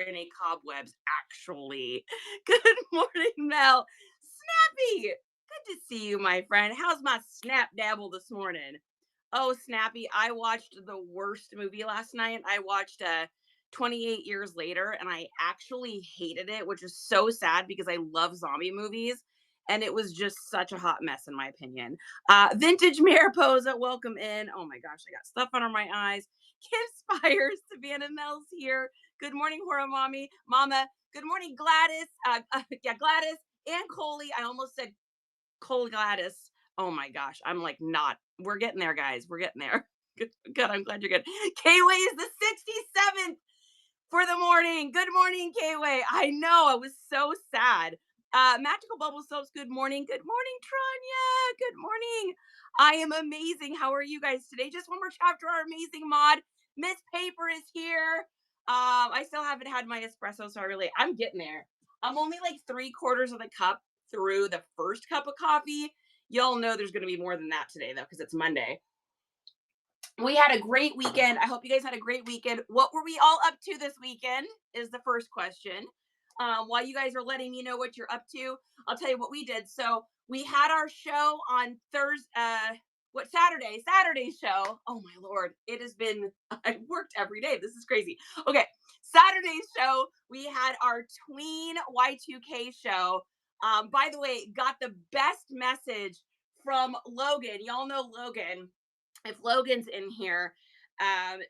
any cobwebs, actually. Good morning, Mel. Snappy, good to see you, my friend. How's my snap dabble this morning? Oh, Snappy, I watched the worst movie last night. I watched 28 Years Later, and I actually hated it, which is so sad because I love zombie movies. And it was just such a hot mess, in my opinion. Vintage Mariposa, welcome in. Oh my gosh, I got stuff under my eyes. Kim Spires, Savannah Mel's here. Good morning, Horror Mommy. Mama. Good morning, Gladys. Yeah, Gladys and Coley. I almost said Cole Gladys. Oh my gosh, I'm like not. We're getting there, guys. We're getting there. Good, good. I'm glad you're good. K-Way is the 67th for the morning. Good morning, K-Way. I know. I was so sad. Magical Bubble Soaps, good morning. Good morning, Tranya. Good morning. I am amazing. How are you guys today? Just one more chapter, our amazing mod. Miss Paper is here. I still haven't had my espresso, so I'm getting there. I'm only like 3/4 of the cup through the first cup of coffee. Y'all know there's going to be more than that today, though, because it's Monday. We had a great weekend. I hope you guys had a great weekend. What were we all up to this weekend is the first question. While you guys are letting me know what you're up to, I'll tell you what we did. So we had our show on Saturday's show. Oh my Lord. It has been, I worked every day. This is crazy. Okay. Saturday's show, we had our tween Y2K show. By the way, got the best message from Logan. Y'all know Logan. If Logan's in here,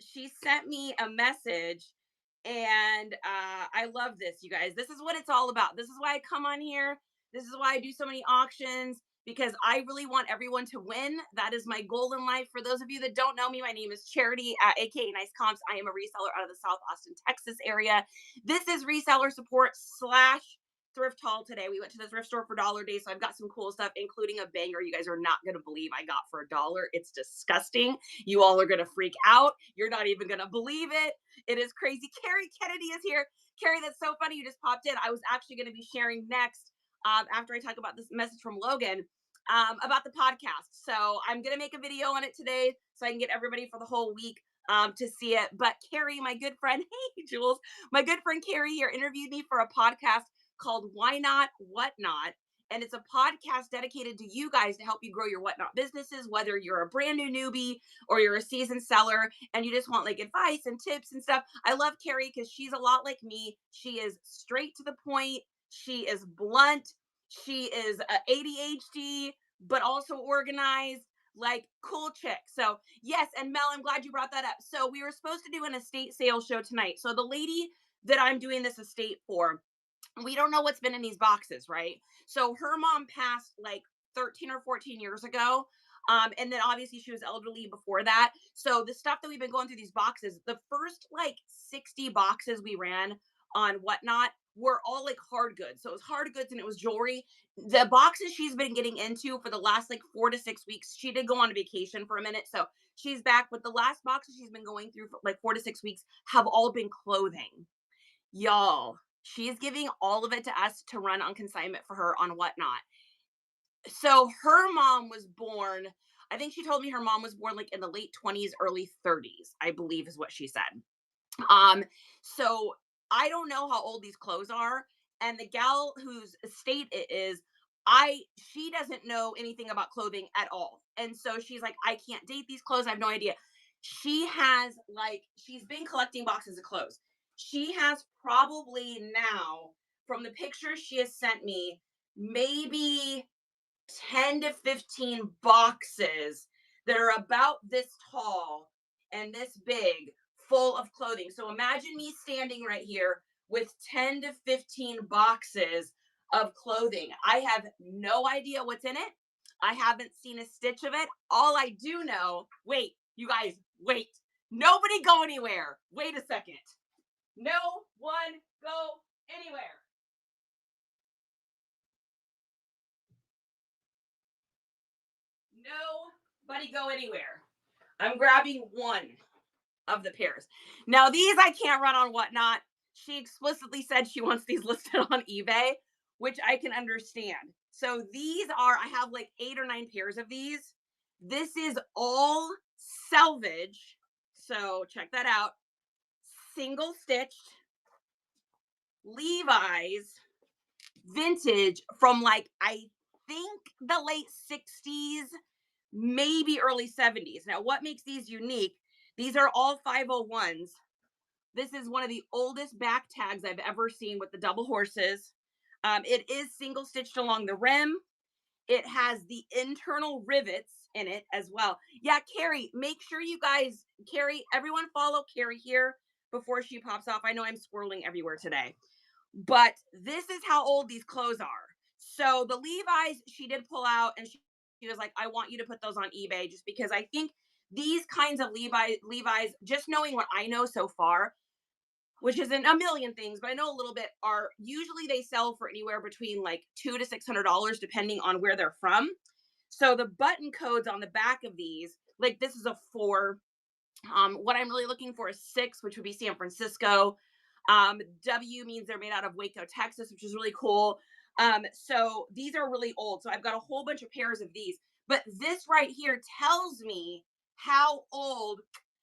she sent me a message, and I love this, you guys. This is what it's all about. This is why I come on here. This is why I do so many auctions, because I really want everyone to win. That is my goal in life. For those of you that don't know me, my name is Charity, aka Nice Comps. I am a reseller out of the South Austin, Texas area. This is reseller support slash thrift haul today. We went to the thrift store for Dollar Day, so I've got some cool stuff, including a banger you guys are not going to believe I got for $1. It's disgusting. You all are going to freak out. You're not even going to believe it. It is crazy. Carrie Kennedy is here. Carrie, that's so funny. You just popped in. I was actually going to be sharing next, after I talk about this message from Logan, about the podcast. So I'm going to make a video on it today so I can get everybody for the whole week to see it. But Carrie, my good friend, hey, Jules, my good friend Carrie here interviewed me for a podcast called Why Not, What Not. And it's a podcast dedicated to you guys to help you grow your whatnot businesses, whether you're a brand new newbie or you're a seasoned seller and you just want like advice and tips and stuff. I love Carrie because she's a lot like me. She is straight to the point. She is blunt. She is ADHD, but also organized, like cool chick. So yes, and Mel, I'm glad you brought that up. So we were supposed to do an estate sales show tonight. So the lady that I'm doing this estate for, we don't know what's been in these boxes, right? So her mom passed like 13 or 14 years ago. And then obviously she was elderly before that. So the stuff that we've been going through these boxes, the first like 60 boxes we ran on Whatnot were all like hard goods. So it was hard goods and it was jewelry. The boxes she's been getting into for the last like 4 to 6 weeks, she did go on a vacation for a minute. So she's back. But the last boxes she's been going through for like 4 to 6 weeks have all been clothing. Y'all, she is giving all of it to us to run on consignment for her on Whatnot. So her mom was born, I think she told me her mom was born like in the late 20s, early 30s, I believe is what she said. So I don't know how old these clothes are. And the gal whose estate it is, she doesn't know anything about clothing at all. And so she's like, I can't date these clothes. I have no idea. She's been collecting boxes of clothes. She has probably now, from the pictures she has sent me, maybe 10 to 15 boxes that are about this tall and this big, full of clothing. So imagine me standing right here with 10 to 15 boxes of clothing. I have no idea what's in it. I haven't seen a stitch of it. All I do know, wait, you guys, wait. Nobody go anywhere. Wait a second. No one go anywhere. Nobody go anywhere. I'm grabbing one of the pairs. Now, these I can't run on Whatnot. She explicitly said she wants these listed on eBay, which I can understand. So these are, I have like 8 or 9 pairs of these. This is all selvage. So check that out. Single stitched. Levi's vintage from like, I think the late 60s, maybe early 70s. Now, what makes these unique? These are all 501s. This is one of the oldest back tags I've ever seen with the double horses. It is single stitched along the rim. It has the internal rivets in it as well. Yeah, Carrie, make sure you guys, Carrie, everyone follow Carrie here before she pops off. I know I'm swirling everywhere today, but this is how old these clothes are. So the Levi's, she did pull out, and she was like, I want you to put those on eBay, just because I think these kinds of Levi's, just knowing what I know so far, which isn't a million things, but I know a little bit, are usually they sell for anywhere between like $200 to $600, depending on where they're from. So the button codes on the back of these, like this is a 4. What I'm really looking for is 6, which would be San Francisco. W means they're made out of Waco, Texas, which is really cool. So these are really old. So I've got a whole bunch of pairs of these, but this right here tells me how old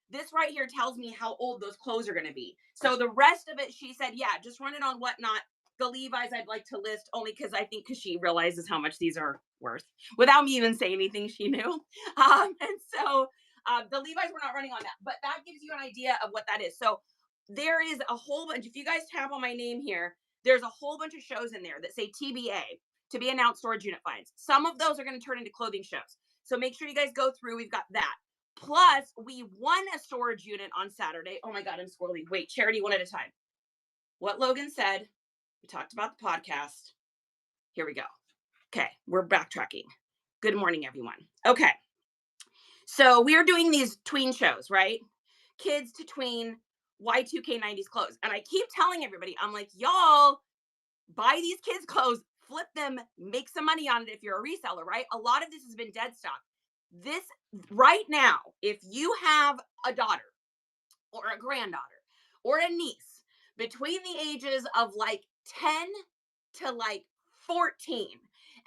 this right here tells me how old those clothes are going to be. So the rest of it, she said, yeah, just run it on Whatnot. The Levi's I'd like to list only because she realizes how much these are worth without me even saying anything. She knew. And so the Levi's we're not running on that, but that gives you an idea of what that is. So there is a whole bunch. If you guys tap on my name here, there's a whole bunch of shows in there that say TBA, to be announced storage unit finds. Some of those are going to turn into clothing shows. So make sure you guys go through. We've got that. Plus, we won a storage unit on Saturday. Oh my God, I'm scrolling. Wait, Charity, one at a time. What Logan said, we talked about the podcast. Here we go. Okay, we're backtracking. Good morning, everyone. Okay, so we are doing these tween shows, right? Kids to tween, Y2K 90s clothes. And I keep telling everybody, I'm like, y'all, buy these kids' clothes, flip them, make some money on it if you're a reseller, right? A lot of this has been dead stock. This right now, if you have a daughter or a granddaughter or a niece between the ages of like 10 to like 14,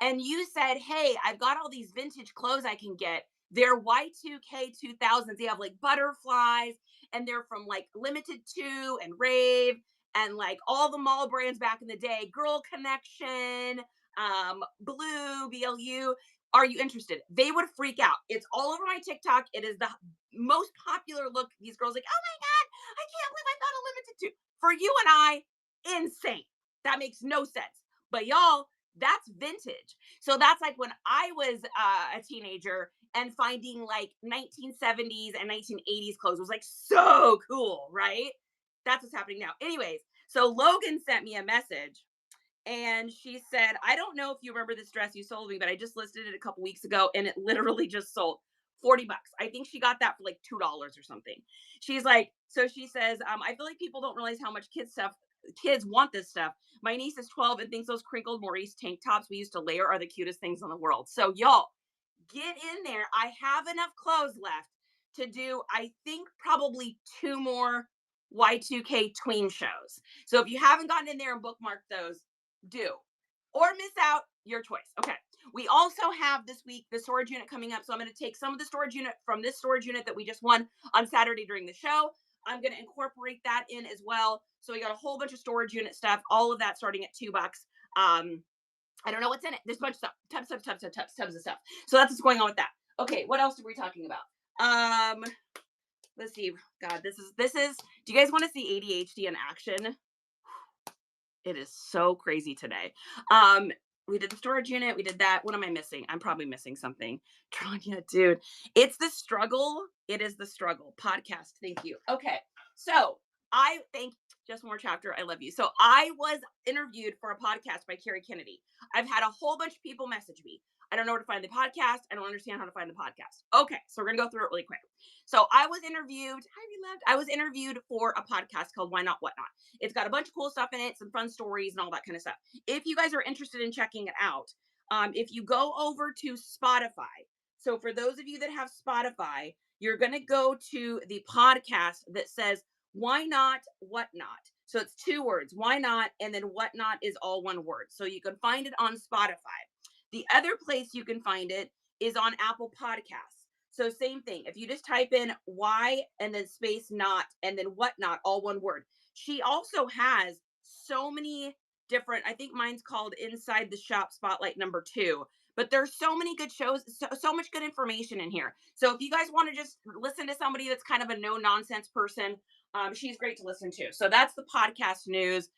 and you said, hey, I've got all these vintage clothes I can get, they're Y2K 2000s, they have like butterflies, and they're from like Limited 2 and Rave and like all the mall brands back in the day, Girl Connection, Blue, BLU. Are you interested? They would freak out. It's all over my TikTok. It is the most popular look. These girls like, oh my God, I can't believe I thought a Limited 2. For you and I, insane. That makes no sense. But y'all, that's vintage. So that's like when I was a teenager, and finding like 1970s and 1980s clothes was like so cool, right? That's what's happening now. Anyways, so Logan sent me a message, and she said, I don't know if you remember this dress you sold me, but I just listed it a couple weeks ago and it literally just sold $40. I think she got that for like $2 or something. She's like, so she says, I feel like people don't realize how much kids want this stuff. My niece is 12 and thinks those crinkled Maurice tank tops we used to layer are the cutest things in the world. So y'all, get in there. I have enough clothes left to do, I think, probably 2 more Y2K tween shows. So if you haven't gotten in there and bookmarked those, do. Or miss out, your choice. Okay. We also have this week the storage unit coming up. So I'm going to take some of the storage unit from this storage unit that we just won on Saturday during the show. I'm going to incorporate that in as well. So we got a whole bunch of storage unit stuff, all of that starting at $2. I don't know what's in it. There's a bunch of stuff. Tubs of stuff. So that's what's going on with that. Okay, what else are we talking about? Let's see. God, this is. Do you guys want to see ADHD in action? It is so crazy today. We did the storage unit. We did that. What am I missing? I'm probably missing something. Tranya, dude, it's the struggle. It is the struggle podcast. Thank you. Okay, so I thank just one more chapter. I love you. So I was interviewed for a podcast by Carrie Kennedy. I've had a whole bunch of people message me. I don't know where to find the podcast. I don't understand how to find the podcast. Okay, so we're gonna go through it really quick. So I was interviewed. I was interviewed for a podcast called Why Not Whatnot. It's got a bunch of cool stuff in it, some fun stories and all that kind of stuff. If you guys are interested in checking it out, if you go over to Spotify, so for those of you that have Spotify, you're going to go to the podcast that says Why Not Whatnot. So it's 2 words, why not, and then whatnot is all 1 word. So you can find it on Spotify. The other place you can find it is on Apple Podcasts. So same thing. If you just type in why and then space not and then whatnot, all 1 word. She also has so many different, I think mine's called Inside the Shop Spotlight number 2. But there's so many good shows, so much good information in here. So if you guys want to just listen to somebody that's kind of a no nonsense person, she's great to listen to. So that's the podcast news.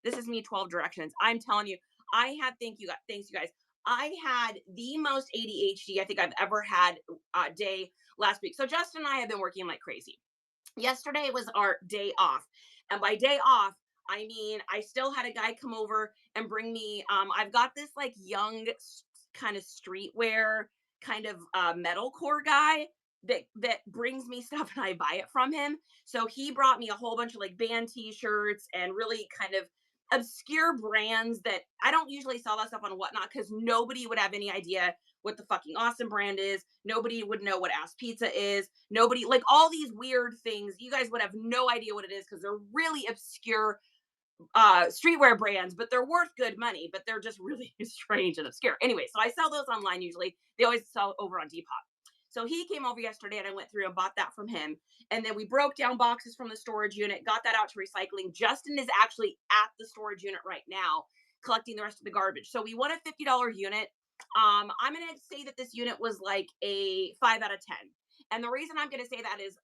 This is me 12 directions. I'm telling you, thanks you guys. I had the most ADHD I think I've ever had day last week. So Justin and I have been working like crazy. Yesterday was our day off. And by day off, I mean, I still had a guy come over and bring me, I've got this like young kind of streetwear kind of metalcore guy that brings me stuff and I buy it from him. So he brought me a whole bunch of like band t-shirts and really kind of obscure brands that I don't usually sell that stuff on Whatnot because nobody would have any idea what the fucking awesome brand is. Nobody would know what ass pizza is. Nobody, like all these weird things. You guys would have no idea what it is because they're really obscure streetwear brands, but they're worth good money, but they're just really strange and obscure. Anyway, so I sell those online usually. They always sell over on Depop. So he came over yesterday and I went through and bought that from him. And then we broke down boxes from the storage unit, got that out to recycling. Justin is actually at the storage unit right now, collecting the rest of the garbage. So we won a $50 unit. I'm going to say that this unit was like a 5 out of 10. And the reason I'm going to say that is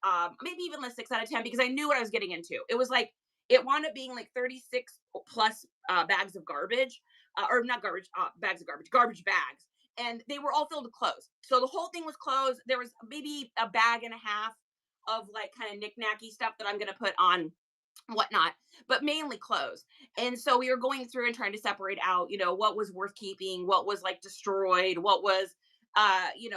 maybe even a 6 out of 10 because I knew what I was getting into. It was like, it wound up being like 36 plus bags of garbage, or not garbage, bags of garbage bags. And they were all filled with clothes. So the whole thing was clothes. There was maybe a bag and a half of like kind of knick-knacky stuff that I'm going to put on Whatnot, but mainly clothes. And so we were going through and trying to separate out, you know, what was worth keeping, what was like destroyed, what was,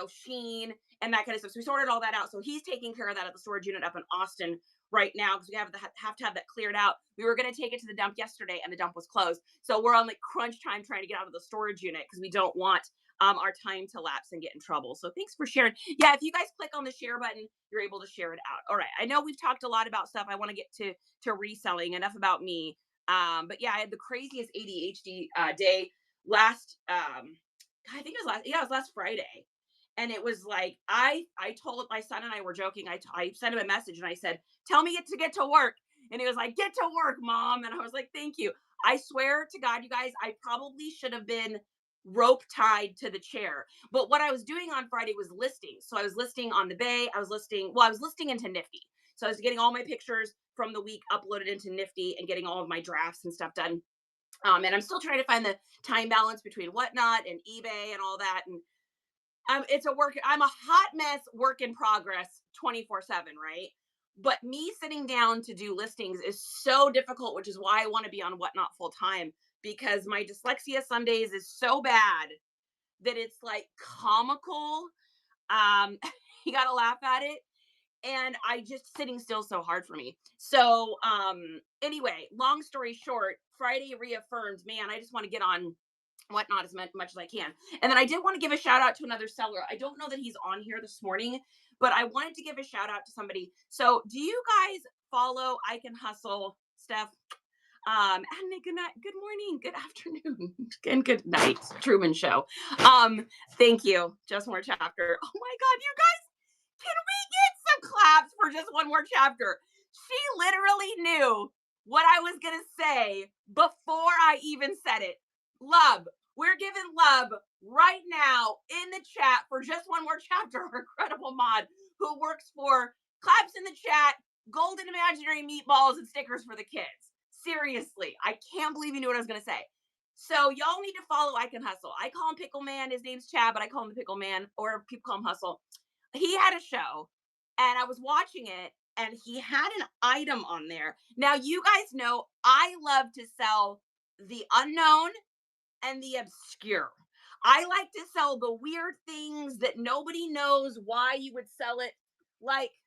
sheen and that kind of stuff. So we sorted all that out. So he's taking care of that at the storage unit up in Austin right now because we have to have that cleared out. We were going to take it to the dump yesterday and the dump was closed. So we're on like crunch time trying to get out of the storage unit because we don't want our time to lapse and get in trouble. So thanks for sharing. Yeah, if you guys click on the share button, you're able to share it out. All right. I know we've talked a lot about stuff. I want to get to reselling. Enough about me. But yeah, I had the craziest ADHD day last I think it was last Friday. And it was like, I told my son and I were joking. I sent him a message and I said, tell me to get to work. And he was like, get to work, mom. And I was like, thank you. I swear to God, you guys, I probably should have been rope tied to the chair. But what I was doing on Friday was listing. So I was listing on the Bay. I was listing into Nifty. So I was getting all my pictures from the week uploaded into Nifty and getting all of my drafts and stuff done. And I'm still trying to find the time balance between Whatnot and eBay and all that. And I'm a hot mess, work in progress 24/7, right? But me sitting down to do listings is so difficult, which is why I want to be on Whatnot full time because my dyslexia some days is so bad that it's like comical. You got to laugh at it. And I just sitting still so hard for me. So, anyway, long story short, Friday reaffirmed, man, I just want to get on Whatnot as much as I can. And then I did want to give a shout out to another seller. I don't know that he's on here this morning, but I wanted to give a shout out to somebody. So do you guys follow I Can Hustle, Steph? And good night, good morning, good afternoon, and good night, Truman Show. Thank you. Just one more chapter. Oh my God, you guys, can we get some claps for just one more chapter? She literally knew what I was going to say before I even said it. Love. We're giving love right now in the chat for just one more chapter. Our incredible mod who works for claps in the chat, golden imaginary meatballs and stickers for the kids. Seriously, I can't believe you knew what I was going to say. So y'all need to follow I Can Hustle. I call him Pickle Man. His name's Chad, but I call him the Pickle Man, or people call him Hustle. He had a show and I was watching it and he had an item on there. Now, you guys know I love to sell the unknown and the obscure. I like to sell the weird things that nobody knows why you would sell it. Like,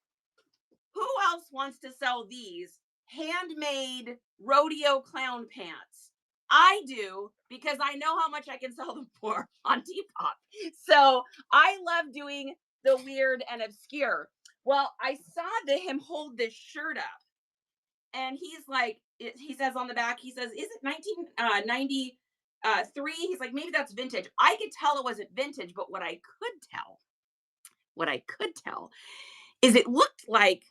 who else wants to sell these handmade rodeo clown pants? I do because I know how much I can sell them for on Depop. So I love doing the weird and obscure. Well, I saw him hold this shirt up and he's like, he says on the back, he says, is it 1993? He's like, maybe that's vintage. I could tell it wasn't vintage, but what I could tell is it looked like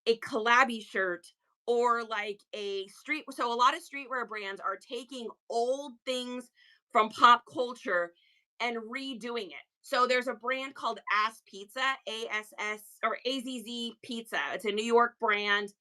a collabby shirt or like a street. So a lot of streetwear brands are taking old things from pop culture and redoing it. So there's a brand called Ass Pizza, ASS or AZZ Pizza. It's a New York brand.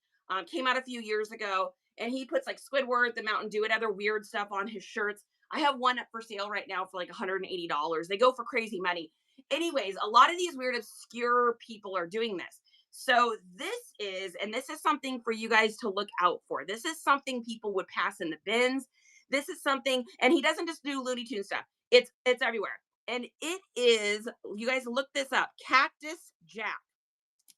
Came out a few years ago, and he puts like Squidward, the Mountain Dew, and other weird stuff on his shirts. I have one up for sale right now for like $180. They go for crazy money. Anyways, a lot of these weird obscure people are doing this. So this is something for you guys to look out for. This is something people would pass in the bins. This is something, and he doesn't just do Looney Tune stuff. It's everywhere. And it is, you guys look this up, Cactus Jack.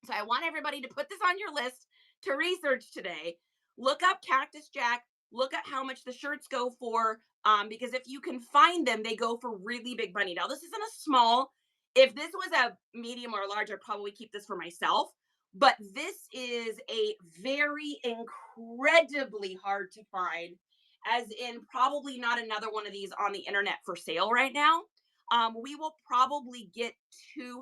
So I want everybody to put this on your list to research today. Look up Cactus Jack. Look at how much the shirts go for. Because if you can find them, they go for really big money. Now, this isn't a small. If this was a medium or a large, I'd probably keep this for myself. But this is a very incredibly hard to find, as in probably not another one of these on the internet for sale right now. We will probably get $200,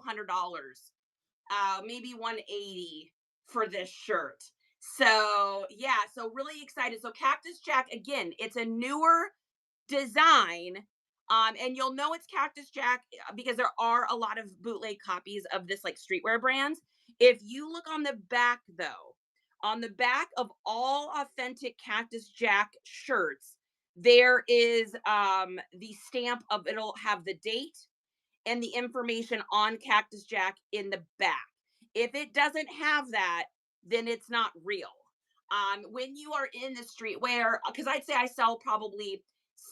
maybe 180 for this shirt. So yeah, so really excited. So Cactus Jack, again, it's a newer design. And you'll know it's Cactus Jack because there are a lot of bootleg copies of this like streetwear brands. If you look on the back though, on the back of all authentic Cactus Jack shirts, there is the stamp of, it'll have the date and the information on Cactus Jack in the back. If it doesn't have that, then it's not real. When you are in the streetwear, because I'd say I sell probably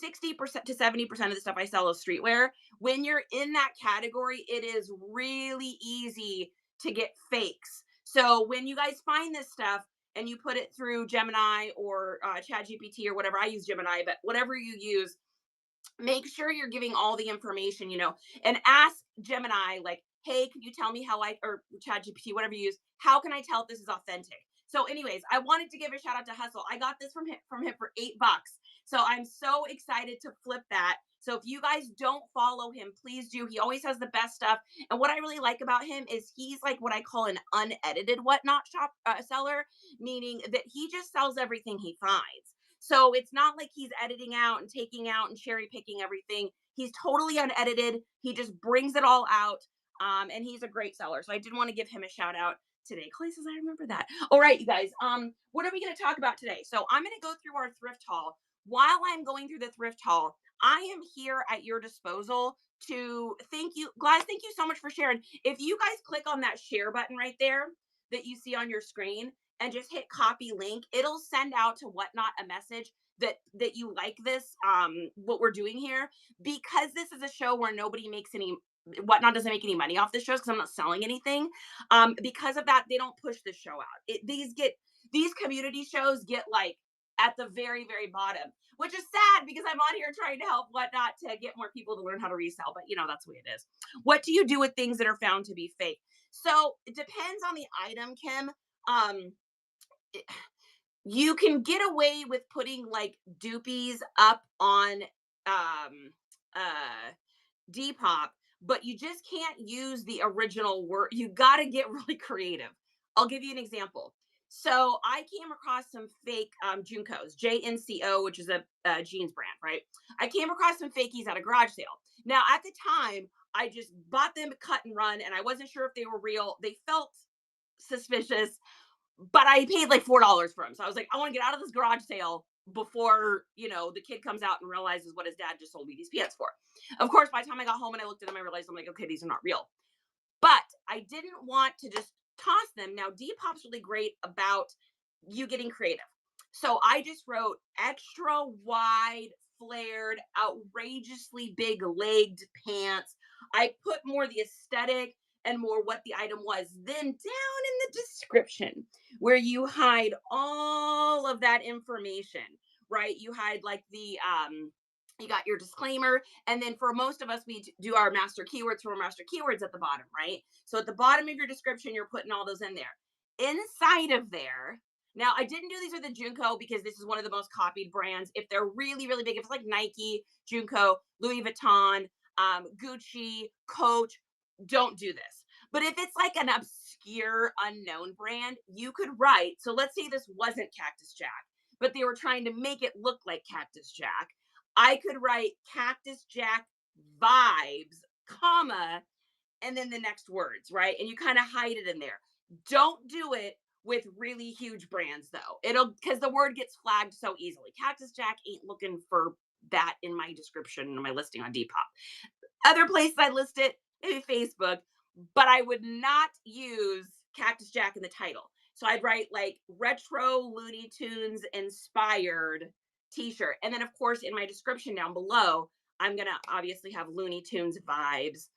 60% to 70% of the stuff I sell is streetwear. When you're in that category, it is really easy to get fakes. So when you guys find this stuff and you put it through Gemini or ChatGPT or whatever, I use Gemini, but whatever you use, make sure you're giving all the information, and ask Gemini, like, hey, can you tell me or ChatGPT, whatever you use, how can I tell if this is authentic? So anyways, I wanted to give a shout out to Hustle. I got this from him for $8. So I'm so excited to flip that. So if you guys don't follow him, please do. He always has the best stuff. And what I really like about him is he's like what I call an unedited whatnot shop seller, meaning that he just sells everything he finds. So it's not like he's editing out and taking out and cherry picking everything. He's totally unedited. He just brings it all out. And he's a great seller. So I did want to give him a shout out today. Clay says, I remember that. All right, you guys. What are we going to talk about today? So I'm going to go through our thrift haul. While I'm going through the thrift haul, I am here at your disposal to thank you. Guys, thank you so much for sharing. If you guys click on that share button right there that you see on your screen and just hit copy link, it'll send out to Whatnot a message that you like this, what we're doing here, because this is a show where nobody makes any, Whatnot doesn't make any money off the shows because I'm not selling anything. Because of that, they don't push the show out. These community shows get like at the very, very bottom, which is sad because I'm on here trying to help Whatnot to get more people to learn how to resell. But that's the way it is. What do you do with things that are found to be fake? So it depends on the item, Kim. You can get away with putting like dupies up on Depop, but you just can't use the original word. You got to get really creative. I'll give you an example. So I came across some fake Junkos, JNCO, which is a jeans brand, right? I came across some fakies at a garage sale. Now, at the time, I just bought them cut and run, and I wasn't sure if they were real. They felt suspicious, but I paid like $4 for them. So I was like, I want to get out of this garage sale before, the kid comes out and realizes what his dad just sold me these pants for. Of course, by the time I got home and I looked at them, I realized I'm like, okay, these are not real. But I didn't want to just toss them. Now, Depop's really great about you getting creative. So I just wrote extra wide, flared, outrageously big legged pants. I put more the aesthetic and more what the item was. Then down in the description where you hide all of that information, right? You hide like you got your disclaimer. And then for most of us, we do our master keywords from our master keywords at the bottom, right? So at the bottom of your description, you're putting all those in there. Inside of there, now I didn't do these with the Junko because this is one of the most copied brands. If they're really, really big, if it's like Nike, Junko, Louis Vuitton, Gucci, Coach, don't do this. But if it's like an obscure unknown brand, you could write, so let's say this wasn't Cactus Jack, but they were trying to make it look like Cactus Jack. I could write Cactus Jack vibes, comma, and then the next words, right? And you kind of hide it in there. Don't do it with really huge brands though. It'll, because the word gets flagged so easily. Cactus Jack ain't looking for that in my description and my listing on Depop. Other places I list it, maybe Facebook, but I would not use Cactus Jack in the title. So I'd write like retro Looney Tunes inspired t-shirt. And then of course in my description down below, I'm going to obviously have Looney Tunes vibes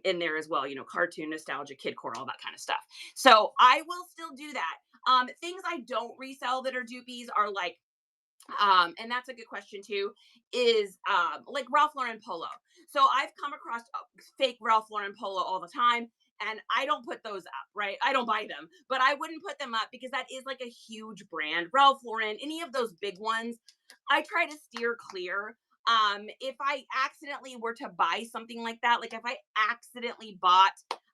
in there as well, you know, cartoon, nostalgia, kidcore, all that kind of stuff. So I will still do that. Things I don't resell that are dupies are like, and that's a good question too, is like Ralph Lauren polo. So I've come across fake Ralph Lauren polo all the time, and I don't put those up, right? I don't buy them, but I wouldn't put them up because that is like a huge brand. Ralph Lauren, any of those big ones, I try to steer clear. If I accidentally were to buy something like that, like if I accidentally bought,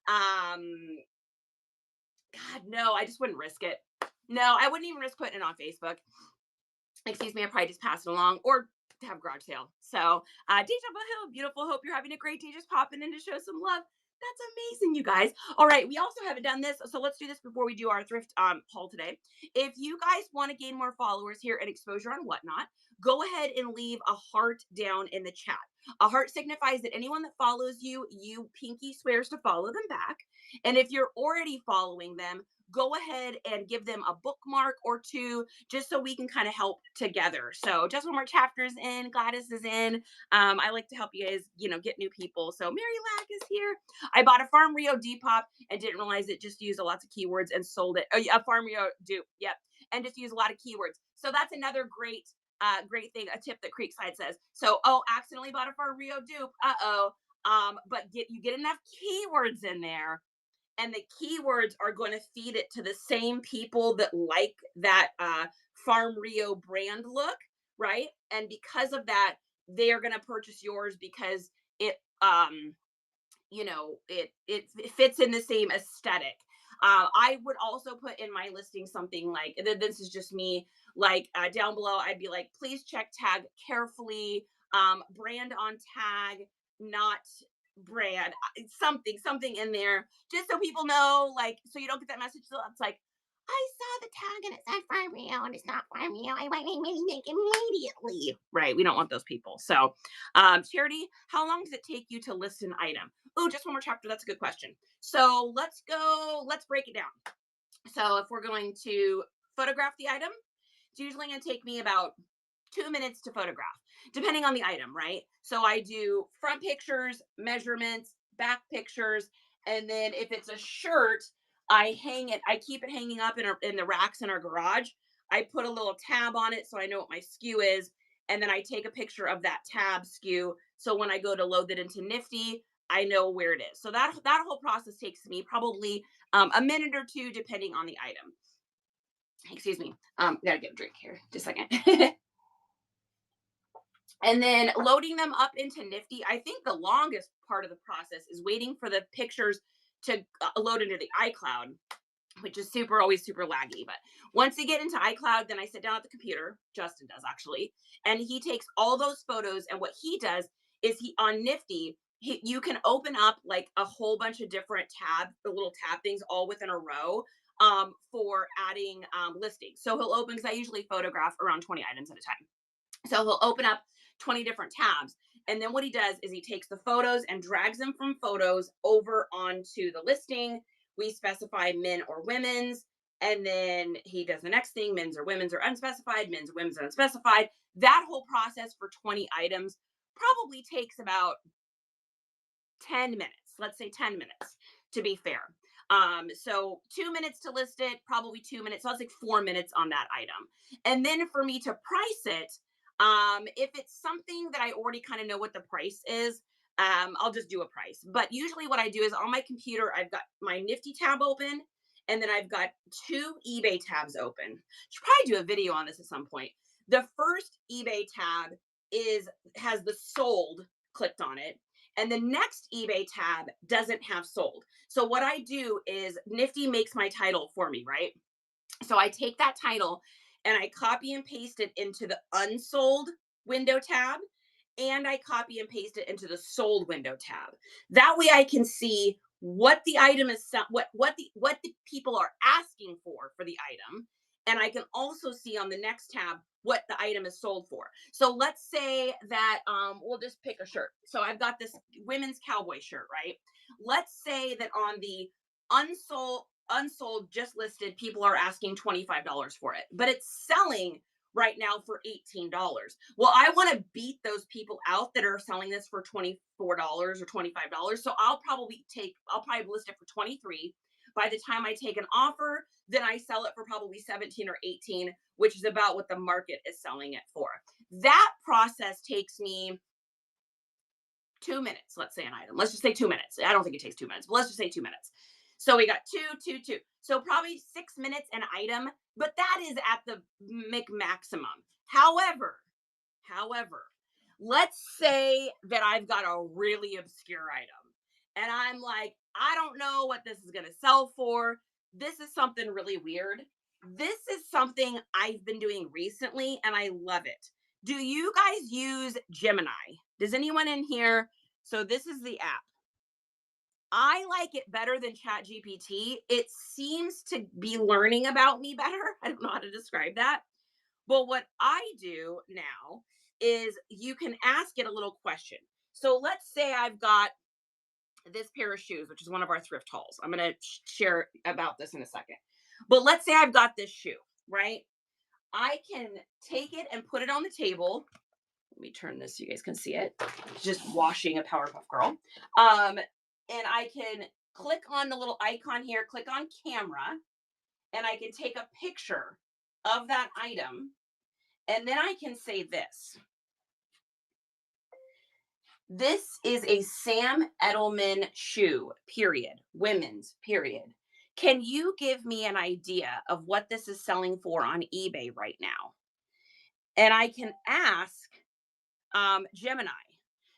God, no, I just wouldn't risk it. No, I wouldn't even risk putting it on Facebook. Excuse me, I probably just pass it along or have garage sale. So, Deja Hill, beautiful. Hope you're having a great day. Just popping in to show some love. That's amazing, you guys. All right, we also haven't done this, so let's do this before we do our thrift haul today. If you guys want to gain more followers here and exposure on Whatnot, go ahead and leave a heart down in the chat. A heart signifies that anyone that follows you, you pinky swears to follow them back. And if you're already following them, go ahead and give them a bookmark or two, just so we can kind of help together. So just one more chapters in, Gladys is in. I like to help you guys, you know, get new people. So Mary Lack is here. I bought a Farm Rio Depop and didn't realize it just used lots of keywords and sold it. Oh, yeah, a Farm Rio dupe. Yep. And just use a lot of keywords. So that's another great thing, a tip that Creekside says. So, oh, accidentally bought a Farm Rio dupe. But you get enough keywords in there, and the keywords are going to feed it to the same people that like that Farm Rio brand look, right? And because of that, they are going to purchase yours because it, you know, it fits in the same aesthetic. I would also put in my listing something like, this is just me, like down below, I'd be like, please check tag carefully, brand on tag, not brand, something in there, just so people know, like, so you don't get that message. So it's like, I saw the tag and it said Farm Rio and it's not Farm Rio. I went immediately. Right. We don't want those people. So, Charity, how long does it take you to list an item? Oh, just one more chapter. That's a good question. So let's break it down. So if we're going to photograph the item, it's usually going to take me about 2 minutes to photograph, depending on the item, right? So I do front pictures, measurements, back pictures, and then if it's a shirt, I keep it hanging up in the racks in our garage. I put a little tab on it so I know what my SKU is, and then I take a picture of that tab SKU. So when I go to load that into Nifty, I know where it is. So that whole process takes me probably a minute or two, depending on the item. Excuse me. Gotta get a drink here. Just a second. And then loading them up into Nifty, I think the longest part of the process is waiting for the pictures to load into the iCloud, which is always super laggy. But once they get into iCloud, then I sit down at the computer. Justin does, actually. And he takes all those photos. And what he does is on Nifty, you can open up like a whole bunch of different the little tab things all within a row for adding listings. So he'll open, because I usually photograph around 20 items at a time. So he'll open up 20 different tabs. And then what he does is he takes the photos and drags them from photos over onto the listing. We specify men or women's. And then he does the next thing, men's or women's or unspecified, men's or women's unspecified. That whole process for 20 items probably takes about 10 minutes. Let's say 10 minutes to be fair. So 2 minutes to list it, probably 2 minutes. So that's like 4 minutes on that item. And then for me to price it, if it's something that I already kind of know what the price is, I'll just do a price. But usually what I do is on my computer, I've got my Nifty tab open, and then I've got 2 eBay tabs open. Should probably do a video on this at some point. The first eBay tab has the sold clicked on it. And the next eBay tab doesn't have sold. So what I do is Nifty makes my title for me, right? So I take that title and I copy and paste it into the unsold window tab, and I copy and paste it into the sold window tab. That way I can see what the item is, what the people are asking for the item, and I can also see on the next tab what the item is sold for. So let's say that we'll just pick a shirt. So I've got this women's cowboy shirt, right? Let's say that on the unsold just listed, people are asking $25 for it, but it's selling right now for $18. Well, I want to beat those people out that are selling this for $24 or $25. So I'll probably list it for 23. By the time I take an offer, then I sell it for probably 17 or 18, which is about what the market is selling it for. That process takes me 2 minutes. Let's say an item. Let's just say 2 minutes. I don't think it takes 2 minutes, but let's just say 2 minutes. So we got two. So probably 6 minutes an item, but that is at the maximum. However, let's say that I've got a really obscure item and I'm like, I don't know what this is going to sell for. This is something really weird. This is something I've been doing recently and I love it. Do you guys use Gemini? Does anyone in here? So this is the app. I like it better than ChatGPT. It seems to be learning about me better. I don't know how to describe that. But what I do now is you can ask it a little question. So let's say I've got this pair of shoes, which is one of our thrift hauls. I'm going to share about this in a second. But let's say I've got this shoe, right? I can take it and put it on the table. Let me turn this so you guys can see it. It's just washing a Powerpuff Girl. And I can click on the little icon here, click on camera, and I can take a picture of that item. And then I can say this. This is a Sam Edelman shoe, period. Women's, period. Can you give me an idea of what this is selling for on eBay right now? And I can ask Gemini.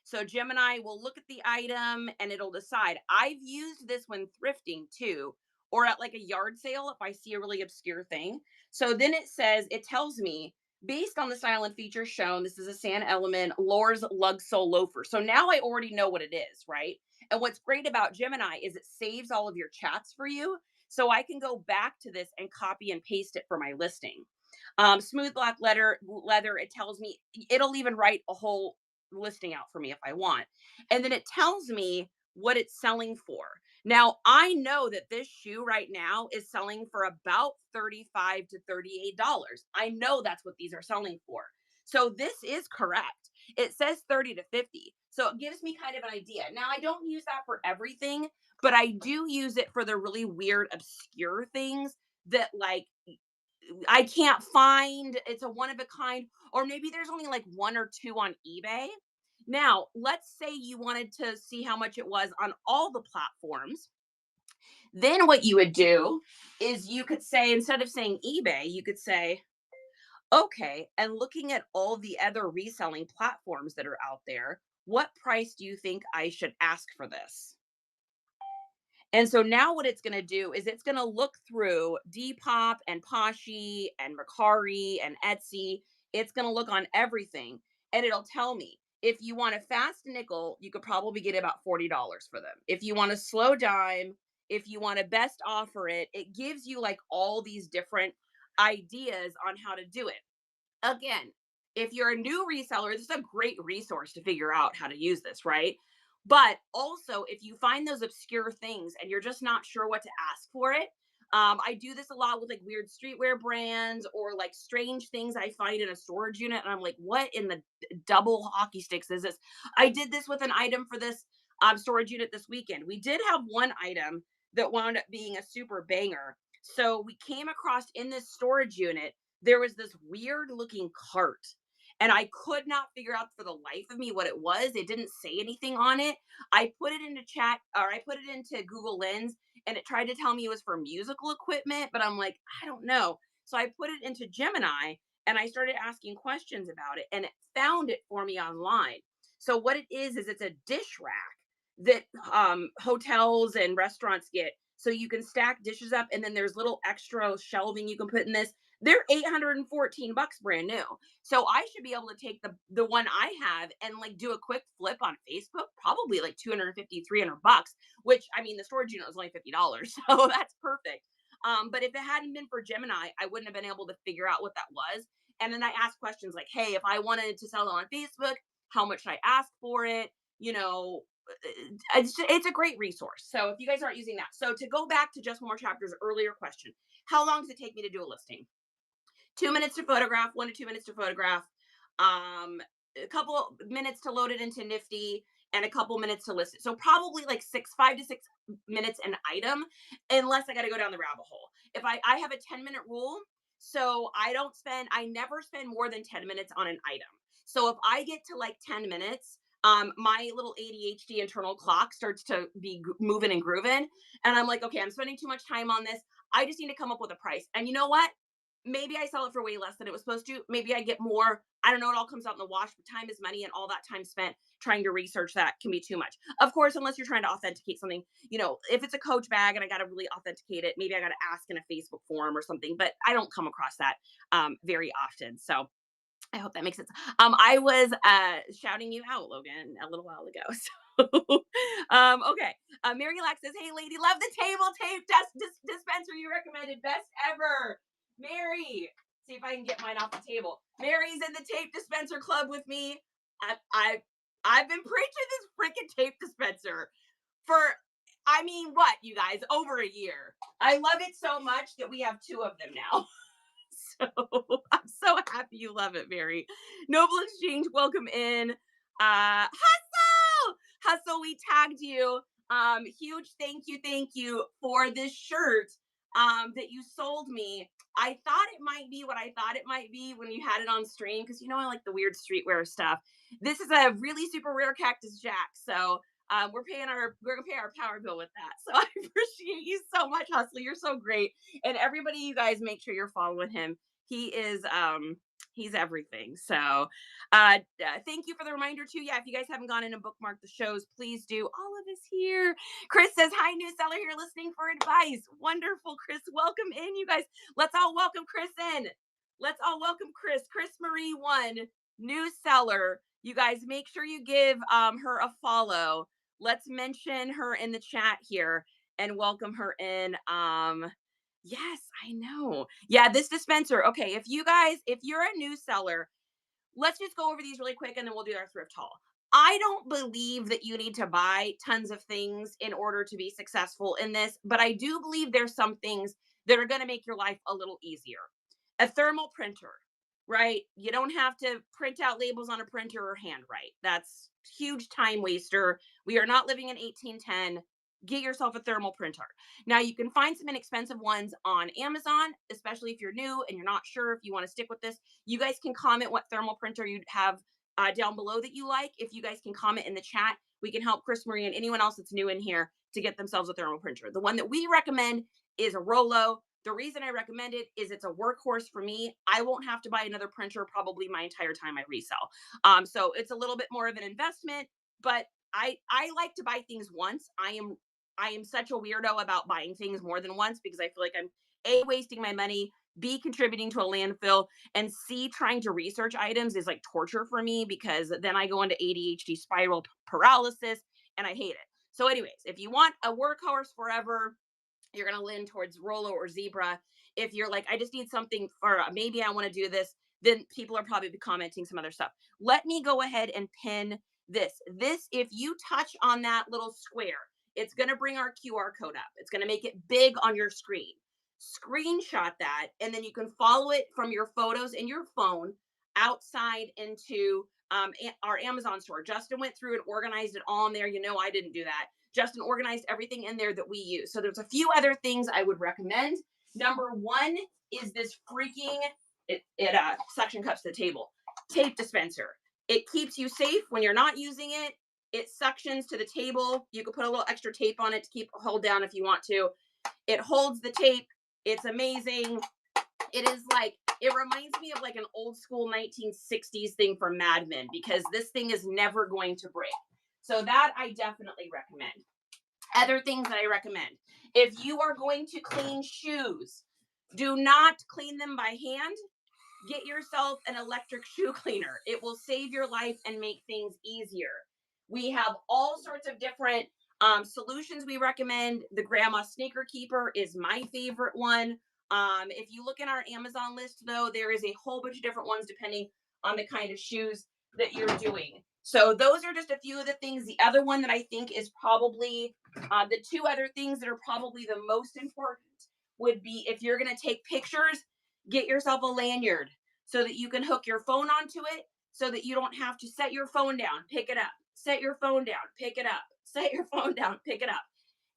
So Gemini will look at the item and it'll decide. I've used this when thrifting too, or at like a yard sale if I see a really obscure thing. So then it tells me, based on the style and features shown, this is a Sam Edelman Lore's lug sole loafer. So now I already know what it is, right? And what's great about Gemini is it saves all of your chats for you. So I can go back to this and copy and paste it for my listing. Smooth black leather, it tells me, it'll even write a whole listing out for me if I want. And then it tells me what it's selling for. Now, I know that this shoe right now is selling for about $35 to $38. I know that's what these are selling for. So this is correct. It says 30 to 50. So it gives me kind of an idea. Now, I don't use that for everything, but I do use it for the really weird, obscure things that like I can't find. It's a one of a kind, or maybe there's only like one or two on eBay. Now, let's say you wanted to see how much it was on all the platforms. Then what you would do is you could say, instead of saying eBay, you could say, okay, and looking at all the other reselling platforms that are out there, what price do you think I should ask for this? And so now what it's going to do is it's going to look through Depop and Poshy and Mercari and Etsy. It's going to look on everything and it'll tell me, if you want a fast nickel, you could probably get about $40 for them. If you want a slow dime, if you want to best offer it, it gives you like all these different ideas on how to do it. Again, if you're a new reseller, this is a great resource to figure out how to use this, right? But also, if you find those obscure things and you're just not sure what to ask for it, I do this a lot with like weird streetwear brands or like strange things I find in a storage unit. And I'm like, what in the double hockey sticks is this? I did this with an item for this storage unit this weekend. We did have one item that wound up being a super banger. So we came across in this storage unit, there was this weird looking cart and I could not figure out for the life of me what it was. It didn't say anything on it. I put it into I put it into Google Lens and it tried to tell me it was for musical equipment, but I'm like, I don't know. So I put it into Gemini and I started asking questions about it and it found it for me online. So what it is it's a dish rack that hotels and restaurants get. So you can stack dishes up, and then there's little extra shelving you can put in this. They're $814 brand new. So I should be able to take the one I have and like do a quick flip on Facebook, probably like 250, $300, which I mean the storage unit was only $50. So that's perfect. But if it hadn't been for Gemini, I wouldn't have been able to figure out what that was. And then I asked questions like, hey, if I wanted to sell it on Facebook, how much should I ask for it? You know, it's a great resource. So if you guys aren't using that, so to go back to Just One More Chapter's earlier question, how long does it take me to do a listing? 2 minutes to photograph, 1 to 2 minutes to photograph, a couple minutes to load it into Nifty, and a couple minutes to list it. So probably like 5 to 6 minutes an item, unless I got to go down the rabbit hole. If I have a 10-minute rule, so I never spend more than 10 minutes on an item. So if I get to like 10 minutes, my little ADHD internal clock starts to be moving and grooving. And I'm like, okay, I'm spending too much time on this. I just need to come up with a price. And you know what? Maybe I sell it for way less than it was supposed to. Maybe I get more. I don't know. It all comes out in the wash, but time is money, and all that time spent trying to research that can be too much. Of course, unless you're trying to authenticate something, if it's a Coach bag and I got to really authenticate it, maybe I got to ask in a Facebook forum or something, but I don't come across that very often. So I hope that makes sense. I was shouting you out, Logan, a little while ago. So, okay. Mary Lack says, "Hey, lady, love the table tape dispenser you recommended, best ever." Mary, see if I can get mine off the table. Mary's in the tape dispenser club with me. I've been preaching this freaking tape dispenser for, I mean, what, you guys, over a year. I love it so much that we have 2 of them now. So I'm so happy you love it, Mary. Noble Exchange, welcome in. Hustle, we tagged you. Huge thank you for this shirt that you sold me. I thought it might be what I thought it might be when you had it on stream, because I like the weird streetwear stuff. This is a really super rare Cactus Jack, so we're gonna pay our power bill with that. So I appreciate you so much, Hustle. You're so great. And everybody, you guys, make sure you're following him. He is he's everything. So thank you for the reminder too. Yeah, if you guys haven't gone in and bookmarked the shows, please do. All of us here. Chris says, "Hi, new seller here listening for advice." Wonderful, Chris. Welcome in, you guys. Let's all welcome Chris in. Let's all welcome Chris. Chris Marie 1, new seller. You guys, make sure you give her a follow. Let's mention her in the chat here and welcome her in. Yes, I know. Yeah, this dispenser. Okay, if you're a new seller, let's just go over these really quick and then we'll do our thrift haul. I don't believe that you need to buy tons of things in order to be successful in this, but I do believe there's some things that are going to make your life a little easier. A thermal printer, right? You don't have to print out labels on a printer or handwrite. That's huge time waster. We are not living in 1810. Get yourself a thermal printer. Now, you can find some inexpensive ones on Amazon, especially if you're new and you're not sure if you want to stick with this. You guys can comment what thermal printer you'd have down below that you like. If you guys can comment in the chat, we can help Chris Marie and anyone else that's new in here to get themselves a thermal printer. The one that we recommend is a Rollo. The reason I recommend it is it's a workhorse for me. I won't have to buy another printer probably my entire time I resell. So it's a little bit more of an investment, but I like to buy things once. I am such a weirdo about buying things more than once because I feel like I'm A, wasting my money, B, contributing to a landfill, and C, trying to research items is like torture for me because then I go into ADHD spiral paralysis and I hate it. So anyways, if you want a workhorse forever, you're going to lean towards Rollo or Zebra. If you're like, I just need something for maybe I want to do this, then people are probably commenting some other stuff. Let me go ahead and pin this. This, if you touch on that little square, it's going to bring our QR code up. It's going to make it big on your screen. Screenshot that, and then you can follow it from your photos in your phone outside into our Amazon store. Justin went through and organized it all in there. I didn't do that. Justin organized everything in there that we use. So there's a few other things I would recommend. Number 1 is this freaking, it suction cups the table, tape dispenser. It keeps you safe when you're not using it. It suctions to the table. You can put a little extra tape on it to keep hold down if you want to. It holds the tape. It's amazing. It is like It reminds me of like an old school 1960s thing from Mad Men, because this thing is never going to break. So that I definitely recommend. Other things that I recommend: if you are going to clean shoes, do not clean them by hand. Get yourself an electric shoe cleaner. It will save your life and make things easier. We have all sorts of different solutions we recommend. The Grandma Sneaker Keeper is my favorite one. If you look in our Amazon list, though, there is a whole bunch of different ones depending on the kind of shoes that you're doing. So those are just a few of the things. The other one that I think is probably the two other things that are probably the most important would be, if you're going to take pictures, get yourself a lanyard so that you can hook your phone onto it, so that you don't have to set your phone down, pick it up, set your phone down, pick it up, set your phone down, pick it up.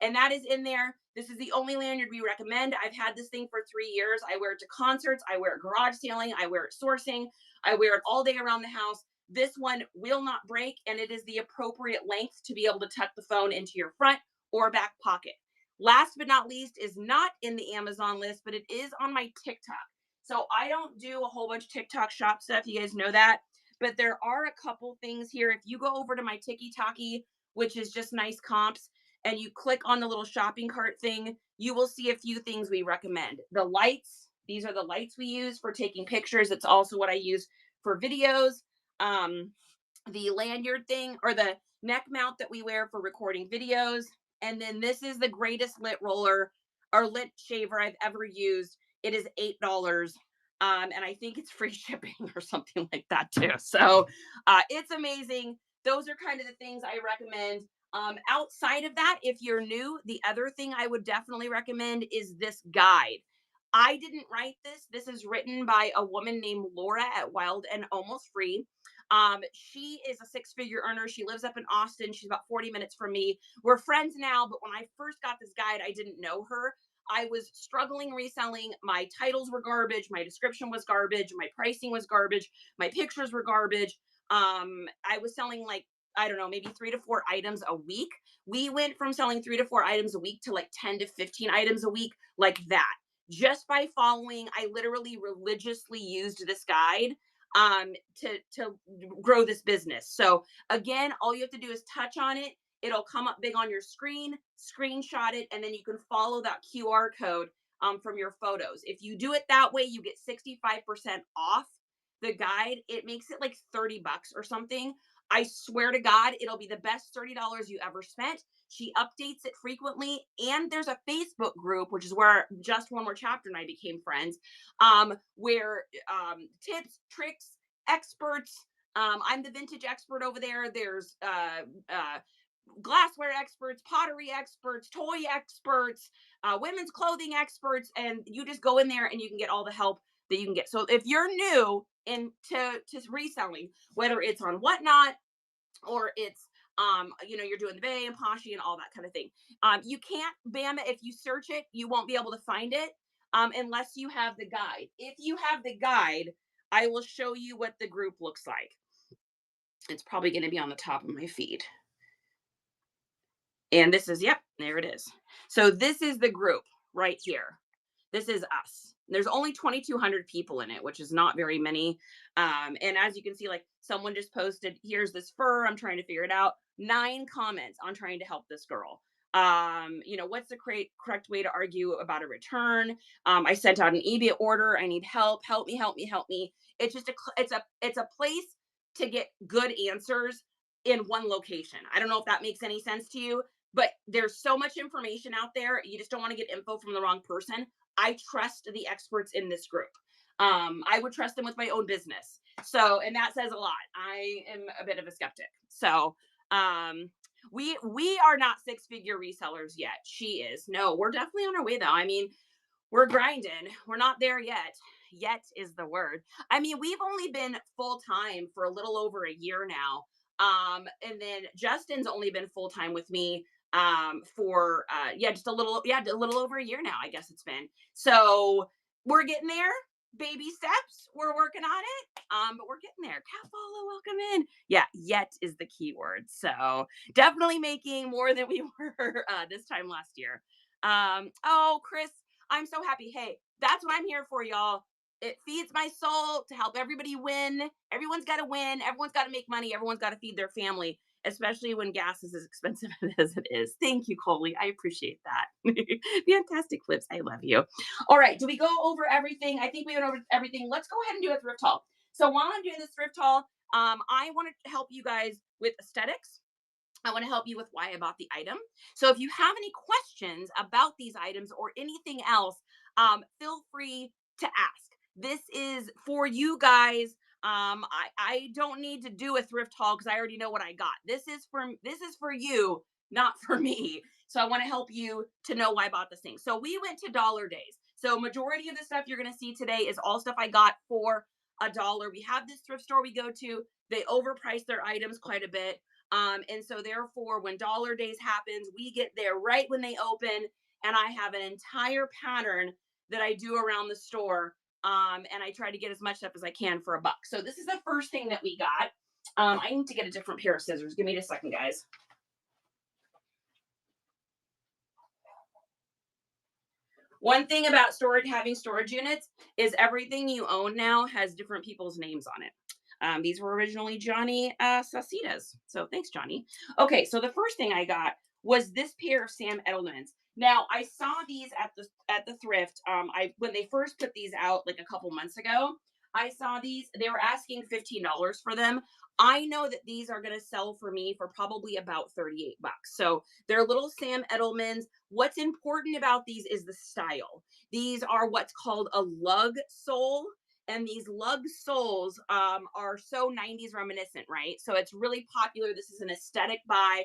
And that is in there. This is the only lanyard we recommend. I've had this thing for 3 years. I wear it to concerts. I wear it garage sailing. I wear it sourcing. I wear it all day around the house. This one will not break, and it is the appropriate length to be able to tuck the phone into your front or back pocket. Last but not least is not in the Amazon list, but it is on my TikTok. So I don't do a whole bunch of TikTok shop stuff. You guys know that. But there are a couple things here. If you go over to my TikTok, which is just nice comps, and you click on the little shopping cart thing, you will see a few things we recommend. The lights. These are the lights we use for taking pictures. It's also what I use for videos. The lanyard thing, or the neck mount that we wear for recording videos. And then this is the greatest lint roller or lint shaver I've ever used. It is $8. And I think it's free shipping or something like that too. So it's amazing. Those are kind of the things I recommend. Outside of that, if you're new, the other thing I would definitely recommend is this guide. I didn't write this. This is written by a woman named Laura at Wild and Almost Free. She is a six-figure earner. She lives up in Austin. She's about 40 minutes from me. We're friends now, but when I first got this guide, I didn't know her. I was struggling reselling. My titles were garbage. My description was garbage. My pricing was garbage. My pictures were garbage. I was selling like, I don't know, maybe 3 to 4 items a week. We went from selling 3 to 4 items a week to like 10 to 15 items a week, like that. Just by following, I literally religiously used this guide to grow this business. So again, all you have to do is touch on it. It'll come up big on your screen, screenshot it, and then you can follow that QR code from your photos. If you do it that way, you get 65% off the guide. It makes it like $30 or something. I swear to God, it'll be the best $30 you ever spent. She updates it frequently. And there's a Facebook group, which is where Just One More Chapter and I became friends, where tips, tricks, experts. I'm the vintage expert over there. There's glassware experts, pottery experts, toy experts, women's clothing experts, and you just go in there and you can get all the help that you can get. So if you're new into reselling, whether it's on Whatnot or it's you're doing the Bay and Poshy and all that kind of thing, you can't bam it. If you search it, you won't be able to find it unless you have the guide. If you have the guide, I will show you what the group looks like. It's probably going to be on the top of my feed. And this is, yep, there it is. So this is the group right here. This is us. There's only 2,200 people in it, which is not very many. And as you can see, like someone just posted, here's this fur, I'm trying to figure it out. 9 comments on trying to help this girl. What's the correct way to argue about a return? I sent out an eBay order. I need help. Help me, help me, help me. It's just it's a place to get good answers in one location. I don't know if that makes any sense to you, but there's so much information out there. You just don't want to get info from the wrong person. I trust the experts in this group. I would trust them with my own business. So, and that says a lot. I am a bit of a skeptic. So, we are not 6-figure resellers yet. She is. No, we're definitely on our way though. I mean, we're grinding. We're not there yet. Yet is the word. I mean, we've only been full time for a little over a year now. And then Justin's only been full time with me for just a little over a year now, I guess it's been. So we're getting there. Baby steps. We're working on it. But we're getting there. Cat follow, welcome in. Yeah, yet is the key word. So definitely making more than we were this time last year. Oh, Chris, I'm so happy. Hey, that's what I'm here for, y'all. it feeds my soul to help everybody win. Everyone's got to win. Everyone's got to make money. Everyone's got to feed their family, especially when gas is as expensive as it is. Thank you, Coley. I appreciate that. Fantastic flips. I love you. All right. Do we go over everything? I think we went over everything. Let's go ahead and do a thrift haul. So while I'm doing this thrift haul, I want to help you guys with aesthetics. I want to help you with why I bought the item. So if you have any questions about these items or anything else, feel free to ask. This is for you guys. I don't need to do a thrift haul because I already know what I got. This is for you, not for me. So I want to help you to know why I bought this thing. So we went to Dollar Days. So majority of the stuff you're going to see today is all stuff I got for $1. We have this thrift store we go to. They overprice their items quite a bit. And so therefore, when Dollar Days happens, we get there right when they open, and I have an entire pattern that I do around the store. And I try to get as much stuff as I can for $1. So this is the first thing that we got. I need to get a different pair of scissors. Give me just a second, guys. One thing about having storage units is everything you own now has different people's names on it. These were originally Johnny Saucedas. So thanks, Johnny. Okay, so the first thing I got was this pair of Sam Edelman's. Now I saw these at the thrift. When they first put these out like a couple months ago, I saw these. They were asking $15 for them. I know that these are going to sell for me for probably about $38. So they're little Sam Edelman's. What's important about these is the style. These are what's called a lug sole. And these lug soles are so 90s reminiscent, right? So it's really popular. This is an aesthetic buy.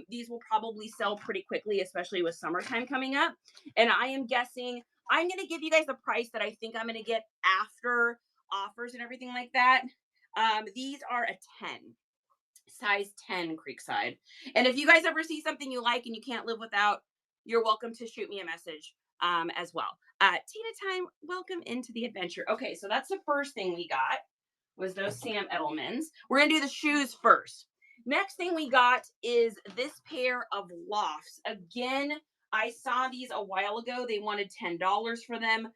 These will probably sell pretty quickly, especially with summertime coming up. And I am guessing, I'm going to give you guys the price that I think I'm going to get after offers and everything like that. These are a 10. Size 10 Creekside. And if you guys ever see something you like and you can't live without, you're welcome to shoot me a message as well. Tina Time, welcome into the adventure. Okay, so that's the first thing we got was those Sam Edelman's. We're going to do the shoes first. Next thing we got is this pair of lofts. Again, I saw these a while ago. They wanted $10 for them.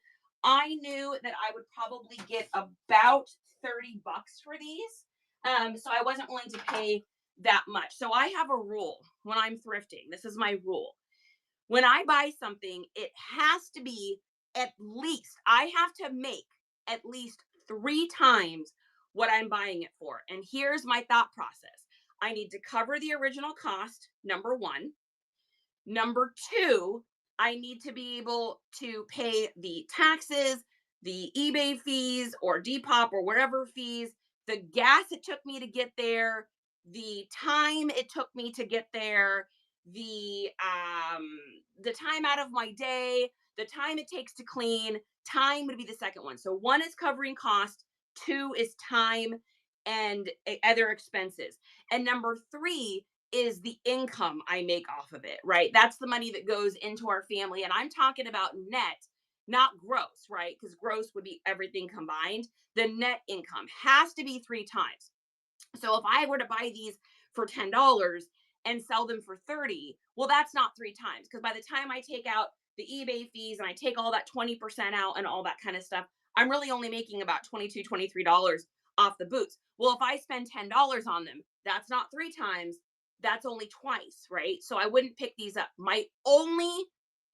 I knew that I would probably get about $30 for these. So I wasn't willing to pay that much. So I have a rule when I'm thrifting. This is my rule. When I buy something, it has to be I have to make at least 3 times what I'm buying it for. And here's my thought process. I need to cover the original cost, number 1. Number 2, I need to be able to pay the taxes, the eBay fees or Depop or whatever fees, the gas it took me to get there, the time it took me to get there, the time out of my day, the time it takes to clean. Time would be the second one. So 1 is covering cost, 2 is time and other expenses. And number 3 is the income I make off of it, right? That's the money that goes into our family. And I'm talking about net, not gross, right? Because gross would be everything combined. The net income has to be 3 times. So if I were to buy these for $10 and sell them for 30, well, that's not 3 times. Because by the time I take out the eBay fees and I take all that 20% out and all that kind of stuff, I'm really only making about $22, $23 off the boots. Well, if I spend $10 on them, that's not 3 times. That's only twice, right? So I wouldn't pick these up. My only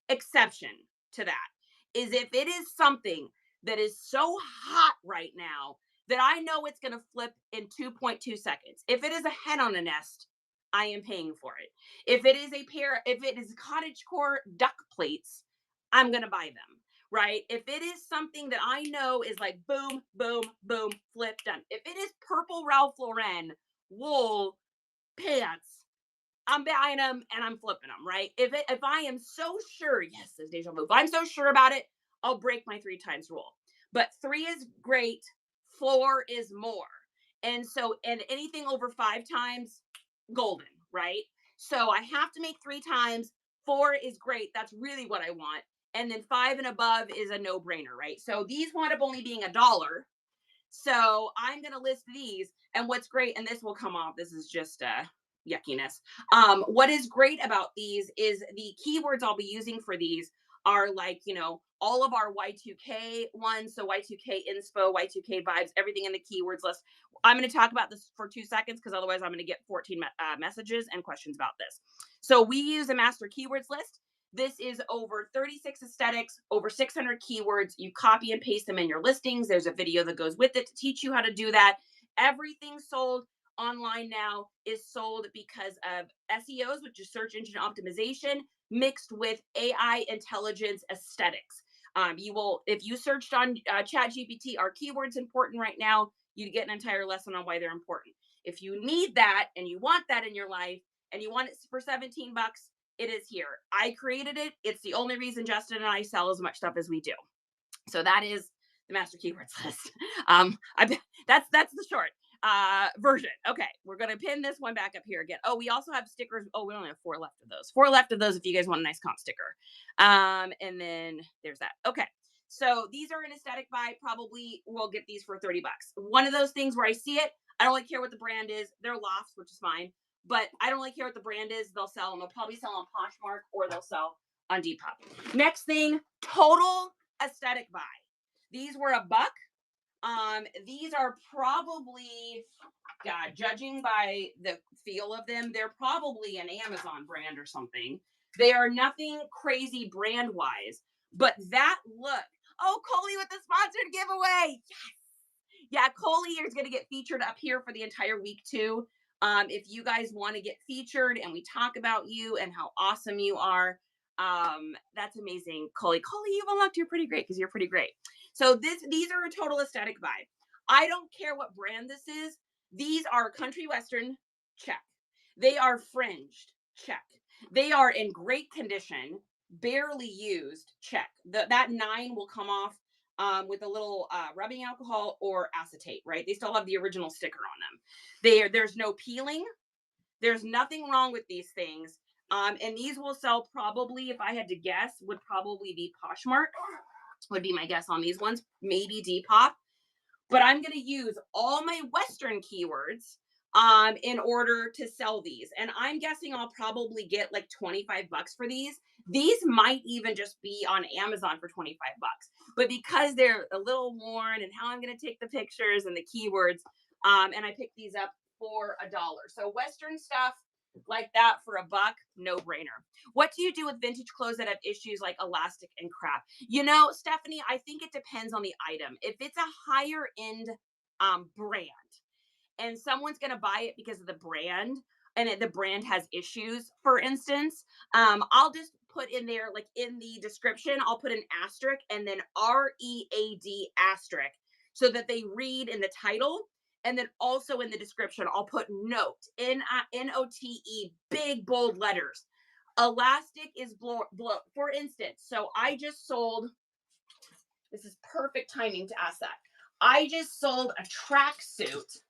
exception to that is if it is something that is so hot right now that I know it's going to flip in 2.2 seconds. If it is a hen on a nest, I am paying for it. If it is cottagecore duck plates, I'm going to buy them, right? If it is something that I know is like boom, boom, boom, flip, done. If it is purple Ralph Lauren wool pants, I'm buying them and I'm flipping them, right? If I am so sure, yes, there's deja vu. If I'm so sure about it, I'll break my 3 times rule. But 3 is great, 4 is more. And anything over 5 times, golden, right? So I have to make 3 times. 4 is great. That's really what I want. And then 5 and above is a no-brainer, right? So these wound up only being $1. So I'm going to list these. And what's great, and this will come off, this is just yuckiness. What is great about these is the keywords I'll be using for these are like, all of our Y2K ones. So Y2K inspo, Y2K vibes, everything in the keywords list. I'm going to talk about this for 2 seconds because otherwise I'm going to get 14 messages and questions about this. So we use a master keywords list. This is over 36 aesthetics, over 600 keywords. You copy and paste them in your listings. There's a video that goes with it to teach you how to do that. Everything sold online now is sold because of SEOs, which is search engine optimization, mixed with AI intelligence aesthetics. You will, if you searched on ChatGPT, are keywords important right now? You get an entire lesson on why they're important. If you need that and you want that in your life and you want it for 17 bucks, it is here. I created it. It's the only reason Justin and I sell as much stuff as we do. So that is the master keywords list. That's the short version. Okay, we're gonna pin this one back up here again. Oh, we also have stickers. Oh, we only have 4 left of those. 4 left of those if you guys want a nice comp sticker. And then there's that. Okay. So these are an aesthetic buy. Probably we'll get these for 30 bucks. One of those things where I see it, I don't really care what the brand is. They're lofts, which is fine. But I don't really care what the brand is. They'll sell them. They'll probably sell on Poshmark or they'll sell on Depop. Next thing, total aesthetic buy. These were $1. These are probably, judging by the feel of them, they're probably an Amazon brand or something. They are nothing crazy brand wise, but that look. Oh, Coley with the sponsored giveaway. Yes. Yeah, Coley is going to get featured up here for the entire week too. If you guys want to get featured and we talk about you and how awesome you are, that's amazing. Coley, you've unlocked you're pretty great because you're pretty great. So these are a total aesthetic buy. I don't care what brand this is. These are country western, check. They are fringed, check. They are in great condition, barely used, check. That 9 will come off with a little rubbing alcohol or acetate, right? They still have the original sticker on them. There's no peeling. There's nothing wrong with these things. And these will sell probably, if I had to guess, would probably be Poshmark, would be my guess on these ones, maybe Depop. But I'm going to use all my Western keywords in order to sell these. And I'm guessing I'll probably get like 25 bucks for these. These might even just be on Amazon for 25 bucks. But because they're a little worn and how I'm going to take the pictures and the keywords, and I picked these up for $1. So Western stuff like that for $1, no brainer. What do you do with vintage clothes that have issues like elastic and crap? You know, Stephanie, I think it depends on the item. If it's a higher end brand and someone's going to buy it because of the brand and the brand has issues, for instance, I'll just put in there, like in the description, I'll put an asterisk and then READ asterisk so that they read in the title. And then also in the description, I'll put note, NOTE, big bold letters. Elastic is blow. For instance, so I just sold, this is perfect timing to ask that. I just sold a tracksuit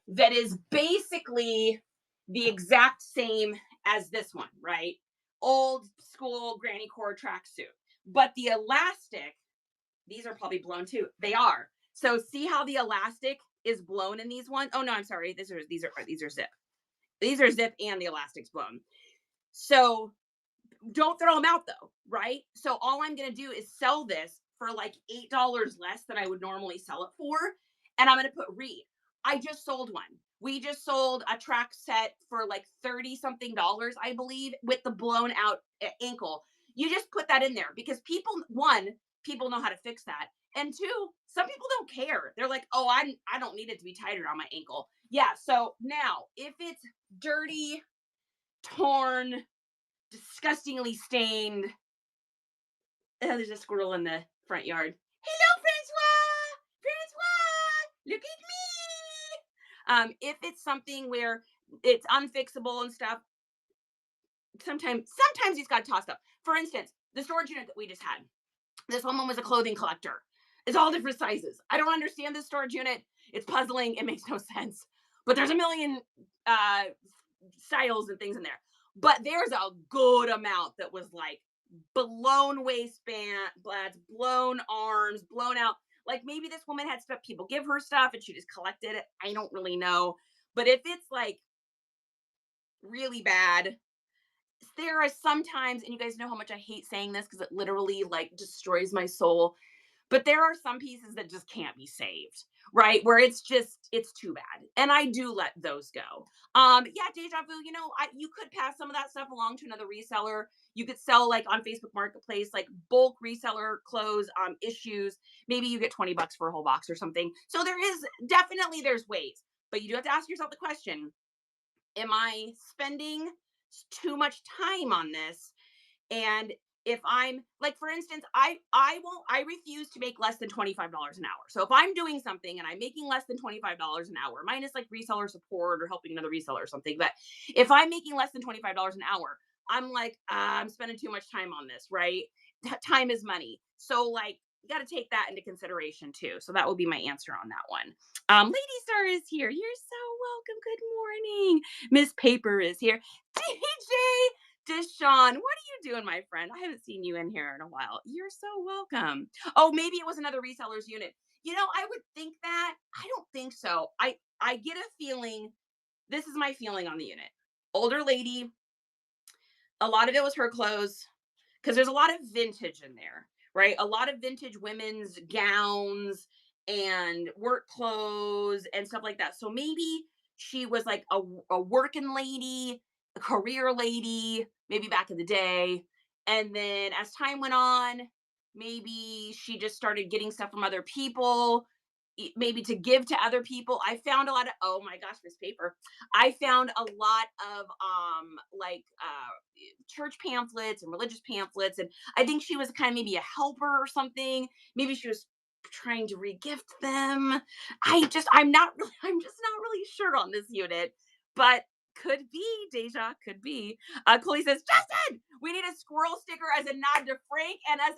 that is basically the exact same as this one, right? Old school granny core tracksuit. But the elastic, these are probably blown too. They are. So see how the elastic is blown in these ones? Oh no, I'm sorry. These are zip. These are zip and the elastic's blown. So don't throw them out though, right? So all I'm going to do is sell this for like $8 less than I would normally sell it for. And I'm going to put read. I just sold one. We just sold a track set for like 30 something dollars, I believe, with the blown out ankle. You just put that in there because people know how to fix that. And 2, some people don't care. They're like, oh, I don't need it to be tighter on my ankle. Yeah. So now if it's dirty, torn, disgustingly stained, there's a squirrel in the front yard. Hello, Francois! Look at me! If it's something where it's unfixable and stuff, sometimes it's got tossed up. For instance, the storage unit that we just had. This woman was a clothing collector. It's all different sizes. I don't understand this storage unit. It's puzzling. It makes no sense. But there's a million styles and things in there. But there's a good amount that was like blown waistband, blown arms, blown out. Like maybe this woman had stuff, people give her stuff and she just collected it. I don't really know. But if it's like really bad, there are sometimes, and you guys know how much I hate saying this because it literally like destroys my soul, but there are some pieces that just can't be saved, right? Where it's too bad. And I do let those go. Yeah, deja vu, you could pass some of that stuff along to another reseller. You could sell like on Facebook Marketplace, like bulk reseller clothes, issues. Maybe you get 20 bucks for a whole box or something. So there's ways, but you do have to ask yourself the question, am I spending too much time on this? And if I'm like, for instance, I refuse to make less than $25 an hour. So if I'm doing something and I'm making less than $25 an hour, minus like reseller support or helping another reseller or something, but if I'm making less than $25 an hour, I'm like, I'm spending too much time on this, right? Time is money. So like, you got to take that into consideration too. So that will be my answer on that one. Lady Star is here. You're so welcome. Good morning. Miss Paper is here. DJ Deshaun, what are you doing, my friend? I haven't seen you in here in a while. You're so welcome. Oh, maybe it was another reseller's unit. I would think that. I don't think so. I get a feeling. This is my feeling on the unit. Older lady. A lot of it was her clothes because there's a lot of vintage in there, right? A lot of vintage women's gowns and work clothes and stuff like that. So maybe she was like a working lady, a career lady, maybe back in the day. And then as time went on, maybe she just started getting stuff from other people, maybe to give to other people. I found a lot of, oh my gosh, this paper. I found a lot of like church pamphlets and religious pamphlets, and I think she was kind of maybe a helper or something. Maybe she was trying to regift them. I'm just not really sure on this unit, but could be. Deja, could be. Chloe says, Justin, we need a squirrel sticker as a nod to Frank and us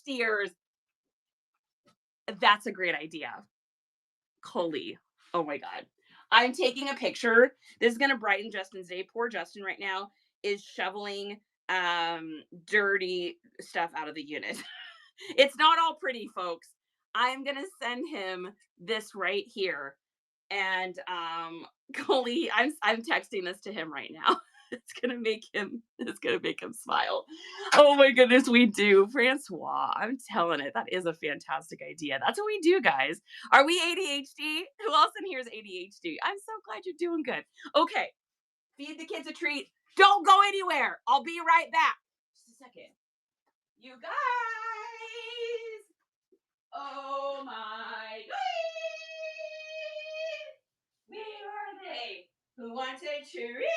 ADHDers. That's a great idea. Coley. Oh my God. I'm taking a picture. This is going to brighten Justin's day. Poor Justin right now is shoveling dirty stuff out of the unit. It's not all pretty, folks. I'm going to send him this right here. And Coley, I'm texting this to him right now. It's gonna make him smile. Oh my goodness, we do. Francois, I'm telling it, that is a fantastic idea. That's what we do, guys. Are we ADHD? Who else in here is ADHD? I'm so glad you're doing good. Okay, feed the kids a treat. Don't go anywhere. I'll be right back. Just a second. You guys. Oh my goodness. Where are they? Who wants a treat?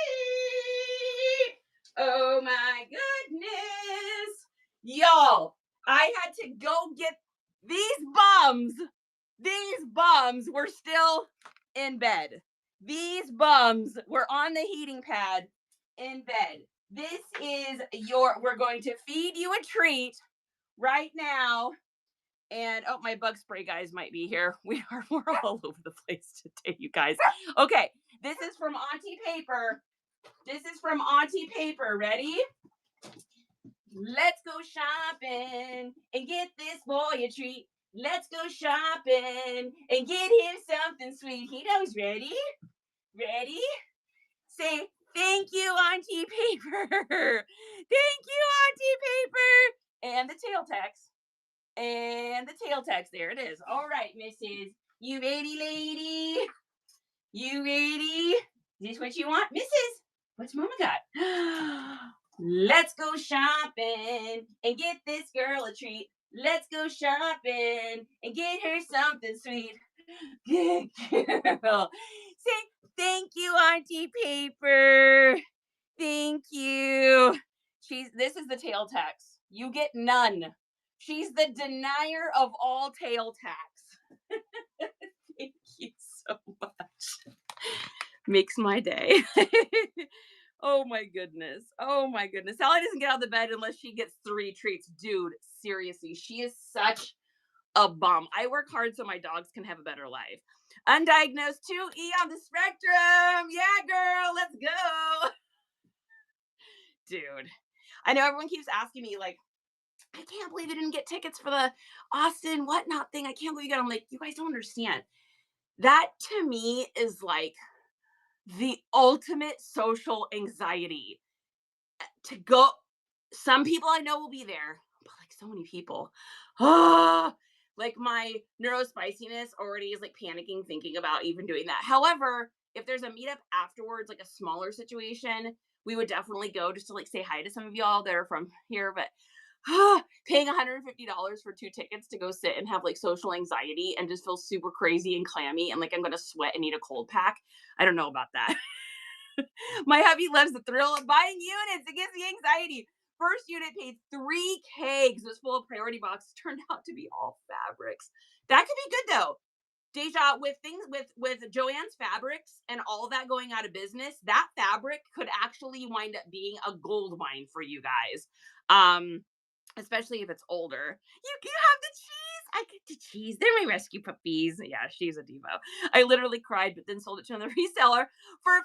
Oh my goodness. Y'all, I had to go get these bums. These bums were still in bed. These bums were on the heating pad in bed. This is we're going to feed you a treat right now. And oh, my bug spray guys might be here. We're all over the place today, you guys. Okay, this is from Auntie Paper. Ready? Let's go shopping and get this boy a treat. Let's go shopping and get him something sweet. He knows. Ready? Ready? Say thank you, Auntie Paper. Thank you, Auntie Paper. And the tail text. There it is. All right, Mrs. You ready, lady? You ready? Is this what you want? Mrs. What's Mama got? Let's go shopping and get this girl a treat. Let's go shopping and get her something sweet. Good girl. Say thank you, Auntie Paper. Thank you. This is the tail tax. You get none. She's the denier of all tail tax. Thank you so much. Makes my day. Oh my goodness. Sally doesn't get out of the bed unless she gets 3 treats. Dude, seriously, she is such a bum. I work hard so my dogs can have a better life. Undiagnosed 2E on the spectrum. Yeah, girl, let's go. Dude, I know everyone keeps asking me, like, I can't believe I didn't get tickets for the Austin whatnot thing. I can't believe you got. I'm like, you guys don't understand. That to me is like the ultimate social anxiety. to go. Some people I know will be there, but like so many people. Ah, like my neurospiciness already is like panicking thinking about even doing that. However, if there's a meetup afterwards, like a smaller situation, we would definitely go just to like say hi to some of y'all that are from here. But paying $150 for 2 tickets to go sit and have like social anxiety and just feel super crazy and clammy and like I'm gonna sweat and need a cold pack. I don't know about that. My hubby loves the thrill of buying units. It gives me anxiety. First unit paid $3K because it was full of priority boxes. Turned out to be all fabrics. That could be good though. Deja, with things with Joann's Fabrics and all that going out of business, that fabric could actually wind up being a gold mine for you guys. Especially if it's older. You have the cheese. I get the cheese. They're my rescue puppies. Yeah, she's a divo. I literally cried, but then sold it to another reseller for 5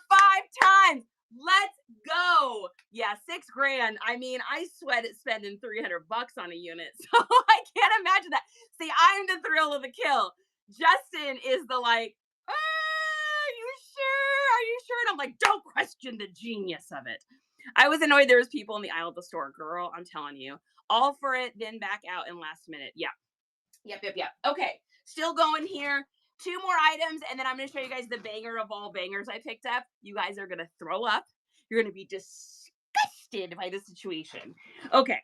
times. Let's go. Yeah, $6,000. I mean, I sweat at spending $300 on a unit. So I can't imagine that. See, I'm the thrill of the kill. Justin is the like, are you sure? Are you sure? And I'm like, don't question the genius of it. I was annoyed there was people in the aisle of the store. Girl, I'm telling you. All for it, then back out in last minute. Yeah. Yep. Okay. Still going here. 2 more items, and then I'm going to show you guys the banger of all bangers I picked up. You guys are going to throw up. You're going to be disgusted by the situation. Okay.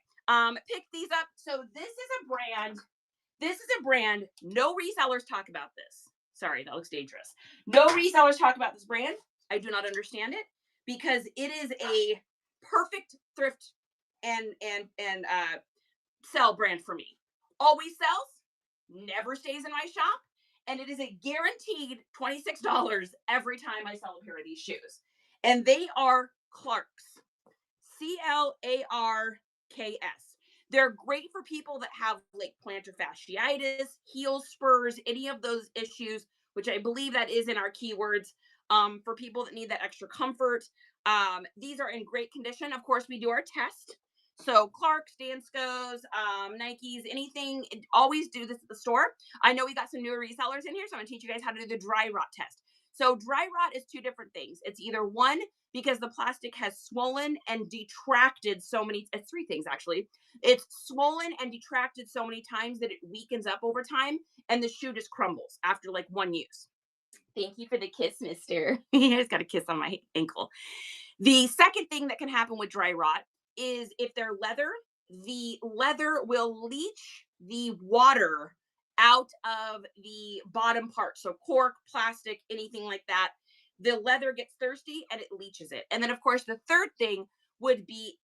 Pick these up. So this is a brand. No resellers talk about this. Sorry, that looks dangerous. No resellers talk about this brand. I do not understand it because it is a perfect thrift and sell brand for me. Always sells, never stays in my shop, and it is a guaranteed $26 every time I sell a pair of these shoes. And they are Clarks. Clarks. They're great for people that have like plantar fasciitis, heel spurs, any of those issues, which I believe that is in our keywords. For people that need that extra comfort. These are in great condition. Of course, we do our test. So Clarks, Danskos, Nikes, anything, always do this at the store. I know we got some newer resellers in here, so I'm gonna teach you guys how to do the dry rot test. So dry rot is 2 different things. It's either one, because the plastic has swollen and detracted so many, it's 3 things actually. It's swollen and detracted so many times that it weakens up over time and the shoe just crumbles after like 1 use. Thank you for the kiss, mister. He just got a kiss on my ankle. The second thing that can happen with dry rot is if they're leather, the leather will leach the water out of the bottom part. So cork, plastic, anything like that. The leather gets thirsty and it leaches it. And then, of course, the third thing would be,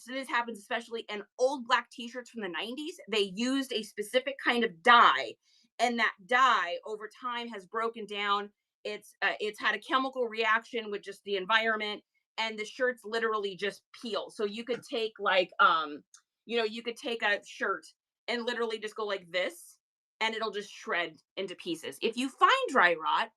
this happens especially in old black t-shirts from the 90s. They used a specific kind of dye, and that dye over time has broken down. It's had a chemical reaction with just the environment, and the shirts literally just peel. So you could take like, you could take a shirt and literally just go like this, and it'll just shred into pieces. If you find dry rot,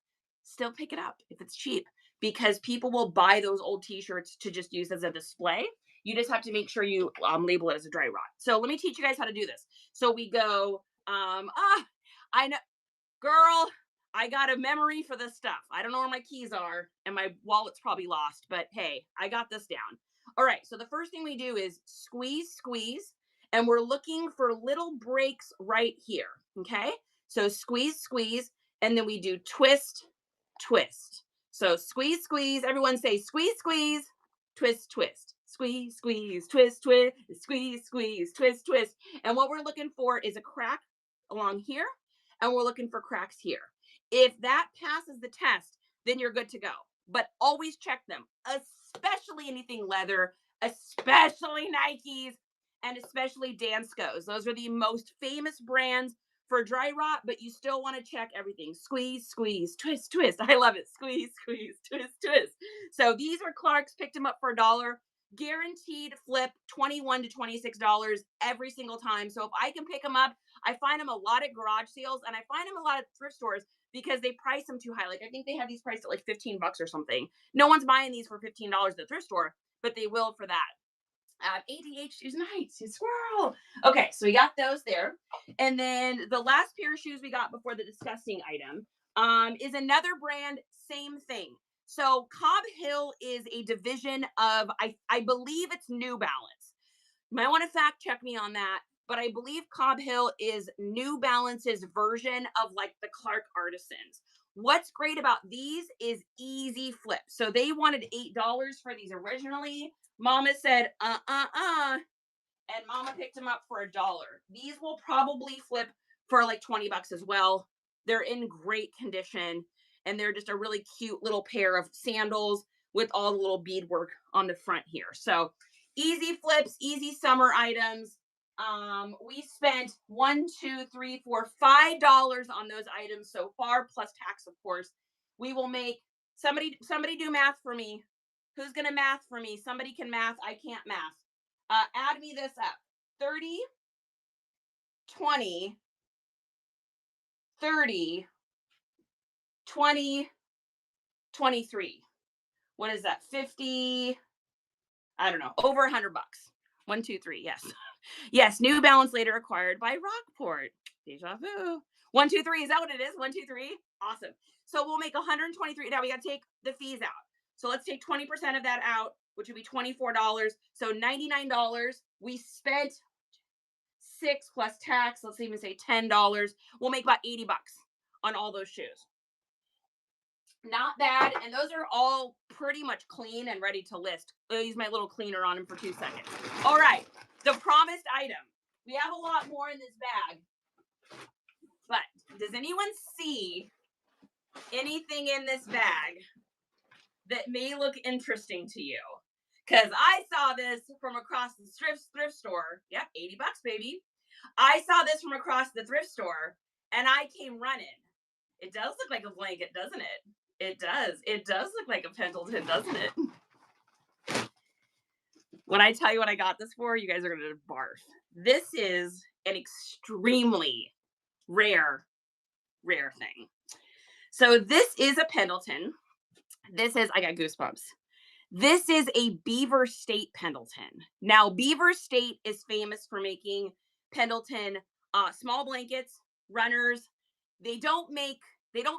still pick it up if it's cheap, because people will buy those old t-shirts to just use as a display. You just have to make sure you label it as a dry rot. So let me teach you guys how to do this. So we go, I know, girl, I got a memory for this stuff. I don't know where my keys are, and my wallet's probably lost, but hey, I got this down. All right, so the first thing we do is squeeze, and we're looking for little breaks right here, okay? So squeeze, and then we do twist. So squeeze, everyone say squeeze, twist, squeeze, twist. And what we're looking for is a crack along here, and we're looking for cracks here. If that passes the test, then you're good to go. But always check them, especially anything leather, especially Nikes, and especially Danskos. Those are the most famous brands for dry rot, but you still want to check everything. Squeeze, twist. I love it. Squeeze, twist. So these are Clarks, picked them up for $1. Guaranteed flip $21 to $26 every single time. So if I can pick them up, I find them a lot at garage sales, and I find them a lot at thrift stores because they price them too high. Like I think they have these priced at like $15 or something. No one's buying these for $15 at the thrift store, but they will for that. ADHD's nice, squirrel. Okay, so we got those there. And then the last pair of shoes we got before the disgusting item is another brand, same thing. So Cobb Hill is a division of, I believe it's New Balance. You might want to fact check me on that, but I believe Cobb Hill is New Balance's version of like the Clark Artisans. What's great about these is easy flip. So they wanted $8 for these originally. Mama said, and Mama picked them up for $1. These will probably flip for like 20 bucks as well. They're in great condition, and they're just a really cute little pair of sandals with all the little beadwork on the front here. So easy flips, easy summer items. We spent $5 on those items so far, plus tax, of course. We will make somebody do math for me. Who's gonna math for me? Somebody can math. I can't math. Add me this up. 30, 20, 30, 20, 23. What is that? 50, I don't know, over 100 bucks. 1, 2, 3. Yes. Yes. New Balance later acquired by Rockport. Deja vu. 1, 2, 3. Is that what it is? 1, 2, 3. Awesome. So we'll make 123. Now we got to take the fees out. So let's take 20% of that out, which would be $24. So $99. We spent 6 plus tax. Let's even say $10. We'll make about 80 bucks on all those shoes. Not bad. And those are all pretty much clean and ready to list. I'll use my little cleaner on them for 2 seconds. All right. The promised item. We have a lot more in this bag. But does anyone see anything in this bag that may look interesting to you? Because I saw this from across the thrift store. Yep, 80 bucks, baby. I saw this from across the thrift store, and I came running. It does look like a blanket, doesn't it? It does. It does look like a Pendleton, doesn't it? When I tell you what I got this for, you guys are going to barf. This is an extremely rare thing. So this is a Pendleton. I got goosebumps. This is a Beaver State Pendleton. Now, Beaver State is famous for making Pendleton small blankets, runners. They don't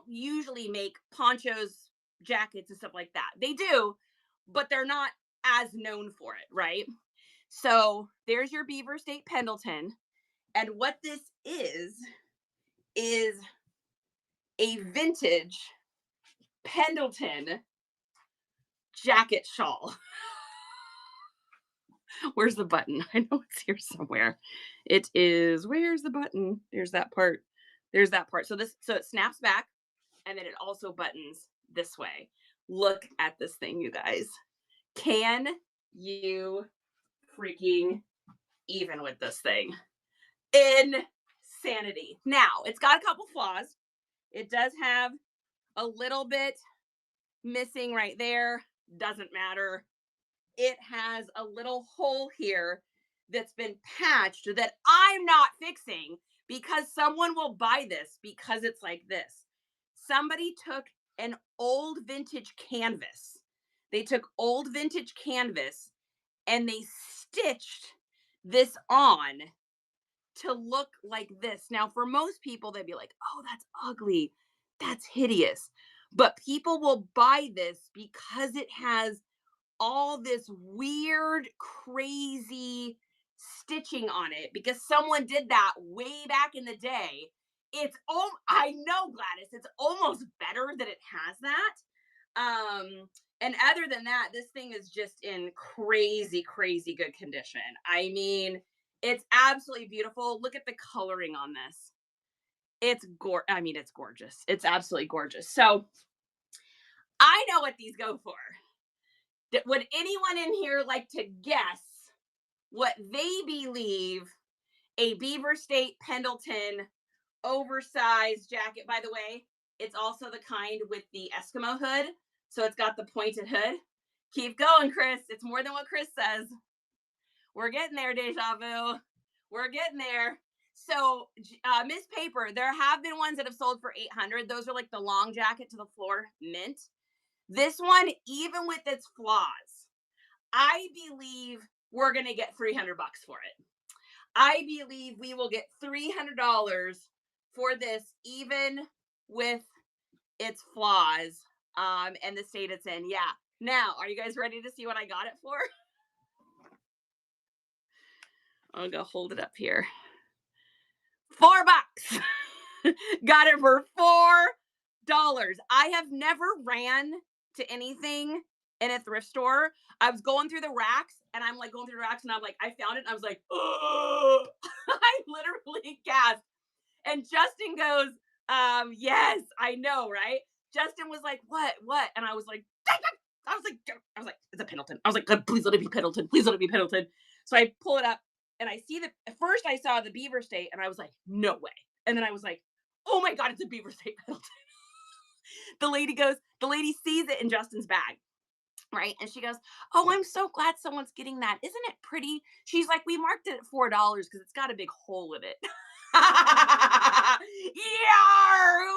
usually make ponchos, jackets, and stuff like that. They do, but they're not as known for it, right? So there's your Beaver State Pendleton. And what this is a vintage Pendleton jacket shawl. Where's the button? I know it's here somewhere. It is, where's the button? There's that part. So it snaps back, and then it also buttons this way. Look at this thing, you guys. Can you freaking even with this thing? Insanity. Now, it's got a couple flaws. It does have a little bit missing right there. Doesn't matter. It has a little hole here that's been patched that I'm not fixing because someone will buy this because it's like this. Somebody took an old vintage canvas. They took old vintage canvas and they stitched this on to look like this. Now, for most people, they'd be like, oh, that's ugly. That's hideous. But people will buy this because it has all this weird, crazy stitching on it because someone did that way back in the day. I know, Gladys, it's almost better that it has that. And other than that, this thing is just in crazy, crazy good condition. I mean, it's absolutely beautiful. Look at the coloring on this. It's gorgeous. It's absolutely gorgeous. So I know what these go for. Would anyone in here like to guess what they believe a Beaver State Pendleton oversized jacket? By the way, it's also the kind with the Eskimo hood. So it's got the pointed hood. Keep going, Chris. It's more than what Chris says. We're getting there, Deja Vu. We're getting there. So, Miss Paper, there have been ones that have sold for $800. Those are like the long jacket to the floor mint. This one, even with its flaws, I believe we're going to get $300 for it. I believe we will get $300 for this, even with its flaws. and the state it's in. Yeah. Now, are you guys ready to see what I got it for? I'll go hold it up here. $4. Got it for $4. I have never ran to anything in a thrift store. I was going through the racks and I'm like going through the racks and I'm like, I found it and I was like, oh, I literally gasped. And Justin goes, yes, I know, right? Justin was like, what? And I was like, it's a Pendleton. I was like, please let it be Pendleton. Please let it be Pendleton. So I pull it up and I see that at first I saw the Beaver State and I was like, no way. And then I was like, oh my God, it's a Beaver State Pendleton. The lady sees it in Justin's bag. Right. And she goes, oh, I'm so glad someone's getting that. Isn't it pretty? She's like, we marked it at $4 because it's got a big hole in it. Yeah.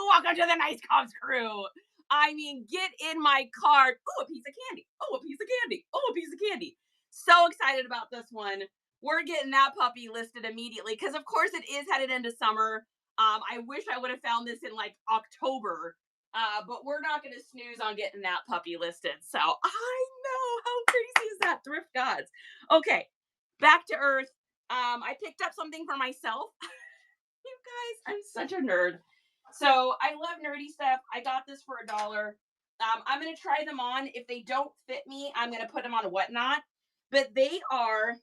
Welcome to the Nice Cops crew. I mean, get in my cart. Oh, a piece of candy. Oh, a piece of candy. Oh, a piece of candy. So excited about this one. We're getting that puppy listed immediately because, of course, it is headed into summer. I wish I would have found this in like October. But we're not going to snooze on getting that puppy listed. So I know, how crazy is that, thrift gods? Okay, back to earth. I picked up something for myself. You guys, I'm such a nerd. So I love nerdy stuff. I got this for $1. I'm going to try them on. If they don't fit me, I'm going to put them on Whatnot. But these are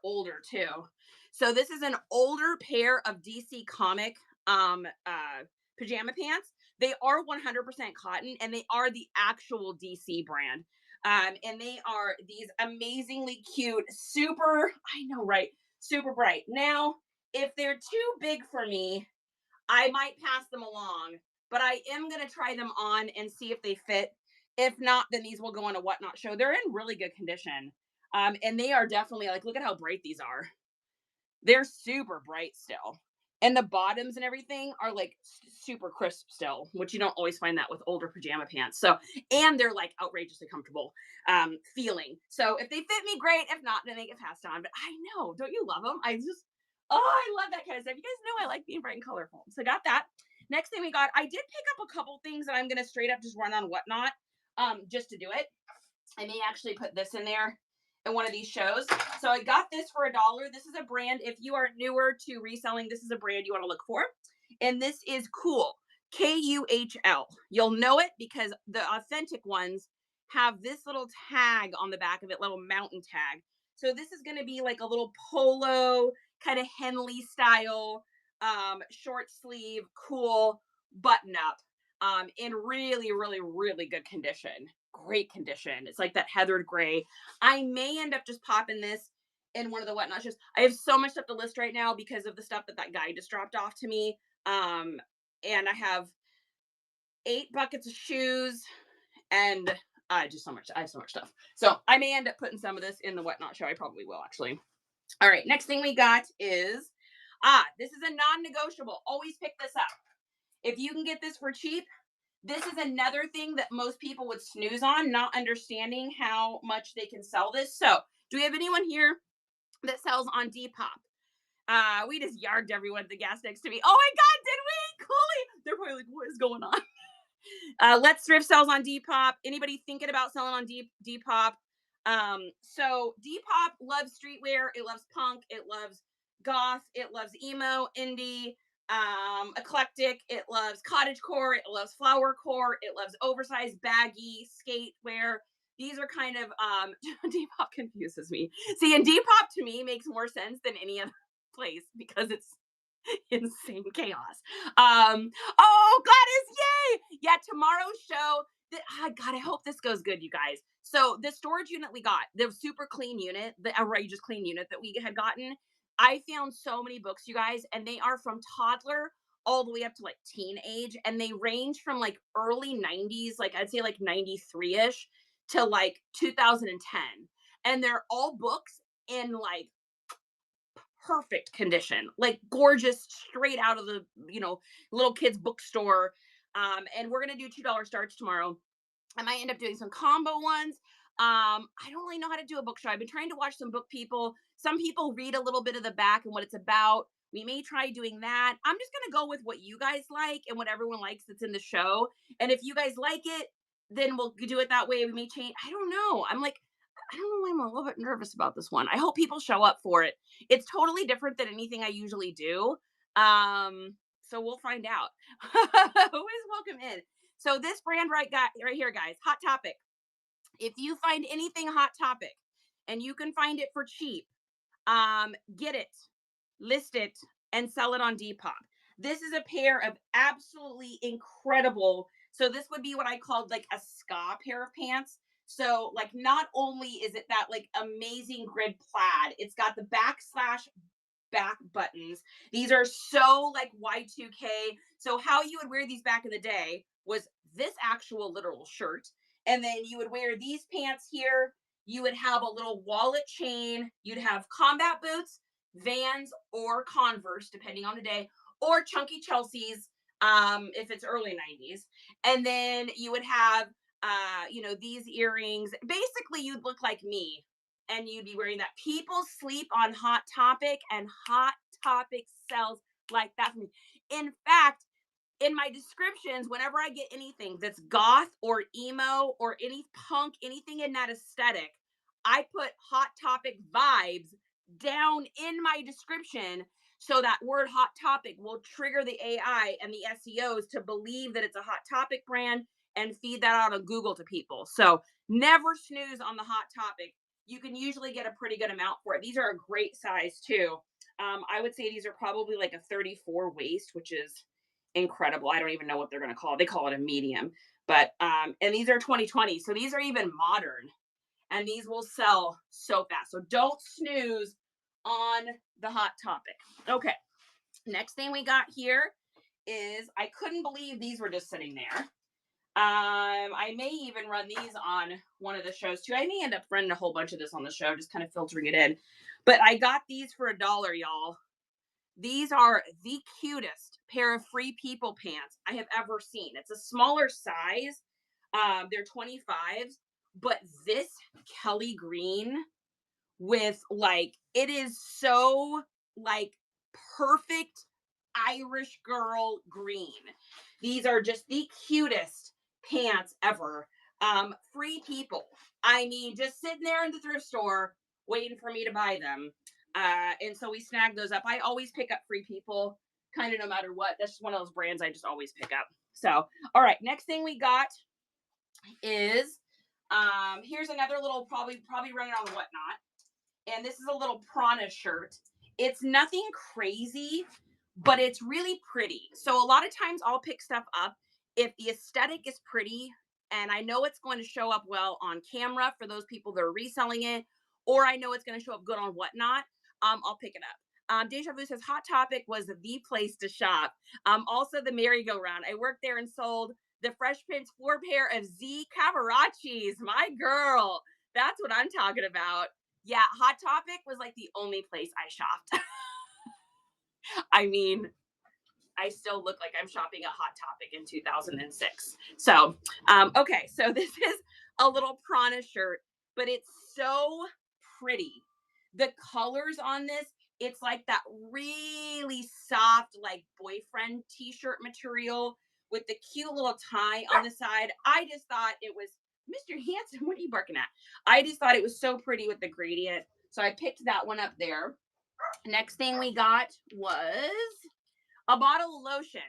older too. So this is an older pair of DC comic pajama pants. They are 100% cotton and they are the actual DC brand. And they are these amazingly cute, I know, right? Super bright. Now, if they're too big for me, I might pass them along, but I am going to try them on and see if they fit. If not, then these will go on a Whatnot show. They're in really good condition. And they are definitely like, look at how bright these are. They're super bright still. And the bottoms and everything are like super crisp still, which you don't always find that with older pajama pants. So, and they're like outrageously comfortable feeling. So if they fit me, great. If not, then they get passed on. But I know, don't you love them? I love that kind of stuff. You guys know I like being bright and colorful. So I got that. Next thing we got, I did pick up a couple things that I'm going to straight up just run on Whatnot just to do it. I may actually put this in there in one of these shows. So I got this for $1. This is a brand. If you are newer to reselling, this is a brand you want to look for. And this is Cool. Kuhl. You'll know it because the authentic ones have this little tag on the back of it, little mountain tag. So this is going to be like a little polo, kind of Henley style, short sleeve, cool button up. In really, really, really good condition. Great condition. It's like that heathered gray. I may end up just popping this in one of the Whatnot shows. I have so much stuff to list right now because of the stuff that guy just dropped off to me. And I have 8 buckets of shoes and just so much. I have so much stuff. So I may end up putting some of this in the Whatnot show. I probably will actually. All right. Next thing we got is, this is a non-negotiable. Always pick this up. If you can get this for cheap, this is another thing that most people would snooze on, not understanding how much they can sell this. So do we have anyone here that sells on Depop? We just yarged everyone at the gas next to me. Oh my God, did we? Coolly. They're probably like, what is going on? Let's Thrift sells on Depop. Anybody thinking about selling on Depop? So Depop loves streetwear. It loves punk. It loves goth. It loves emo, indie, eclectic. It loves cottagecore. It loves flowercore. It loves oversized baggy skate wear. These are kind of Depop confuses me. See, and Depop to me makes more sense than any other place because it's insane chaos. Oh, Gladys, yay! Yeah, tomorrow's show. God, I hope this goes good, you guys. So the storage unit we got, the super clean unit, the outrageous clean unit that we had gotten, I found so many books, you guys, and they are from toddler all the way up to like teen age, and they range from like early 90s, like I'd say like 93-ish to like 2010. And they're all books in like perfect condition, like gorgeous, straight out of the, little kids bookstore. And we're going to do $2 starts tomorrow. I might end up doing some combo ones. I don't really know how to do a book show. I've been trying to watch some book people. Some people read a little bit of the back and what it's about. We may try doing that. I'm just going to go with what you guys like and what everyone likes that's in the show. And if you guys like it, then we'll do it that way. We may change. I don't know. I don't know why I'm a little bit nervous about this one. I hope people show up for it. It's totally different than anything I usually do. So we'll find out. Who is welcome in? So this brand right here, guys, Hot Topic. If you find anything Hot Topic and you can find it for cheap, get it, list it, and sell it on Depop. This is a pair of absolutely incredible. So this would be what I called like a ska pair of pants. So like not only is it that like amazing grid plaid, it's got the back buttons. These are so like Y2K. So how you would wear these back in the day was this actual literal shirt. And then you would wear these pants here. You would have a little wallet chain. You'd have combat boots, Vans, or Converse, depending on the day, or chunky Chelsea's, if it's early 90s. And then you would have, these earrings. Basically, you'd look like me and you'd be wearing that. People sleep on Hot Topic, and Hot Topic sells like that for me. In fact, in my descriptions, whenever I get anything that's goth or emo or any punk, anything in that aesthetic, I put Hot Topic vibes down in my description so that word Hot Topic will trigger the AI and the SEOs to believe that it's a Hot Topic brand and feed that out on Google to people. So never snooze on the Hot Topic. You can usually get a pretty good amount for it. These are a great size too. I would say these are probably like a 34 waist, which is incredible. I don't even know what they're going to call it. They call it a medium. But and these are 2020. So these are even modern. And these will sell so fast. So don't snooze on the Hot Topic. Okay. Next thing we got here is, I couldn't believe these were just sitting there. I may even run these on one of the shows too. I may end up running a whole bunch of this on the show, just kind of filtering it in. But I got these for $1, y'all. These are the cutest pair of Free People pants I have ever seen. It's a smaller size. They're 25s, but this Kelly green with like, it is so like perfect Irish girl green. These are just the cutest pants ever. Free People. I mean, just sitting there in the thrift store waiting for me to buy them. And so we snagged those up. I always pick up Free People, kind of no matter what. That's just one of those brands I just always pick up. So, all right, next thing we got is, here's another little, probably running on Whatnot. And this is a little Prana shirt. It's nothing crazy, but it's really pretty. So a lot of times I'll pick stuff up if the aesthetic is pretty and I know it's going to show up well on camera for those people that are reselling it, or I know it's going to show up good on Whatnot. I'll pick it up. Deja Vu says Hot Topic was the place to shop. Also the merry-go-round. I worked there and sold the Fresh Prince 4 pair of Z Cavaraccis. My girl, that's what I'm talking about. Yeah, Hot Topic was like the only place I shopped. I mean, I still look like I'm shopping at Hot Topic in 2006. So, okay, so this is a little Prana shirt, but it's so pretty. The colors on this, it's like that really soft, like boyfriend t-shirt material with the cute little tie on the side. I just thought it was, Mr. Hanson, what are you barking at? I just thought it was so pretty with the gradient. So I picked that one up there. Next thing we got was a bottle of lotion.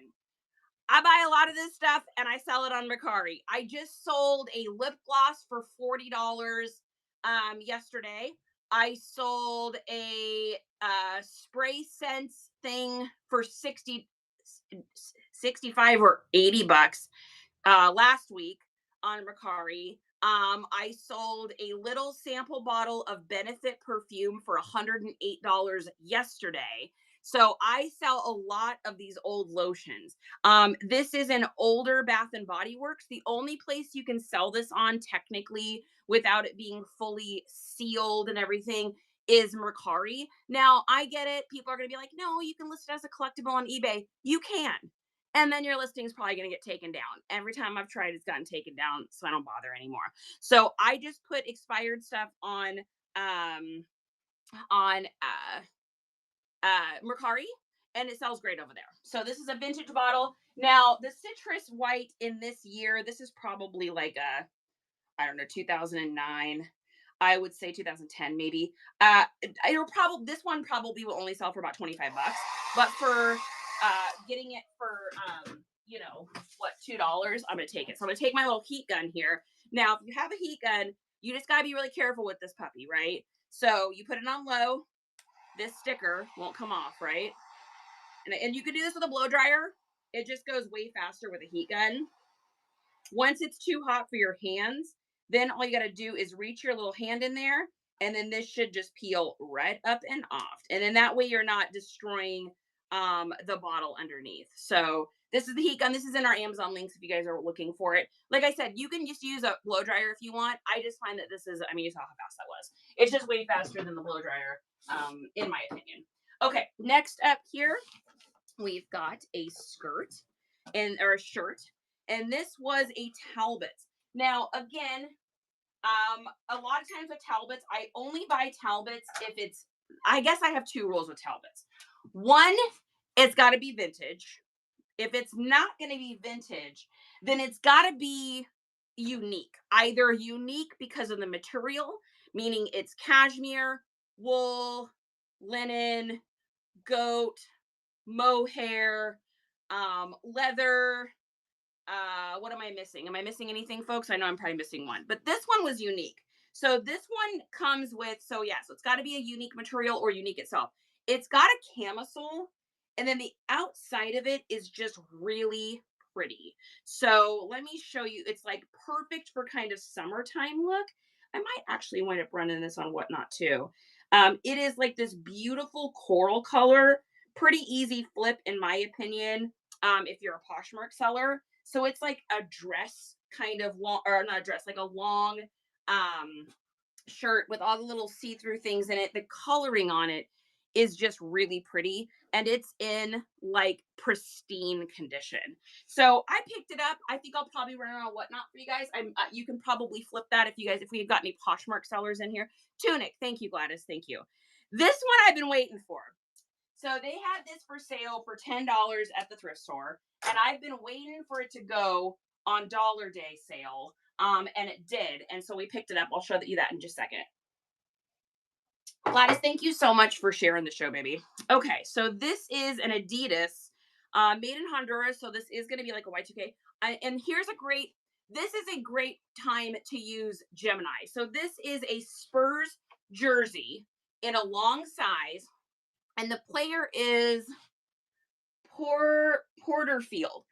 I buy a lot of this stuff and I sell it on Mercari. I just sold a lip gloss for $40 yesterday. I sold a spray scents thing for 65 or $80 last week on Mercari. I sold a little sample bottle of Benefit perfume for $108 yesterday. So I sell a lot of these old lotions. This is an older Bath and Body Works. The only place you can sell this on technically without it being fully sealed and everything is Mercari. Now, I get it. People are going to be like, no, you can list it as a collectible on eBay. You can. And then your listing is probably going to get taken down. Every time I've tried, it's gotten taken down, so I don't bother anymore. So I just put expired stuff on Mercari, and it sells great over there. So this is a vintage bottle. Now, the citrus white in this year, this is probably like a, I don't know, 2009. I would say 2010 maybe. It'll probably, this one probably will only sell for about 25 bucks. But for getting it for you know, what, $2, I'm gonna take it. So I'm gonna take my little heat gun here. Now, if you have a heat gun, you just gotta be really careful with this puppy, right? So you put it on low, this sticker won't come off, right? And you can do this with a blow dryer. It just goes way faster with a heat gun. Once it's too hot for your hands, then all you got to do is reach your little hand in there, and then this should just peel right up and off. And then that way you're not destroying the bottle underneath. So this is the heat gun. This is in our Amazon links if you guys are looking for it. Like I said, you can just use a blow dryer if you want. I just find that this is, I mean, you saw how fast that was. It's just way faster than the blow dryer, in my opinion. Okay, next up here, we've got a skirt or a shirt, and this was a Talbot. Now, again, a lot of times with Talbots, I only buy Talbots if it's, I guess I have two rules with Talbots. One, it's got to be vintage. If it's not going to be vintage, then it's got to be unique. Either unique because of the material, meaning it's cashmere, wool, linen, goat, mohair, leather. What am I missing? Am I missing anything, folks? I know I'm probably missing one, but this one was unique. So this one comes with, so it's got to be a unique material or unique itself. It's got a camisole, and then the outside of it is just really pretty. So let me show you. It's like perfect for kind of summertime look. I might actually wind up running this on Whatnot too. It is like this beautiful coral color, pretty easy flip in my opinion. If you're a Poshmark seller. So it's like a dress kind of long, or not a dress, like a long shirt with all the little see-through things in it. The coloring on it is just really pretty, and it's in like pristine condition. So I picked it up. I think I'll probably run it on Whatnot for you guys. You can probably flip that if we've got any Poshmark sellers in here. Tunic, thank you, Gladys, thank you. This one I've been waiting for. So they had this for sale for $10 at the thrift store, and I've been waiting for it to go on Dollar Day sale, and it did, and so we picked it up. I'll show you that in just a second. Gladys, thank you so much for sharing the show, baby. Okay, so this is an Adidas, made in Honduras, so this is going to be like a Y2K, and this is a great time to use Gemini. So this is a Spurs jersey in a long size, and the player is Porterfield.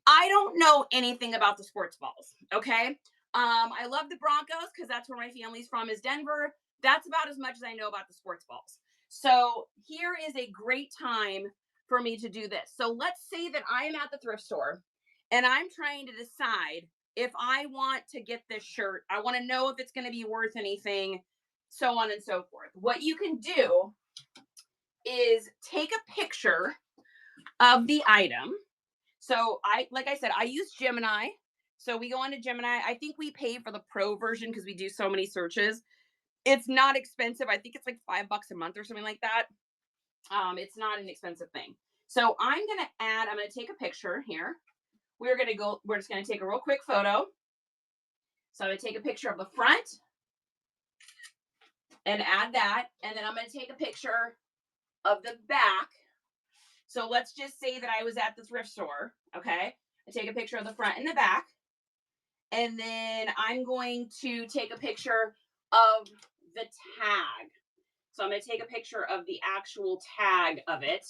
I don't know anything about the sports balls, okay? I love the Broncos because that's where my family's from, is Denver. That's about as much as I know about the sports balls. So here is a great time for me to do this. So let's say that I am at the thrift store and I'm trying to decide if I want to get this shirt. I want to know if it's going to be worth anything, so on and so forth. What you can do is take a picture of the item. So like I said, I use Gemini. So we go onto Gemini. I think we pay for the pro version because we do so many searches. It's not expensive. I think it's like $5 a month or something like that. It's not an expensive thing. So I'm going to take a picture here. We're just going to take a real quick photo. So I'm going to take a picture of the front and add that. And then I'm going to take a picture of the back. So let's just say that I was at the thrift store, okay? I take a picture of the front and the back. And then I'm going to take a picture of the tag. So I'm going to take a picture of the actual tag of it,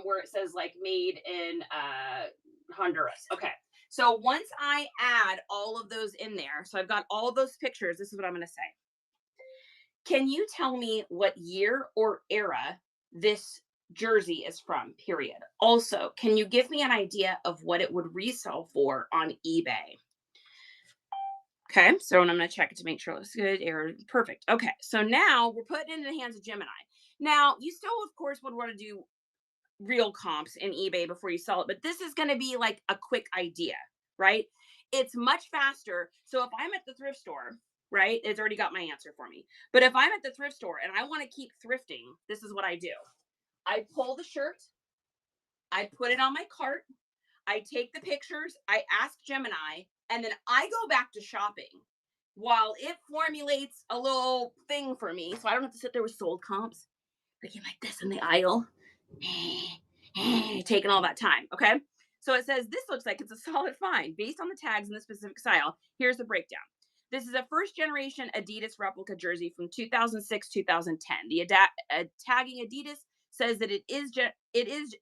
where it says like made in Honduras. Okay. So once I add all of those in there, so I've got all those pictures, this is what I'm going to say. Can you tell me what year or era this jersey is from, period? Also, can you give me an idea of what it would resell for on eBay? Okay, so I'm going to check it to make sure it's good. Error, perfect. Okay, so now we're putting it in the hands of Gemini. Now, you still, of course, would want to do real comps in eBay before you sell it, but this is going to be like a quick idea, right? It's much faster. So if I'm at the thrift store, right, it's already got my answer for me. But if I'm at the thrift store and I want to keep thrifting, this is what I do. I pull the shirt I put it on my cart. I take the pictures. I ask Gemini, and then I go back to shopping while it formulates a little thing for me, so I don't have to sit there with sold comps, looking like this in the aisle, taking all that time. Okay. So it says this looks like it's a solid find based on the tags in the specific style. Here's the breakdown. This is a first generation Adidas replica jersey from 2006 2010. The tagging Adidas says that it is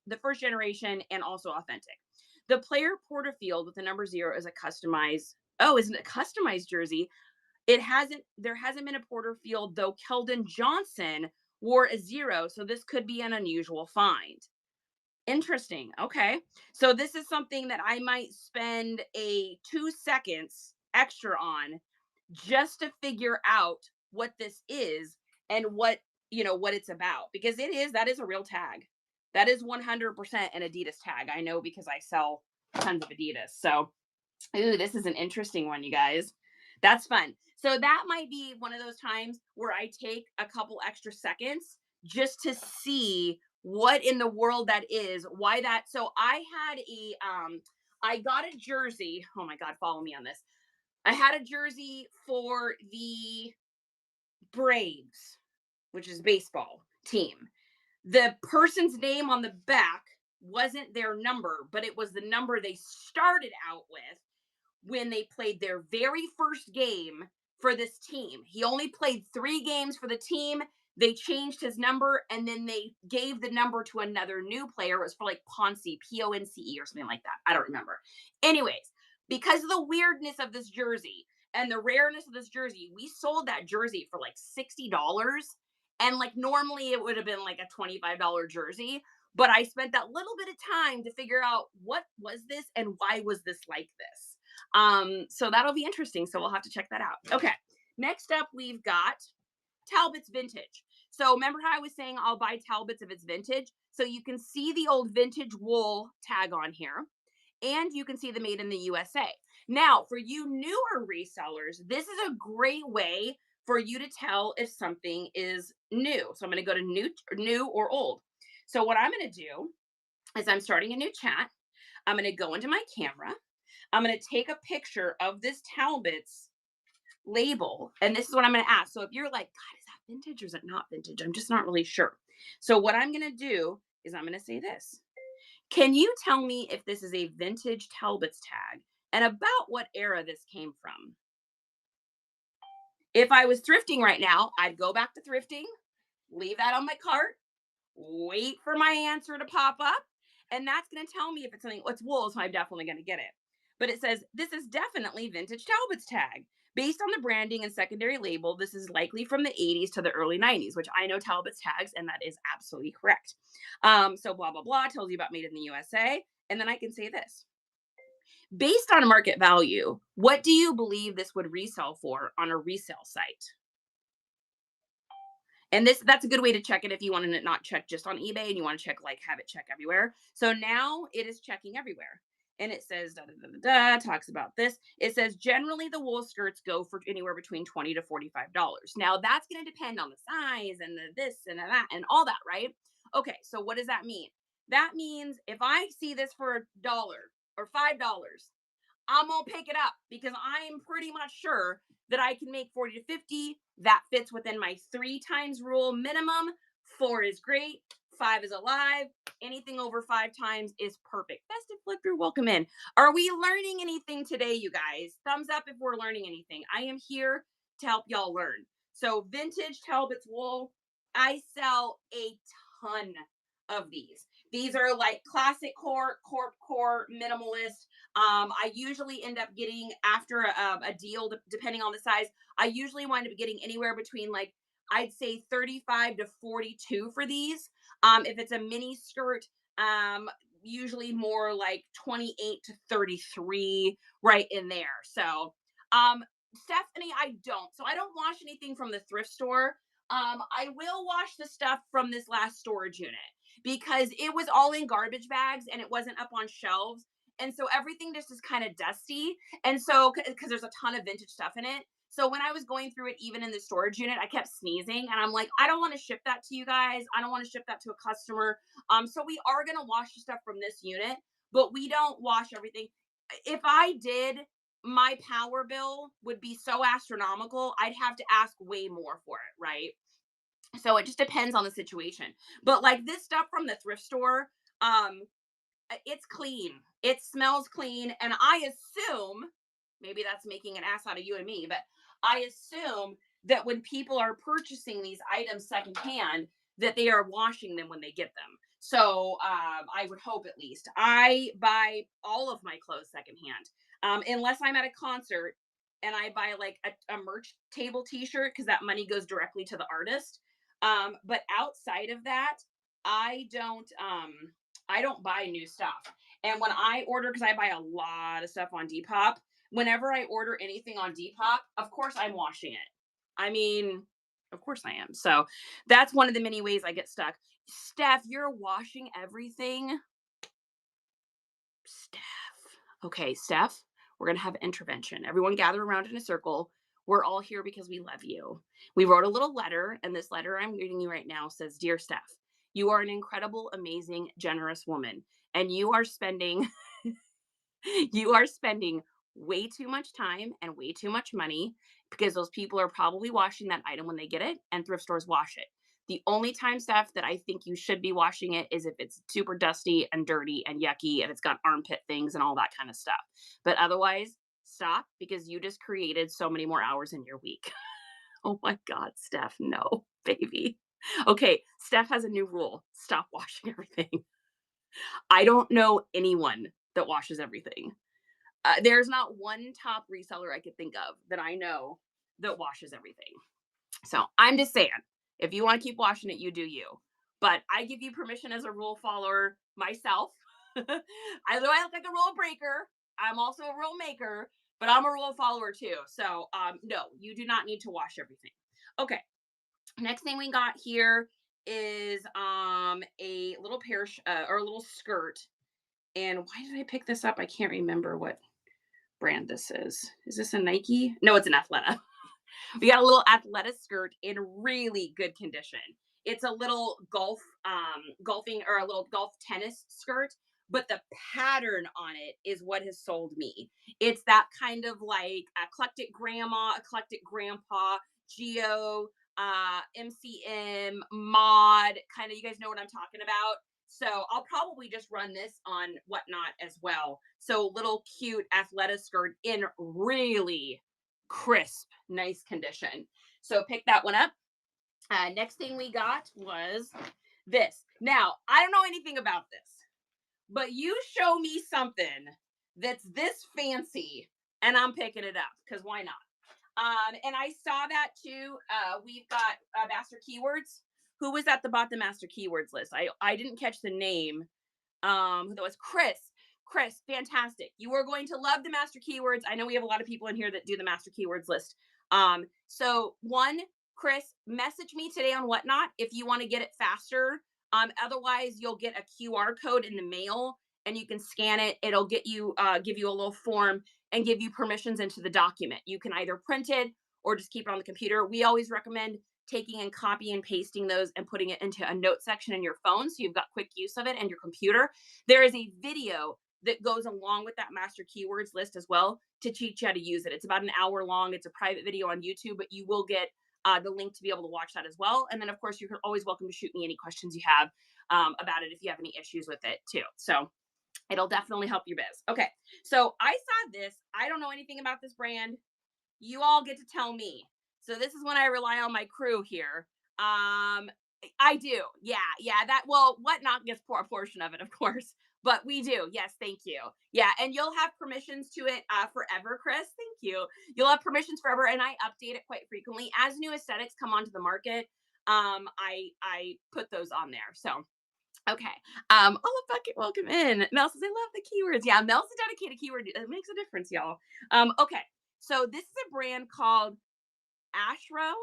the first generation and also authentic. The player Porterfield with the number 0 is a customized. Oh, isn't it a customized jersey? There hasn't been a Porterfield, though Keldon Johnson wore a 0, so this could be an unusual find. Interesting. Okay. So this is something that I might spend a 2 seconds extra on just to figure out what this is and what it's about, because that is a real tag. That is 100% an Adidas tag. I know because I sell tons of Adidas. So, ooh, this is an interesting one, you guys. That's fun. So that might be one of those times where I take a couple extra seconds just to see what in the world that is, why that. So I got a jersey. Oh my God, follow me on this. I had a jersey for the Braves, which is baseball team. The person's name on the back wasn't their number, but it was the number they started out with when they played their very first game for this team. He only played 3 games for the team. They changed his number, and then they gave the number to another new player. It was for like Ponce, Ponce, or something like that. I don't remember. Anyways, because of the weirdness of this jersey and the rareness of this jersey, we sold that jersey for like $60. And like normally it would have been like a $25 jersey. But I spent that little bit of time to figure out what was this and why was this like this. So that'll be interesting. So we'll have to check that out. Okay. Next up, we've got Talbot's vintage. So remember how I was saying I'll buy Talbot's if it's vintage? So you can see the old vintage wool tag on here, and you can see the made in the USA. Now, for you newer resellers, this is a great way for you to tell if something is new. So I'm going to go to new or old. So what I'm going to do is I'm starting a new chat. I'm going to go into my camera. I'm going to take a picture of this Talbot's label, and this is what I'm going to ask. So if you're like, God, is that vintage or is it not vintage? I'm just not really sure. So what I'm going to do is I'm going to say this. Can you tell me if this is a vintage Talbot's tag and about what era this came from? If I was thrifting right now, I'd go back to thrifting, leave that on my cart, wait for my answer to pop up, and that's going to tell me if it's something, what's wool, so I'm definitely going to get it. But it says, this is definitely vintage Talbot's tag. Based on the branding and secondary label, this is likely from the 80s to the early 90s, which I know Talbot's tags, and that is absolutely correct. So blah, blah, blah, tells you about made in the USA. And then I can say this. Based on market value, what do you believe this would resell for on a resale site? And that's a good way to check it if you want to not check just on eBay and you want to check, like, have it check everywhere. So now it is checking everywhere. And it says, talks about this. It says, generally the wool skirts go for anywhere between $20 to $45. Now that's going to depend on the size and the this and that and all that, right? Okay, so what does that mean? That means if I see this for $1 or $5, I'm gonna pick it up because I'm pretty much sure that I can make 40 to 50. That fits within my 3 times rule minimum. 4 is great. 5 is alive. Anything over 5 times is perfect. Festive flip through, welcome in. Are we learning anything today, you guys? Thumbs up if we're learning anything. I am here to help y'all learn. So vintage Talbot's wool, I sell a ton of these. These are like classic core, corp core, minimalist. I usually end up getting, after a deal, depending on the size, I usually wind up getting anywhere between, like, I'd say 35 to 42 for these. If it's a mini skirt, usually more like 28 to 33, right in there. So, Stephanie, I don't. So I don't wash anything from the thrift store. I will wash the stuff from this last storage unit because it was all in garbage bags and it wasn't up on shelves. And so everything just is kind of dusty. And so, because there's a ton of vintage stuff in it. So when I was going through it, even in the storage unit, I kept sneezing and I'm like, I don't want to ship that to you guys. I don't want to ship that to a customer. So we are going to wash the stuff from this unit, but we don't wash everything. If I did, my power bill would be so astronomical. I'd have to ask way more for it. Right. So it just depends on the situation. But like this stuff from the thrift store, um, it's clean. It smells clean. And I assume, maybe that's making an ass out of you and me, but I assume that when people are purchasing these items secondhand, that they are washing them when they get them. So I would hope at least. I buy all of my clothes secondhand, unless I'm at a concert and I buy like a merch table T-shirt because that money goes directly to the artist. But outside of that, I don't. I don't buy new stuff. And when I order, because I buy a lot of stuff on Depop, whenever I order anything on Depop, of course I'm washing it. I mean, of course I am. So that's one of the many ways I get stuck. Steph, you're washing everything. Steph. Okay, Steph, we're going to have intervention. Everyone gather around in a circle. We're all here because we love you. We wrote a little letter, and this letter I'm reading you right now says, Dear Steph, you are an incredible, amazing, generous woman, and you are spending you are spending way too much time and way too much money because those people are probably washing that item when they get it, and thrift stores wash it. The only time stuff that I think you should be washing it is if it's super dusty and dirty and yucky and it's got armpit things and all that kind of stuff. But otherwise, stop because you just created so many more hours in your week. Oh my God, Steph, no, baby. Okay, Steph has a new rule. Stop washing everything. I don't know anyone that washes everything. There's not one top reseller I could think of that I know that washes everything. So I'm just saying, if you want to keep washing it, you do you. But I give you permission as a rule follower myself. I know I look like a rule breaker. I'm also a rule maker, but I'm a rule follower too. So no, you do not need to wash everything. Okay. Next thing we got here is a little pair or a little skirt. And why did I pick this up? I can't remember what brand this is. Is this a Nike? No, it's an Athleta. We got a little Athleta skirt in really good condition. It's a little golfing or a little golf tennis skirt, but the pattern on it is what has sold me. It's that kind of like eclectic grandma, eclectic grandpa, geo, MCM, mod, kind of, you guys know what I'm talking about. So I'll probably just run this on Whatnot as well. So little cute Athleta skirt in really crisp, nice condition. So pick that one up. Next thing we got was this. Now, I don't know anything about this, but you show me something that's this fancy and I'm picking it up because why not? And I saw that too. We've got Master Keywords. Who was at the bottom Master Keywords list? I didn't catch the name. That was Chris. Chris, fantastic. You are going to love the Master Keywords. I know we have a lot of people in here that do the Master Keywords list. So one, Chris, message me today on Whatnot if you want to get it faster. Otherwise, you'll get a QR code in the mail and you can scan it. It'll get you, give you a little form and give you permissions into the document. You can either print it or just keep it on the computer. We always recommend taking and copy and pasting those and putting it into a note section in your phone so you've got quick use of it and your computer. There is a video that goes along with that Master Keywords list as well to teach you how to use it. It's about an hour long. It's a private video on YouTube, but you will get the link to be able to watch that as well. And then, of course, you're always welcome to shoot me any questions you have about it if you have any issues with it too. So it'll definitely help your biz. Okay, so I saw this. I don't know anything about this brand. You all get to tell me. So this is when I rely on my crew here. I do. Yeah. That, well, Whatnot gets a portion of it, of course. But we do. Yes, thank you. Yeah, and you'll have permissions to it forever, Chris. Thank you. You'll have permissions forever, and I update it quite frequently. As new aesthetics come onto the market, I put those on there. So, okay. Olive Bucket, welcome in. Mel says, I love the keywords. Yeah, Mel's a dedicated keyword. It makes a difference, y'all. Okay. So this is a brand called Ashro.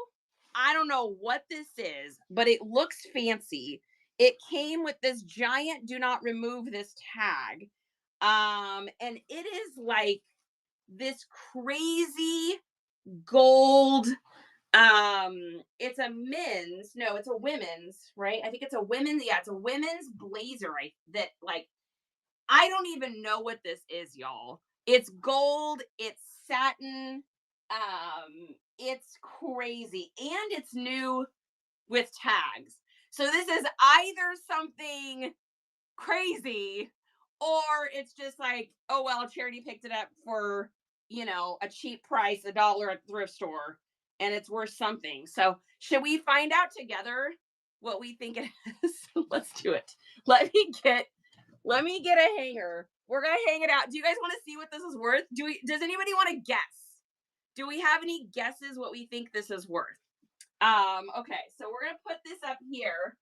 I don't know what this is, but it looks fancy. It came with this giant do not remove this tag. And it is like this crazy gold. It's a women's, right? I think it's a women's, yeah, it's a women's blazer. I don't even know what this is, y'all. It's gold, it's satin, it's crazy, and it's new with tags. So this is either something crazy or it's just like, oh well, charity picked it up for, a cheap price, $1 at the thrift store, and it's worth something. So should we find out together what we think it is? Let's do it. Let me get a hanger. We're gonna hang it out. Do you guys want to see what this is worth? Does anybody want to guess? Do we have any guesses what we think this is worth? Okay, so we're gonna put this up here.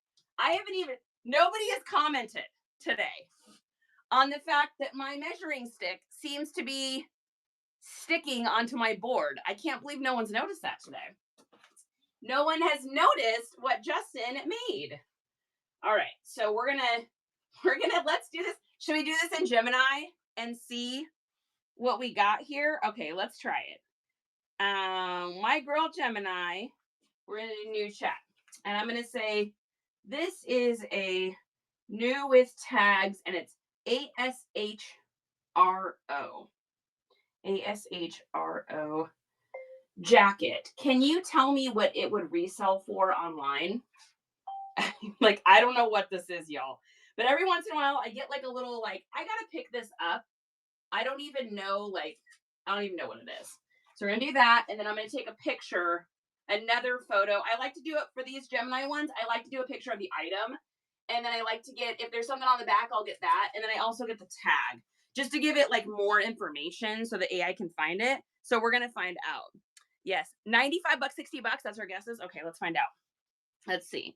Nobody has commented today on the fact that my measuring stick seems to be sticking onto my board. I can't believe no one's noticed that today. No one has noticed what Justin made. All right, so we're gonna let's do this. Should we do this in Gemini and see what we got here? Okay, let's try it. My girl Gemini, we're in a new chat, and I'm gonna say this is a new with tags, and it's ASHRO. ASHRO jacket. Can you tell me what it would resell for online? Like, I don't know what this is, y'all. But every once in a while, I get like a little, like, I gotta pick this up. I don't even know what it is. So we're gonna do that, and then I'm gonna take a picture, another photo. I like to do it for these Gemini ones. I like to do a picture of the item, and then I like to get, if there's something on the back, I'll get that, and then I also get the tag, just to give it like more information so the AI can find it. So we're gonna find out. Yes, $95, $60. That's our guesses. Okay, let's find out. Let's see.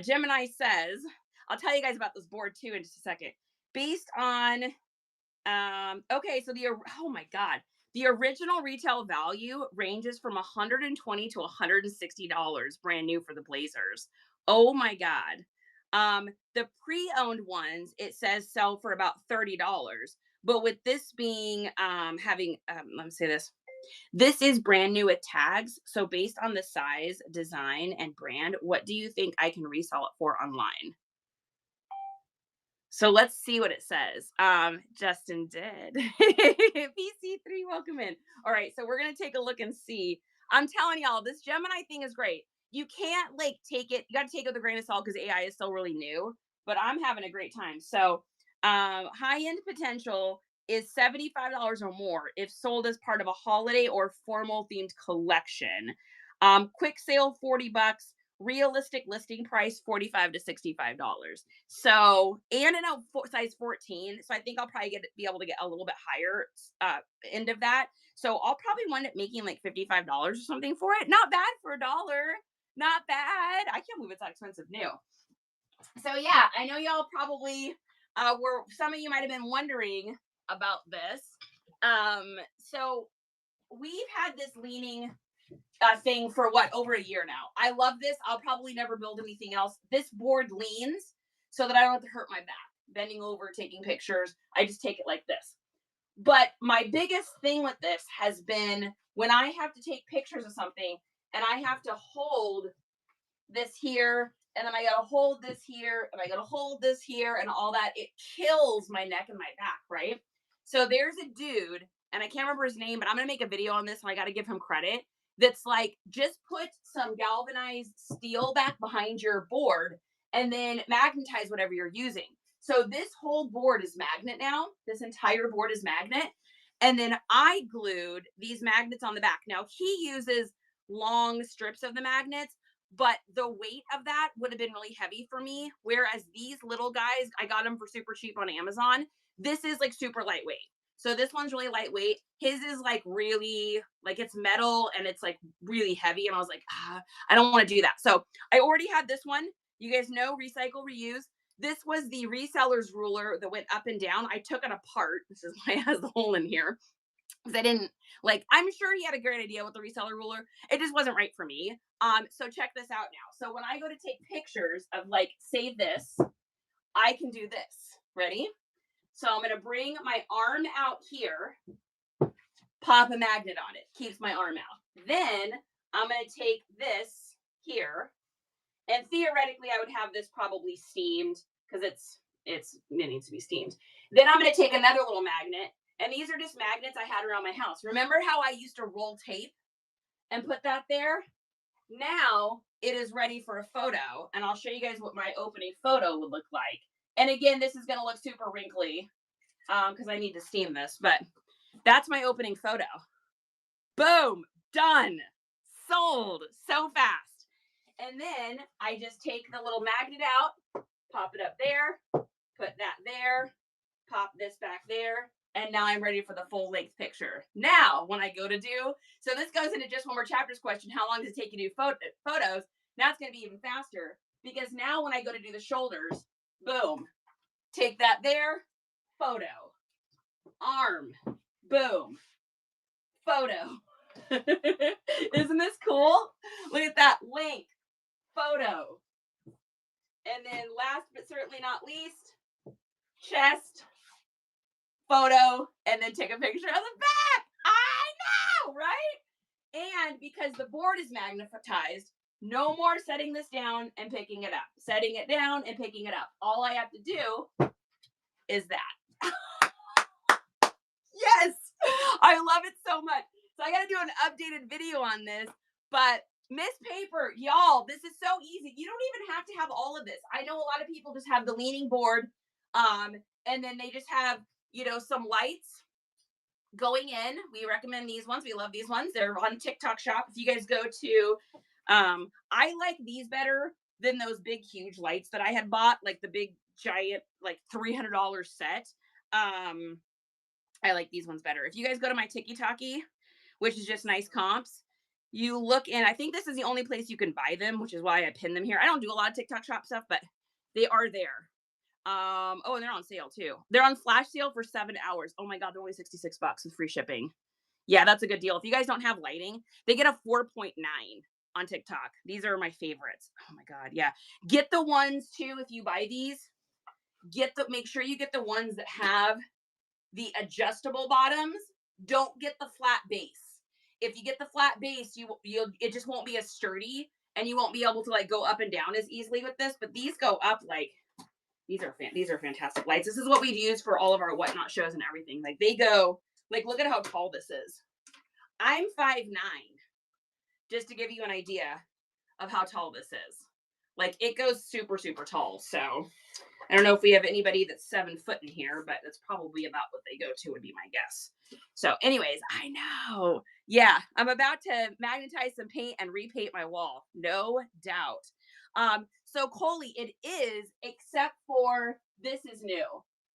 Gemini says, I'll tell you guys about this board too in just a second. Based on, okay, so oh my God. The original retail value ranges from $120 to $160, brand new for the blazers. Oh my God. The pre-owned ones, it says sell for about $30. But with this being, let me say this. This is brand new with tags. So based on the size, design, and brand, what do you think I can resell it for online? So let's see what it says. Justin did. PC3, welcome in. All right, so we're gonna take a look and see. I'm telling y'all, this Gemini thing is great. You can't take it, you gotta take it with a grain of salt because AI is still really new, but I'm having a great time. So high-end potential is $75 or more if sold as part of a holiday or formal themed collection. Quick sale, $40. Realistic listing price, $45 to $65. So, and in a size 14. So I think I'll probably be able to get a little bit higher end of that. So I'll probably wind up making like $55 or something for it. Not bad for $1. Not bad. I can't believe it's that expensive new. So yeah, I know y'all probably some of you might have been wondering about this. So we've had this leaning thing for over a year now. I love this. I'll probably never build anything else. This board leans so that I don't have to hurt my back bending over, taking pictures. I just take it like this. But my biggest thing with this has been when I have to take pictures of something and I have to hold this here, and then I got to hold this here, and I got to hold this here, and all that. It kills my neck and my back, right? So there's a dude, and I can't remember his name, but I'm going to make a video on this, and I got to give him credit. That's like, just put some galvanized steel back behind your board, and then magnetize whatever you're using. So this whole board is magnet now. This entire board is magnet. And then I glued these magnets on the back. Now, he uses long strips of the magnets, but the weight of that would have been really heavy for me. Whereas these little guys, I got them for super cheap on Amazon. This is like super lightweight. So this one's really lightweight. His is like really, like it's metal and it's like really heavy. And I was like, I don't want to do that. So I already had this one. You guys know, recycle, reuse. This was the reseller's ruler that went up and down. I took it apart. This is why it has the hole in here. Because I didn't, I'm sure he had a great idea with the reseller ruler. It just wasn't right for me. So check this out now. So when I go to take pictures of say this, I can do this. Ready? So I'm going to bring my arm out here, pop a magnet on it, keeps my arm out. Then I'm going to take this here, and theoretically I would have this probably steamed because it needs to be steamed. Then I'm going to take another little magnet, and these are just magnets I had around my house. Remember how I used to roll tape and put that there? Now it is ready for a photo, and I'll show you guys what my opening photo would look like. And again, this is going to look super wrinkly because I need to steam this, but that's my opening photo. Boom, done, sold, so fast. And then I just take the little magnet out, pop it up there, put that there, pop this back there, and now I'm ready for the full length picture. Now, when I go to do, so this goes into just one more chapter's question, how long does it take you to do photos? Now it's going to be even faster, because now when I go to do the shoulders, boom, take that there, photo, arm, boom, photo. Isn't this cool? Look at that, length, photo. And then last but certainly not least, chest, photo, and then take a picture of the back. I know, right? And because the board is magnetized, no more setting this down and picking it up. Setting it down and picking it up. All I have to do is that. Yes, I love it so much. So I got to do an updated video on this, but Miss Paper, y'all, this is so easy. You don't even have to have all of this. I know a lot of people just have the leaning board, and then they just have, some lights going in. We recommend these ones. We love these ones. They're on TikTok Shop. If you guys go to, I like these better than those big, huge lights that I had bought, like the big, giant, like $300 set. I like these ones better. If you guys go to my TikTok, which is just nice comps, you look in, I think this is the only place you can buy them, which is why I pinned them here. I don't do a lot of TikTok Shop stuff, but they are there. Oh, and they're on sale too. They're on flash sale for 7 hours. Oh my God, they're only $66 with free shipping. Yeah, that's a good deal. If you guys don't have lighting, they get a 4.9 on TikTok. These are my favorites. Oh my God, yeah. Get the ones too, if you buy these, make sure you get the ones that have the adjustable bottoms. Don't get the flat base. If you get the flat base, it just won't be as sturdy, and you won't be able to like go up and down as easily with this. But these go up like these are fantastic lights. This is what we'd use for all of our whatnot shows and everything. Like they go like, look at how tall this is. I'm 5'9", just to give you an idea of how tall this is. Like it goes super, super tall. So I don't know if we have anybody that's 7 foot in here, but that's probably about what they go to would be my guess. So anyways, I know. Yeah, I'm about to magnetize some paint and repaint my wall. No doubt. So Coley, it is, except for this is new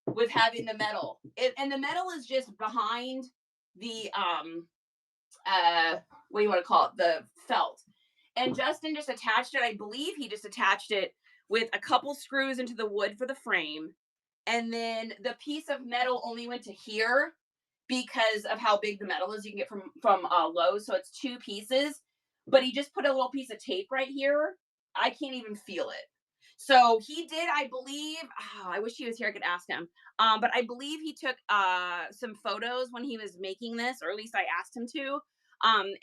with having the metal. And the metal is just behind the, what do you want to call it? The felt. And Justin just attached it. I believe he just attached it with a couple screws into the wood for the frame. And then the piece of metal only went to here because of how big the metal is. You can get from Lowe's. So it's 2 pieces, but he just put a little piece of tape right here. I can't even feel it. So he did, I believe, I wish he was here. I could ask him. But I believe he took some photos when he was making this, or at least I asked him to.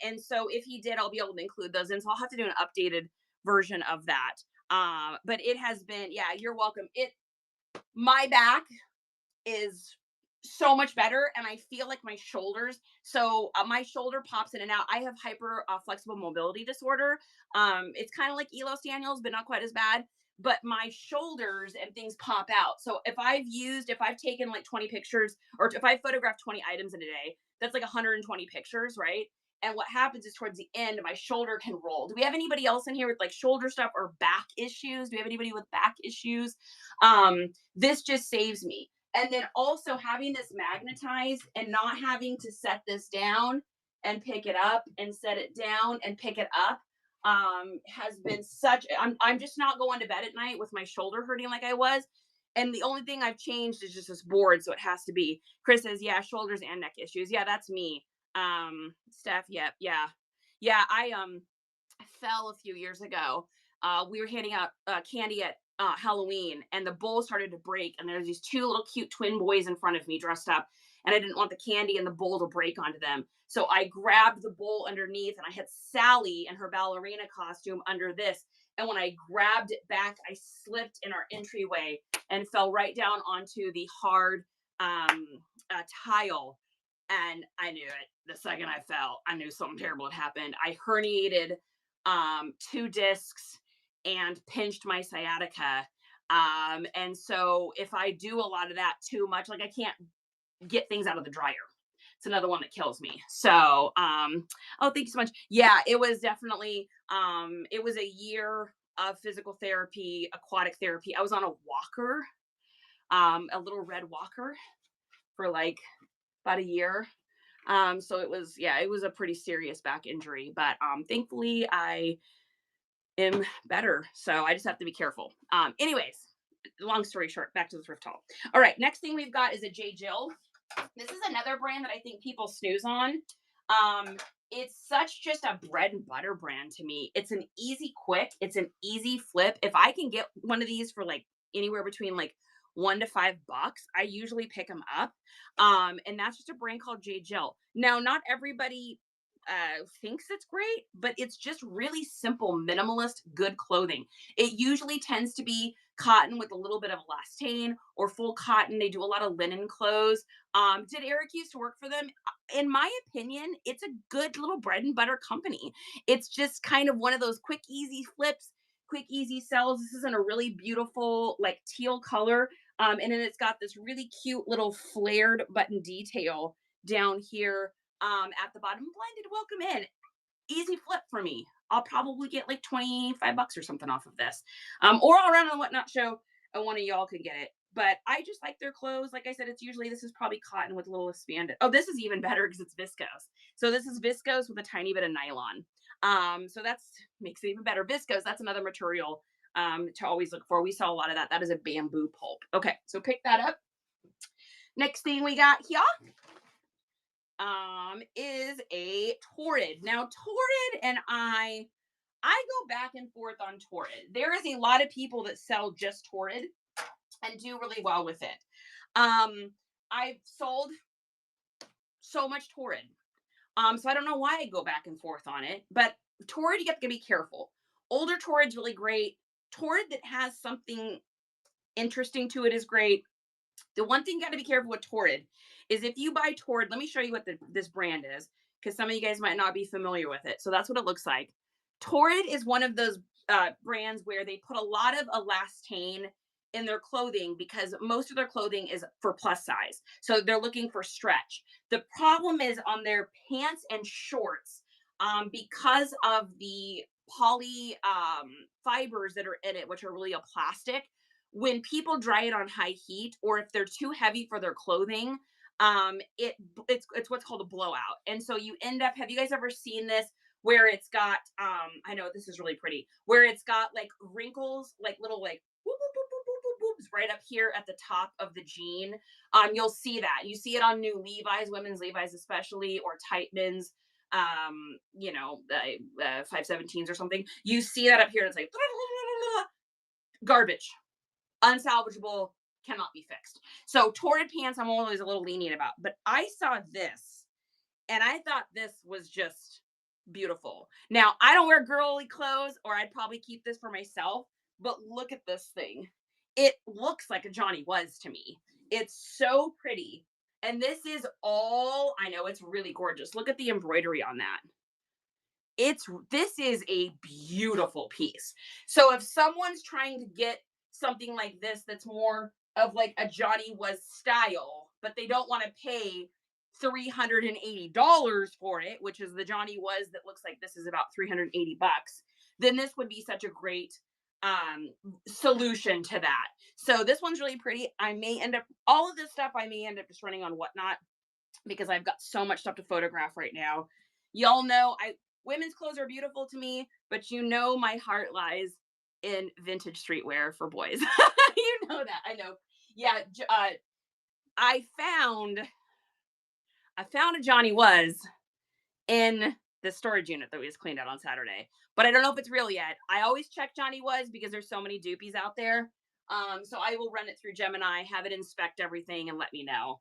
And so if he did, I'll be able to include those in. So I'll have to do an updated version of that. But it has been, yeah, you're welcome. My back is so much better, and I feel like my shoulders, so my shoulder pops in and out. I have hyper flexible mobility disorder. It's kind of like Elos Daniels, but not quite as bad. But my shoulders and things pop out. So if I've taken like 20 pictures, or if I photographed 20 items in a day, that's like 120 pictures, right? And what happens is towards the end, my shoulder can roll. Do we have anybody else in here with like shoulder stuff or back issues? Do we have anybody with back issues? This just saves me. And then also having this magnetized and not having to set this down and pick it up and set it down and pick it up has been I'm just not going to bed at night with my shoulder hurting like I was. And the only thing I've changed is just this board. So it has to be. Chris says, yeah, shoulders and neck issues. Yeah, that's me. Steph, yeah. I fell a few years ago. We were handing out candy at Halloween, and the bowl started to break, and there's these 2 little cute twin boys in front of me dressed up, and I didn't want the candy and the bowl to break onto them. So I grabbed the bowl underneath, and I had Sally in her ballerina costume under this. And when I grabbed it back, I slipped in our entryway and fell right down onto the hard tile. And I knew it. The second I fell, I knew something terrible had happened. I herniated 2 discs and pinched my sciatica. And so if I do a lot of that too much, like I can't get things out of the dryer. It's another one that kills me. So, oh, thank you so much. Yeah, it was definitely, it was a year of physical therapy, aquatic therapy. I was on a walker, a little red walker for like about a year. So it was, yeah, it was a pretty serious back injury, but, thankfully I am better. So I just have to be careful. Anyways, long story short, back to the thrift haul. All right. Next thing we've got is a J. Jill. This is another brand that I think people snooze on. It's such just a bread and butter brand to me. It's an easy quick. It's an easy flip. If I can get one of these for like anywhere between like $1 to $5, I usually pick them up. And that's just a brand called J. Jill. Now, not everybody thinks it's great, but it's just really simple, minimalist, good clothing. It usually tends to be cotton with a little bit of elastane or full cotton. They do a lot of linen clothes. Did Eric used to work for them? In my opinion, it's a good little bread and butter company. It's just kind of one of those quick, easy flips, quick, easy sells. This is in a really beautiful, like teal color. And then it's got this really cute little flared button detail down here at the bottom. Blended, welcome in. Easy flip for me. I'll probably get like $25 or something off of this. Or I'll run on the Whatnot show and one of y'all can get it. But I just like their clothes. Like I said, it's usually, this is probably cotton with a little expanded. Oh, this is even better because it's viscose. So this is viscose with a tiny bit of nylon. So that's makes it even better. Viscose, that's another material to always look for. We saw a lot of that. That is a bamboo pulp. Okay, so pick that up. Next thing we got here is a Torrid. Now, Torrid and I go back and forth on Torrid. There is a lot of people that sell just Torrid and do really well with it. I've sold so much Torrid. So I don't know why I go back and forth on it, but Torrid, you have to be careful. Older Torrid's really great. Torrid that has something interesting to it is great. The one thing you got to be careful with Torrid is if you buy Torrid, let me show you what this brand is, because some of you guys might not be familiar with it. So that's what it looks like. Torrid is one of those brands where they put a lot of elastane in their clothing because most of their clothing is for plus size. So they're looking for stretch. The problem is on their pants and shorts, because of the poly fibers that are in it, which are really a plastic, when people dry it on high heat, or if they're too heavy for their clothing, it's what's called a blowout. And so you end up, have you guys ever seen this where it's got, I know this is really pretty, where it's got like wrinkles, like little like whoop, whoop, whoop, whoop, whoop, whoop, whoop, right up here at the top of the jean. You'll see that. You see it on new Levi's, women's Levi's especially, or Tighten's, 517s or something. You see that up here. It's like garbage, unsalvageable, cannot be fixed. So Torrid pants, I'm always a little lenient about. But I saw this, and I thought this was just beautiful. Now, I don't wear girly clothes, or I'd probably keep this for myself, but look at this thing. It looks like a Johnny Was to me. It's so pretty. And this is all, I know it's really gorgeous. Look at the embroidery on that. This is a beautiful piece. So if someone's trying to get something like this that's more of like a Johnny Was style, but they don't want to pay $380 for it, which is the Johnny Was that looks like this is about $380, then this would be such a great solution to that. So this one's really pretty. I may end up, all of this stuff I may end up just running on Whatnot because I've got so much stuff to photograph right now. Y'all know women's clothes are beautiful to me, but you know my heart lies in vintage streetwear for boys. You know that. I know. Yeah. I found a Johnny Was in the storage unit that we just cleaned out on Saturday, but I don't know if it's real yet. I always check Johnny Was because there's so many dupes out there. So I will run it through Gemini, have it inspect everything, and let me know.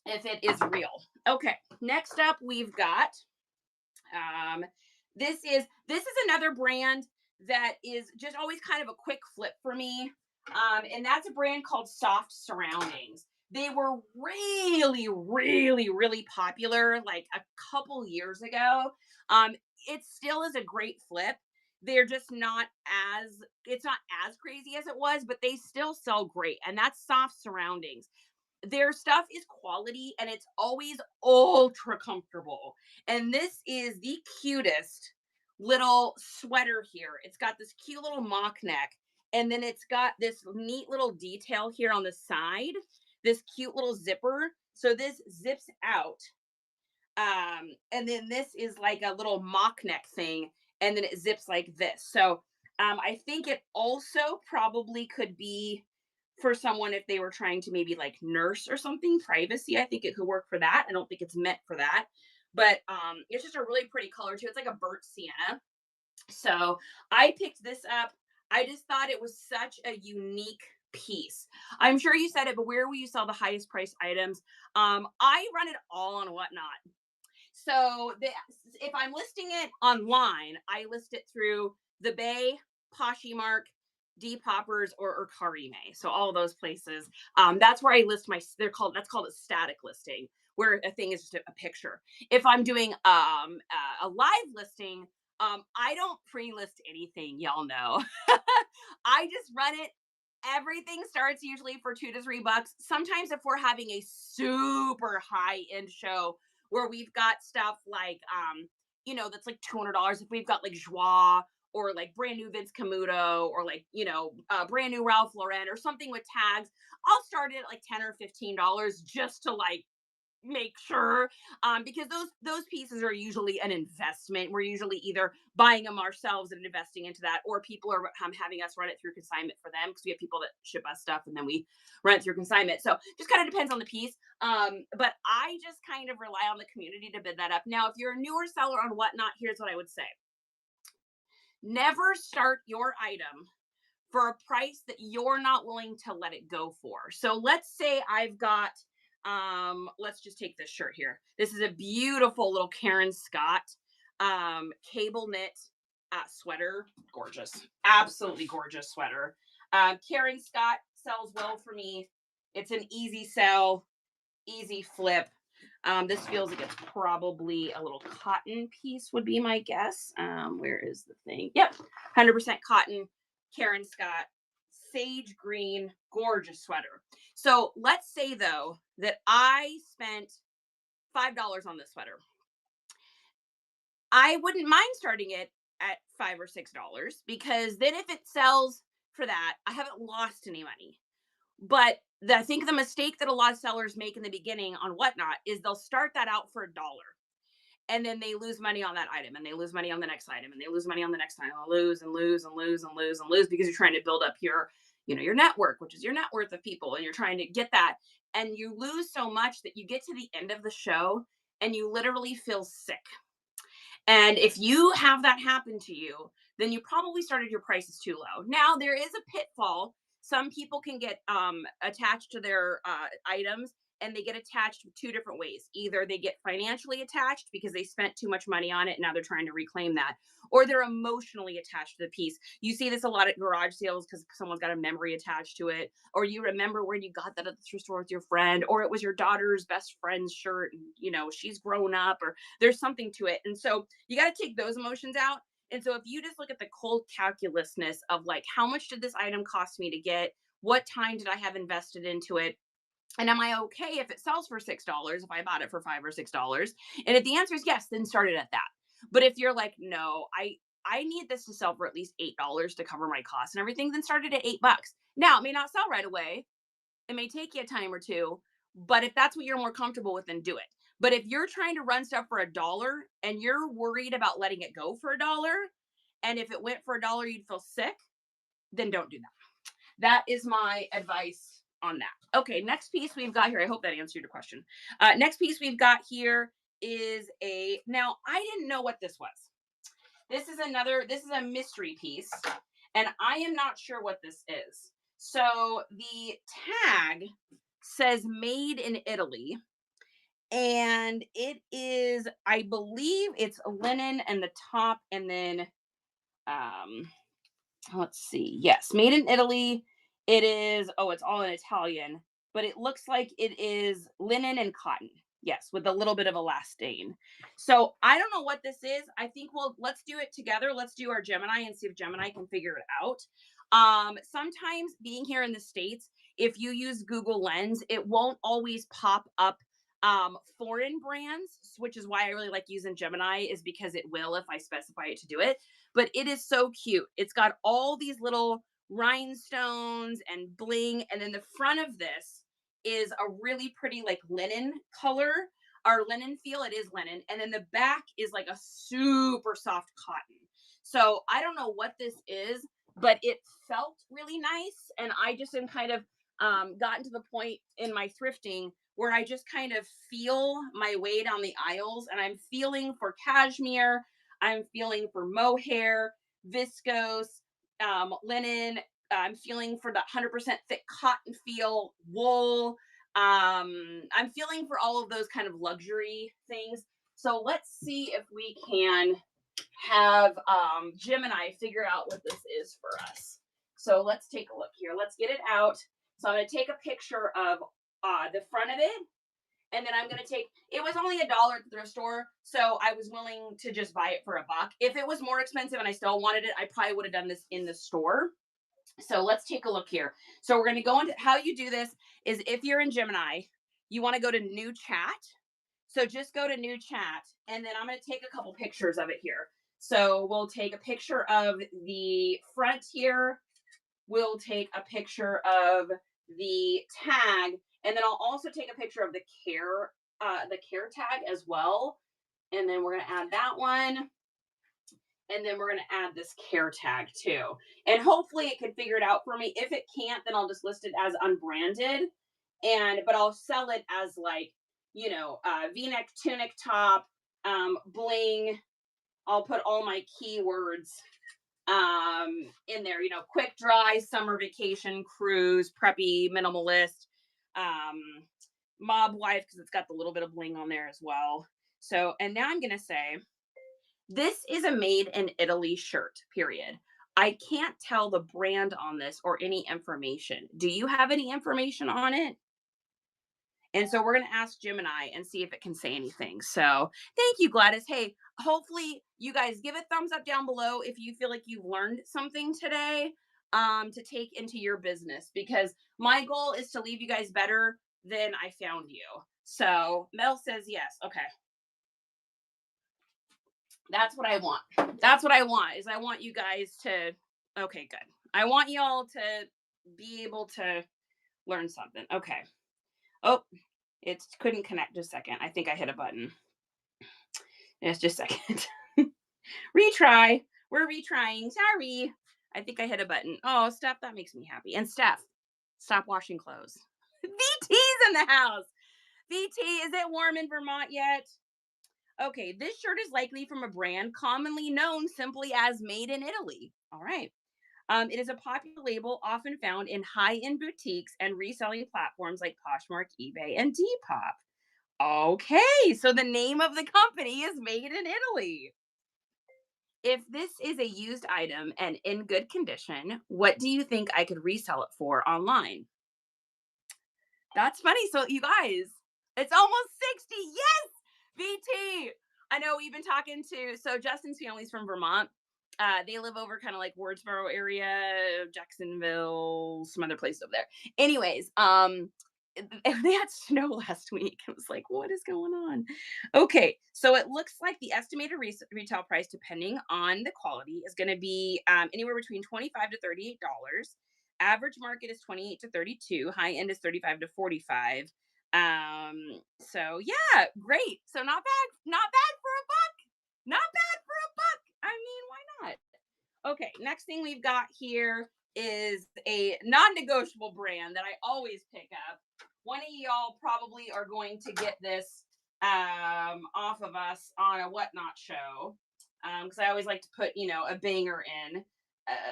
if it is real. Okay, next up we've got um, this is another brand that is just always kind of a quick flip for me, and that's a brand called Soft Surroundings. They were really, really, really popular like a couple years ago. Um, it still is a great flip. They're just not as it's not as crazy as it was, but they still sell great, and that's Soft Surroundings. Their stuff is quality and it's always ultra comfortable. And this is the cutest little sweater here. It's got this cute little mock neck, and then it's got this neat little detail here on the side, this cute little zipper. So this zips out. And then this is like a little mock neck thing, and then it zips like this. So I think it also probably could be for someone if they were trying to maybe like nurse or something, privacy. I think it could work for that. I don't think it's meant for that, but it's just a really pretty color too. It's like a burnt sienna. So I picked this up. I just thought it was such a unique piece. I'm sure you said it, but where will you sell the highest price items? I run it all on Whatnot. So if I'm listing it online, I list it through the Bay, Poshmark, Depopper's, or Karime. So all of those places. That's where I list my. That's called a static listing, where a thing is just a picture. If I'm doing a live listing, I don't pre-list anything. Y'all know. I just run it. Everything starts usually for $2 to $3. Sometimes if we're having a super high end show where we've got stuff like that's like $200, if we've got like joie or like brand new Vince Camuto or like brand new Ralph Lauren or something with tags, I'll start it at like $10 or $15 just to like make sure, because those pieces are usually an investment. We're usually either buying them ourselves and investing into that, or people are having us run it through consignment for them, because we have people that ship us stuff and then we run it through consignment. So just kind of depends on the piece. But I just kind of rely on the community to bid that up. Now if you're a newer seller on Whatnot, here's what I would say: never start your item for a price that you're not willing to let it go for. So let's say I've got let's just take this shirt here. This is a beautiful little Karen Scott cable knit sweater. Gorgeous. Absolutely gorgeous sweater. Karen Scott sells well for me. It's an easy sell, easy flip. This feels like it's probably a little cotton piece would be my guess. Where is the thing? Yep, 100% cotton. Karen Scott, sage green, gorgeous sweater. So let's say though that I spent $5 on this sweater. I wouldn't mind starting it at $5 or $6, because then if it sells for that, I haven't lost any money. But I think the mistake that a lot of sellers make in the beginning on Whatnot is they'll start that out for $1, and then they lose money on that item, and they lose money on the next item, and they lose money on the next item. They'll lose and lose and lose and lose and lose, because you're trying to build up your network, which is your net worth of people, and you're trying to get that, and you lose so much that you get to the end of the show and you literally feel sick. And if you have that happen to you, then you probably started your prices too low. Now, there is a pitfall. Some people can get attached to their items, and they get attached two different ways. Either they get financially attached because they spent too much money on it and now they're trying to reclaim that, or they're emotionally attached to the piece. You see this a lot at garage sales because someone's got a memory attached to it, or you remember when you got that at the thrift store with your friend, or it was your daughter's best friend's shirt and she's grown up, or there's something to it. And so you got to take those emotions out. And so if you just look at the cold calculousness of like, how much did this item cost me to get? What time did I have invested into it? And am I okay if it sells for $6 if I bought it for $5 or $6? And if the answer is yes, then start it at that. But if you're like, no, I need this to sell for at least $8 to cover my costs and everything, then start it at $8. Now, it may not sell right away. It may take you a time or two, but if that's what you're more comfortable with, then do it. But if you're trying to run stuff for $1 and you're worried about letting it go for $1, and if it went for $1, you'd feel sick, then don't do that. That is my advice on that. Okay, next piece we've got here. I hope that answered your question. Next piece we've got here is now I didn't know what this was. This is a mystery piece, and I am not sure what this is. So the tag says made in Italy, And it is, I believe it's linen and the top, and then um let's see. Yes, made in Italy. It is, oh, it's all in Italian, but it looks like it is linen and cotton. Yes, with a little bit of elastane. So I don't know what this is. I think let's do it together. Let's do our Gemini and see if Gemini can figure it out. Sometimes being here in the States, if you use Google Lens, it won't always pop up foreign brands, which is why I really like using Gemini, is because it will if I specify it to do it. But it is so cute. It's got all these little rhinestones and bling, and then the front of this is a really pretty like linen color or linen feel. It is linen, and then the back is like a super soft cotton. So I don't know what this is, but it felt really nice, and I just am kind of gotten to the point in my thrifting where I just kind of feel my way down the aisles, and I'm feeling for cashmere, I'm feeling for mohair, viscose, linen. I'm feeling for the 100% thick cotton feel, wool. I'm feeling for all of those kind of luxury things. So let's see if we can have Gemini figure out what this is for us. So let's take a look here. Let's get it out. So I'm going to take a picture of the front of it. And then I'm going to take, it was only $1 at the thrift store, so I was willing to just buy it for $1. If it was more expensive and I still wanted it, I probably would have done this in the store. So let's take a look here. So we're going to go into how you do this is if you're in Gemini, you want to go to new chat. So just go to new chat, and then I'm going to take a couple pictures of it here. So we'll take a picture of the front here. We'll take a picture of the tag, and then I'll also take a picture of the care tag as well. And then we're going to add that one. And then we're going to add this care tag too. And hopefully it can figure it out for me. If it can't, then I'll just list it as unbranded. But I'll sell it as like, V-neck, tunic top, bling. I'll put all my keywords in there, quick dry, summer vacation, cruise, preppy, minimalist, mob wife, because it's got the little bit of bling on there as well. So, and now I'm going to say, this is a made in Italy shirt, period. I can't tell the brand on this or any information. Do you have any information on it? And so we're going to ask Gemini and see if it can say anything. So thank you, Gladys. Hey, hopefully you guys give a thumbs up down below if you feel like you've learned something today to take into your business, because my goal is to leave you guys better than I found you. So Mel says yes. Okay. That's what I want. That's what I want, is I want you guys to, okay, good. I want y'all to be able to learn something. Okay. Oh, it couldn't connect. Just a second. I think I hit a button. It's just a second. Retry. We're retrying. Sorry. I think I hit a button. Oh, Steph, that makes me happy. And Steph, stop washing clothes. VT's in the house. VT, is it warm in Vermont yet? Okay, this shirt is likely from a brand commonly known simply as Made in Italy. All right. It is a popular label often found in high-end boutiques and reselling platforms like Poshmark, eBay, and Depop. Okay, so the name of the company is Made in Italy. If this is a used item and in good condition, what do you think I could resell it for online? That's funny. So you guys, it's almost 60. Yes, VT. I know we've been talking to, so Justin's family's from Vermont. They live over kind of like Wardsboro area, Jacksonville, some other place over there. Anyways, they had snow last week. I was like, what is going on? Okay, so it looks like the estimated retail price, depending on the quality, is going to be anywhere between $25 to $38. Average market is 28 to 32. High end is 35 to 45. So yeah, great. So not bad for a buck. Not bad for a buck. I mean, why not? Okay, next thing we've got here is a non-negotiable brand that I always pick up. One of y'all probably are going to get this off of us on a whatnot show, because I always like to put, a banger in.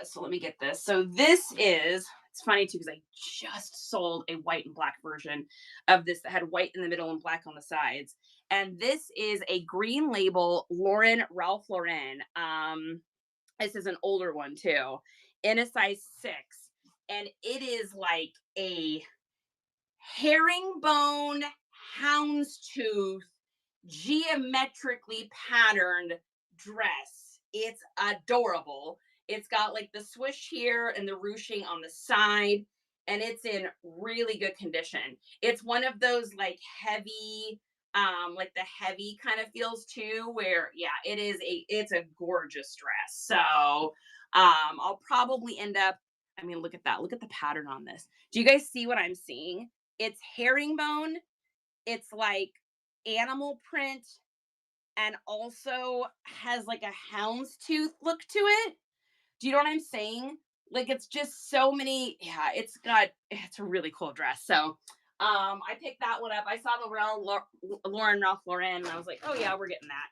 So let me get this. So this is, it's funny too, because I just sold a white and black version of this that had white in the middle and black on the sides. And this is a green label Ralph Lauren. This is an older one too, in a size 6. And it is like a herringbone houndstooth geometrically patterned dress. It's adorable. It's got like the swish here and the ruching on the side, and it's in really good condition. It's one of those like the heavy kind of feels too, where yeah, it's a gorgeous dress. So I'll probably end up, I mean, look at that. Look at the pattern on this. Do you guys see what I'm seeing? It's herringbone. It's like animal print, and also has like a houndstooth look to it. Do you know what I'm saying? Like it's just so many. Yeah, it's a really cool dress. So I picked that one up. I saw the Ralph Lauren, and I was like, oh yeah, we're getting that.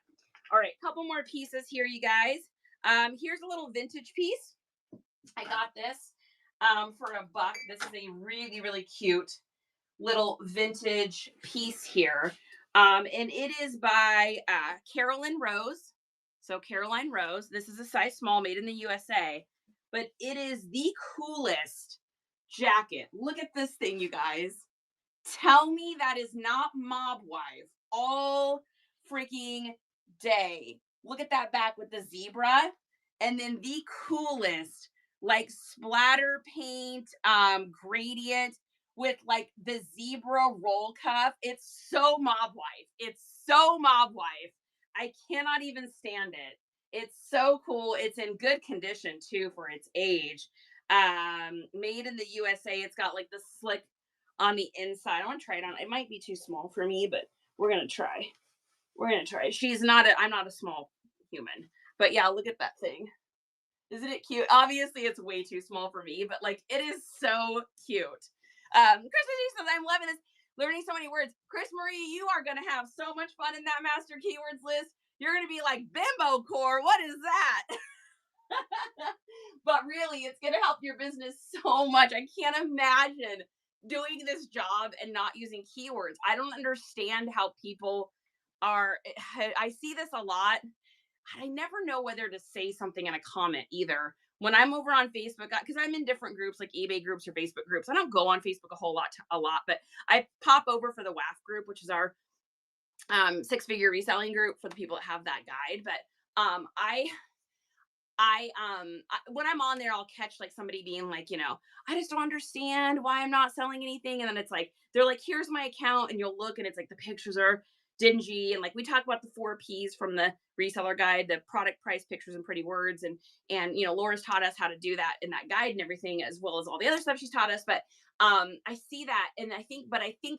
All right, couple more pieces here, you guys. Here's a little vintage piece. I got this for $1. This is a really, really cute little vintage piece here. And it is by Carolyn Rose. So Caroline Rose, this is a size small, made in the USA, but it is the coolest jacket. Look at this thing, you guys. Tell me that is not mob wife all freaking day. Look at that back with the zebra, and then the coolest like splatter paint gradient with like the zebra roll cuff. It's so mob wife. It's so mob wife. I cannot even stand it. It's so cool. It's in good condition too for its age. Made in the USA. It's got like the slick on the inside. I want to try it on. It might be too small for me, but we're gonna try. We're gonna try. I'm not a small human, but yeah, look at that thing. Isn't it cute? Obviously, it's way too small for me, but like it is so cute. Christmas says, I'm loving this, learning so many words. Chris Marie, you are gonna have so much fun in that master keywords list. You're gonna be like, bimbo core, what is that? But really, it's going to help your business so much. I can't imagine doing this job and not using keywords. I don't understand how people are. I see this a lot. I never know whether to say something in a comment either. When I'm over on Facebook, because I'm in different groups like eBay groups or Facebook groups. I don't go on Facebook a lot, but I pop over for the WAF group, which is our 6-figure reselling group for the people that have that guide. But when I'm on there, I'll catch like somebody being like, I just don't understand why I'm not selling anything. And then it's like, they're like, here's my account. And you'll look and it's like the pictures are dingy. And like we talk about the 4 P's from the reseller guide, the product, price, pictures, and pretty words. And Laura's taught us how to do that in that guide and everything, as well as all the other stuff she's taught us. But I see that. And I think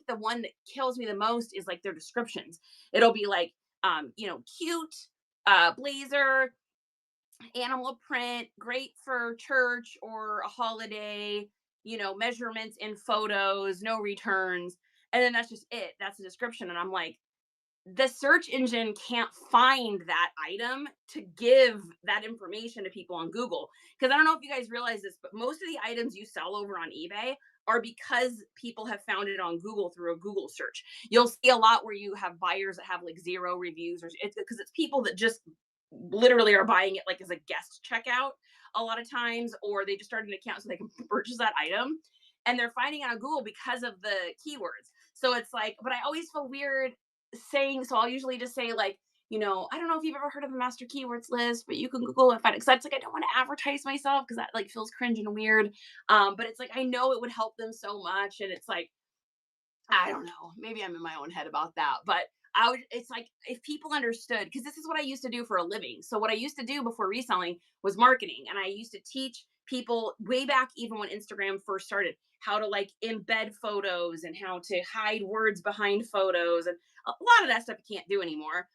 the one that kills me the most is like their descriptions. It'll be like, cute, blazer, animal print, great for church or a holiday, measurements in photos, no returns. And then that's just it. That's the description. And I'm like, the search engine can't find that item to give that information to people on Google. Because I don't know if you guys realize this, but most of the items you sell over on eBay are because people have found it on Google through a Google search. You'll see a lot where you have buyers that have like 0 reviews, or it's because it's people that just literally are buying it like as a guest checkout a lot of times, or they just started an account so they can purchase that item, and they're finding it on Google because of the keywords. So it's like, but I always feel weird saying, so I'll usually just say like, I don't know if you've ever heard of the master keywords list, but you can Google and find it. Cause it's like, I don't want to advertise myself because that like feels cringe and weird. But it's like, I know it would help them so much. And it's like, I don't know, maybe I'm in my own head about that, but it's like, if people understood, because this is what I used to do for a living. So what I used to do before reselling was marketing. And I used to teach people way back, even when Instagram first started, how to like embed photos and how to hide words behind photos. And a lot of that stuff you can't do anymore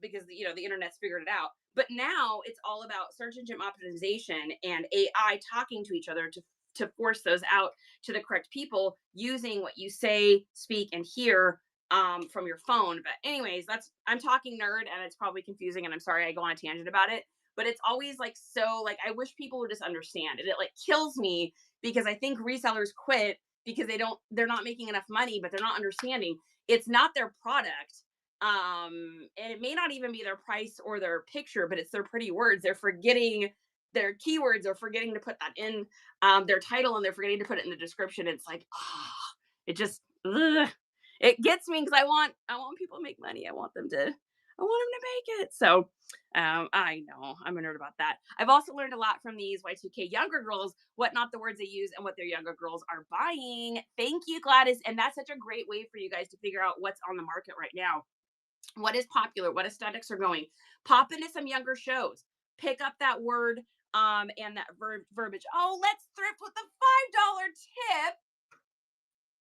because, the internet's figured it out. But now it's all about search engine optimization and AI talking to each other to force those out to the correct people using what you say, speak, and hear from your phone. But anyways, I'm talking nerd, and it's probably confusing, and I'm sorry I go on a tangent about it. but it's always like, so like, I wish people would just understand it. It like kills me because I think resellers quit because they're not making enough money, but they're not understanding it's not their product. And it may not even be their price or their picture, but it's their pretty words. They're forgetting their keywords or forgetting to put that in their title, and they're forgetting to put it in the description. It's like, oh, it just ugh. It gets me because I want people to make money. I want them to make it. So I know I'm a nerd about that. I've also learned a lot from these Y2K younger girls, what not the words they use and what their younger girls are buying. Thank you, Gladys. And that's such a great way for you guys to figure out what's on the market right now. What is popular? What aesthetics are going? Pop into some younger shows. Pick up that word and that verbiage. Oh, let's thrift with the $5 tip.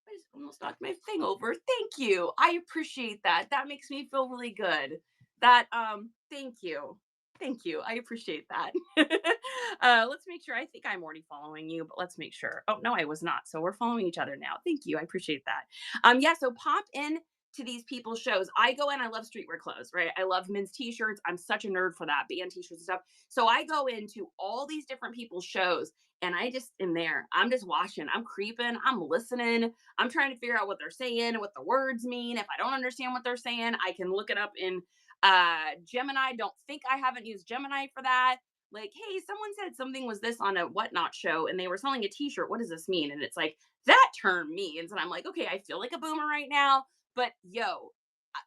I just almost knocked my thing over. Thank you. I appreciate that. That makes me feel really good. Thank you. Thank you. I appreciate that. Let's make sure. I think I'm already following you, but let's make sure. Oh, no, I was not. So we're following each other now. Thank you. I appreciate that. Yeah, so pop in to these people's shows. I go in, I love streetwear clothes, right? I love men's t-shirts. I'm such a nerd for that, band t-shirts and stuff. So I go into all these different people's shows and I just in there. I'm just watching. I'm creeping. I'm listening. I'm trying to figure out what they're saying and what the words mean. If I don't understand what they're saying, I can look it up in Gemini. Don't think I haven't used Gemini for that. Like, hey, someone said something was this on a whatnot show and they were selling a t-shirt. What does this mean? And it's like, that term means. And I'm like, okay, I feel like a boomer right now, but yo,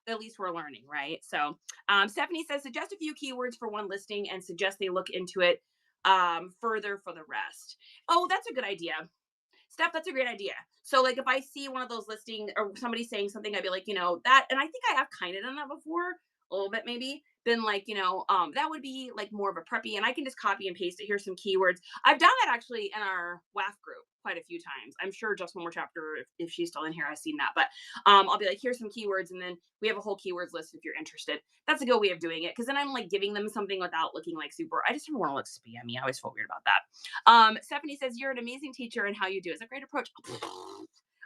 at least we're learning, right? So Stephanie says, suggest a few keywords for one listing and suggest they look into it further for the rest. Oh, that's a good idea. Steph, that's a great idea. So, like, if I see one of those listing or somebody saying something, I'd be like, that, and I think I have kind of done that before, a little bit maybe. Been like, that would be like more of a preppy, and I can just copy and paste it. Here's some keywords. I've done that actually in our WAF group quite a few times. I'm sure just one more chapter, if she's still in here, I've seen that. But I'll be like, here's some keywords, and then we have a whole keywords list if you're interested. That's a good way of doing it because then I'm like giving them something without looking like super. I just don't want to look spammy. I always felt weird about that. Stephanie says, you're an amazing teacher and how you do it. It's a great approach.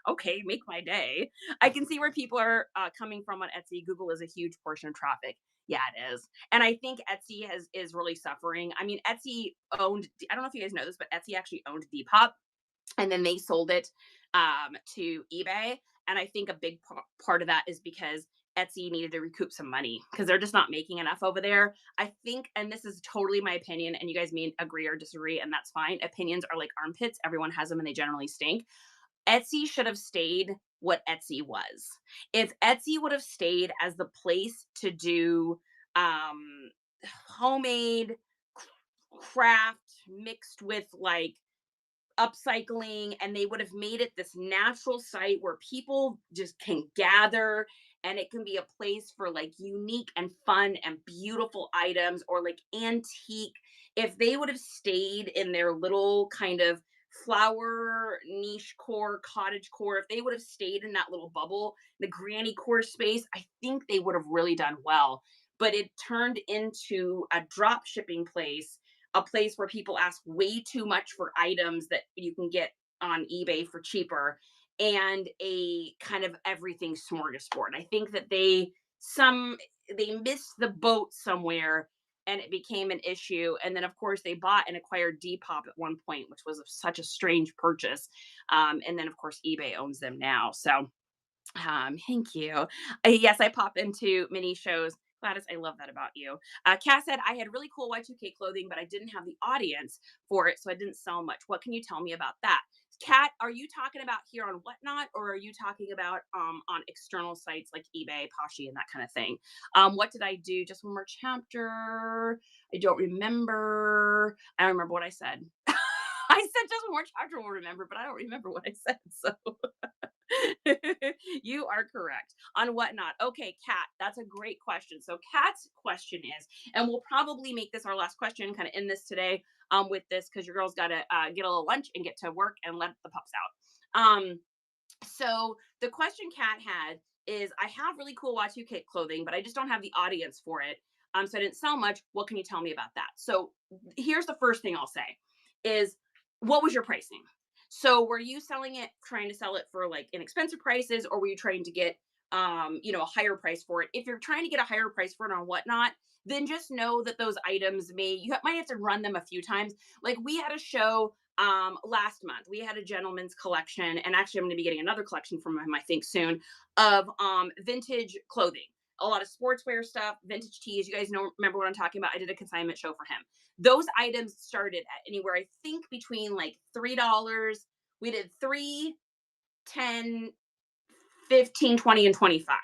Okay, make my day. I can see where people are coming from on Etsy. Google is a huge portion of traffic. Yeah, it is. And I think Etsy is really suffering. I mean, Etsy owned, I don't know if you guys know this, but Etsy actually owned Depop and then they sold it to eBay. And I think a big part of that is because Etsy needed to recoup some money because they're just not making enough over there. I think, and this is totally my opinion, and you guys may agree or disagree, and that's fine. Opinions are like armpits. Everyone has them and they generally stink. Etsy should have stayed what Etsy was. If Etsy would have stayed as the place to do um, homemade craft mixed with like upcycling, and they would have made it this natural site where people just can gather and it can be a place for like unique and fun and beautiful items or like antique. If they would have stayed in their little kind of flower niche core cottage core, if they would have stayed in that little bubble, the granny core space, I think they would have really done well. But it turned into a drop shipping place, a place where people ask way too much for items that you can get on eBay for cheaper, and a kind of everything smorgasbord. I think that they missed the boat somewhere and it became an issue. And then of course they bought and acquired Depop at one point, which was such a strange purchase. And then of course eBay owns them now. So thank you. Yes, I pop into mini shows. Gladys, I love that about you. Cass said, I had really cool Y2K clothing, but I didn't have the audience for it, so I didn't sell much. What can you tell me about that? Kat, are you talking about here on Whatnot, or are you talking about on external sites like eBay, Poshy, and that kind of thing? What did I do? Just one more chapter. I don't remember. I don't remember what I said. I said just one more chapter will remember, but I don't remember what I said. So you are correct on Whatnot. Okay, Kat, that's a great question. So Kat's question is, and we'll probably make this our last question, kind of end this today with this because your girl's got to get a little lunch and get to work and let the pups out. So the question Kat had is, I have really cool Y2K clothing, but I just don't have the audience for it. So I didn't sell much. What can you tell me about that? So here's the first thing I'll say is, what was your pricing? So were you trying to sell it for like inexpensive prices, or were you trying to get, a higher price for it? If you're trying to get a higher price for it on Whatnot, then just know that those items might have to run them a few times. Like we had a show last month. We had a gentleman's collection, and actually I'm going to be getting another collection from him I think soon, of vintage clothing. A lot of sportswear stuff, vintage tees. You guys remember what I'm talking about? I did a consignment show for him. Those items started at anywhere, I think, between like $3. We did 3, 10, 15, 20, and 25.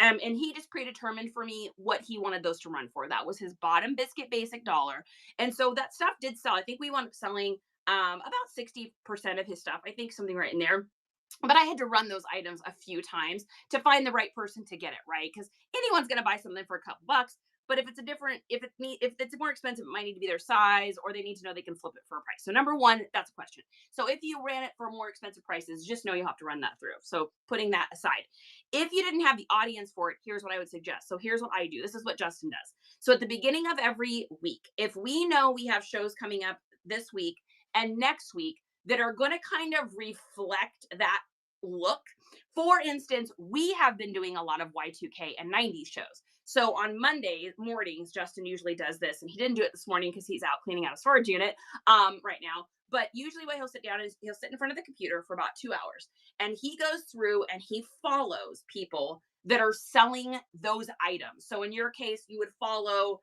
And he just predetermined for me what he wanted those to run for. That was his bottom biscuit basic dollar. And so that stuff did sell. I think we wound up selling about 60% of his stuff. I think something right in there. But I had to run those items a few times to find the right person to get it, right? Because anyone's going to buy something for a couple bucks. But if it's more expensive, it might need to be their size, or they need to know they can flip it for a price. So number one, that's a question. So if you ran it for more expensive prices, just know you have to run that through. So putting that aside, if you didn't have the audience for it, here's what I would suggest. So here's what I do. This is what Justin does. So at the beginning of every week, if we know we have shows coming up this week and next week that are going to kind of reflect that look. For instance, we have been doing a lot of Y2K and 90s shows. So on Monday mornings, Justin usually does this, and he didn't do it this morning because he's out cleaning out a storage unit right now. But usually what he'll sit down is he'll sit in front of the computer for about 2 hours, and he goes through and he follows people that are selling those items. So in your case, you would follow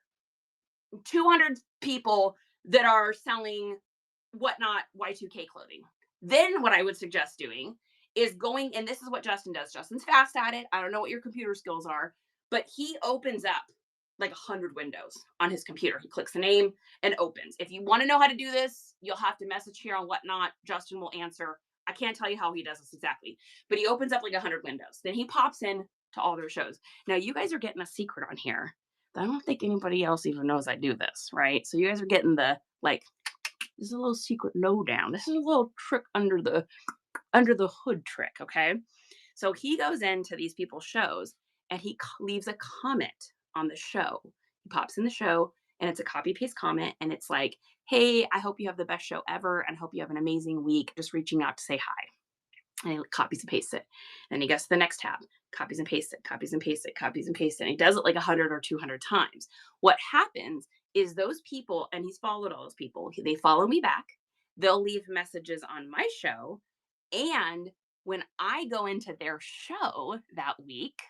200 people that are selling whatnot Y2K clothing. Then what I would suggest doing is going, and this is what Justin does. Justin's fast at it. I don't know what your computer skills are, but he opens up like 100 windows on his computer. He clicks a name and opens. If you want to know how to do this, you'll have to message here on whatnot. Justin will answer. I can't tell you how he does this exactly, but he opens up like 100 windows. Then he pops in to all their shows. Now you guys are getting a secret on here. I don't think anybody else even knows I do this, right? So you guys are getting the like, this is a little secret lowdown. This is a little trick under the hood trick, okay? So he goes into these people's shows and he leaves a comment on the show. He pops in the show and it's a copy paste comment and it's like, "Hey, I hope you have the best show ever and hope you have an amazing week. Just reaching out to say hi." And he copies and pastes it. And he goes to the next tab, copies and pastes it, copies and pastes it, copies and pastes it. And he does it like 100 or 200 times. What happens is those people, and he's followed all those people, they follow me back. They'll leave messages on my show. And when I go into their show that week,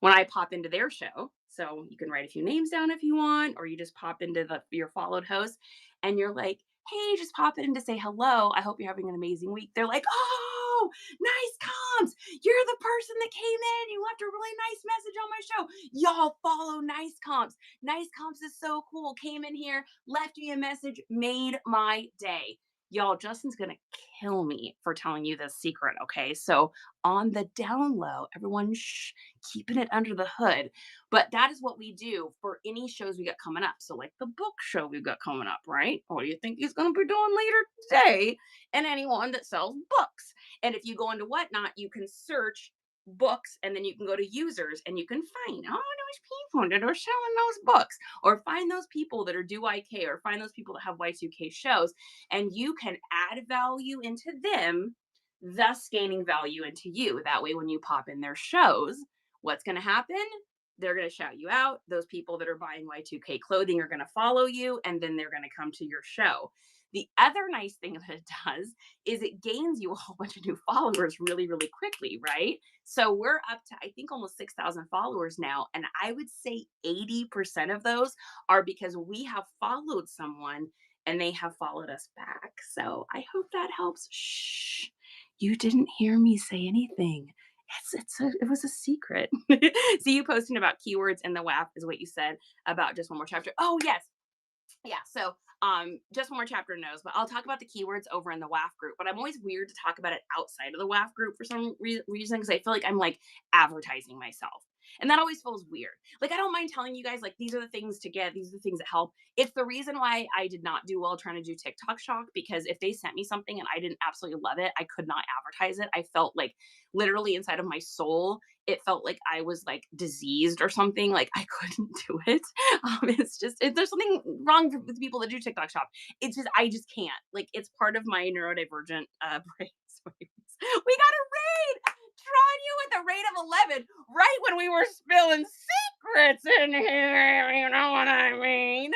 when I pop into their show, so you can write a few names down if you want, or you just pop into your followed host and you're like, "Hey, just pop in to say hello. I hope you're having an amazing week." They're like, "Oh, nice comms. You're the person that came in. You left a really nice message on my show. Y'all follow Nice Comps. Nice Comps is so cool. Came in here, left me a message, made my day." Y'all, Justin's going to kill me for telling you this secret, okay? So on the down low, everyone keeping it under the hood. But that is what we do for any shows we got coming up. So like the book show we've got coming up, right? What do you think he's going to be doing later today? And anyone that sells books. And if you go into whatnot, you can search books and then you can go to users and you can find all those people that are selling those books, or find those people that are do IK, or find those people that have Y2K shows, and you can add value into them, thus gaining value into you. That way when you pop in their shows, what's going to happen? They're going to shout you out. Those people that are buying Y2K clothing are going to follow you, and then they're going to come to your show. The other nice thing that it does is it gains you a whole bunch of new followers really, really quickly, right? So we're up to, I think, almost 6,000 followers now. And I would say 80% of those are because we have followed someone and they have followed us back. So I hope that helps. Shh, you didn't hear me say anything. It was a secret. See you posting about keywords in the WAF is what you said about just one more chapter. Oh, yes. Yeah, so just one more chapter knows, but I'll talk about the keywords over in the WAF group. But I'm always weird to talk about it outside of the WAF group for some reason, because I feel like I'm like advertising myself. And that always feels weird. Like, I don't mind telling you guys, like, these are the things to get, these are the things that help. It's the reason why I did not do well trying to do TikTok Shop, because if they sent me something and I didn't absolutely love it, I could not advertise it. I felt like literally inside of my soul, it felt like I was like diseased or something. Like I couldn't do it. There's something wrong with people that do TikTok Shop. I just can't. Like, it's part of my neurodivergent brain. We got a raid. Tranya with a rate of 11, right when we were spilling secrets in here. You know what I mean?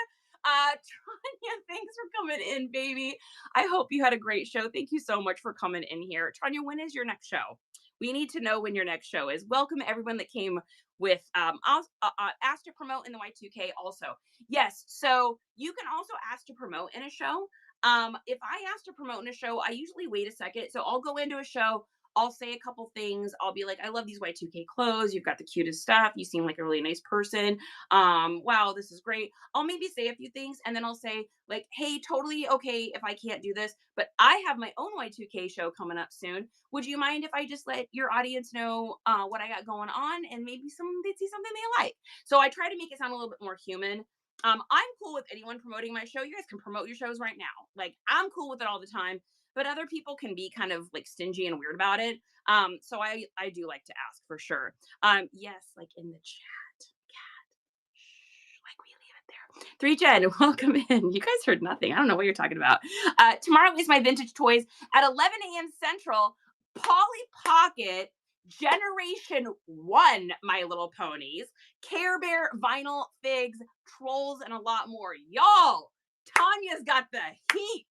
Tranya, thanks for coming in, baby. I hope you had a great show. Thank you so much for coming in here. Tranya, when is your next show? We need to know when your next show is. Welcome everyone that came with asked to promote in the Y2K also. Yes, so you can also ask to promote in a show. If I ask to promote in a show, I usually wait a second. So I'll go into a show, I'll say a couple things. I'll be like, I love these Y2K clothes. You've got the cutest stuff. You seem like a really nice person. Wow, this is great. I'll maybe say a few things and then I'll say, like, hey, totally okay if I can't do this, but I have my own Y2K show coming up soon. Would you mind if I just let your audience know what I got going on and maybe they'd see something they like? So I try to make it sound a little bit more human. I'm cool with anyone promoting my show. You guys can promote your shows right now. Like, I'm cool with it all the time, but other people can be kind of like stingy and weird about it. So I do like to ask for sure. Yes, like in the chat, cat, like we leave it there. 3Jen, welcome in. You guys heard nothing. I don't know what you're talking about. Tomorrow is my vintage toys at 11 a.m. Central. Polly Pocket, Generation 1, My Little Ponies, Care Bear, Vinyl, Figs, Trolls, and a lot more. Y'all, Tanya's got the heat.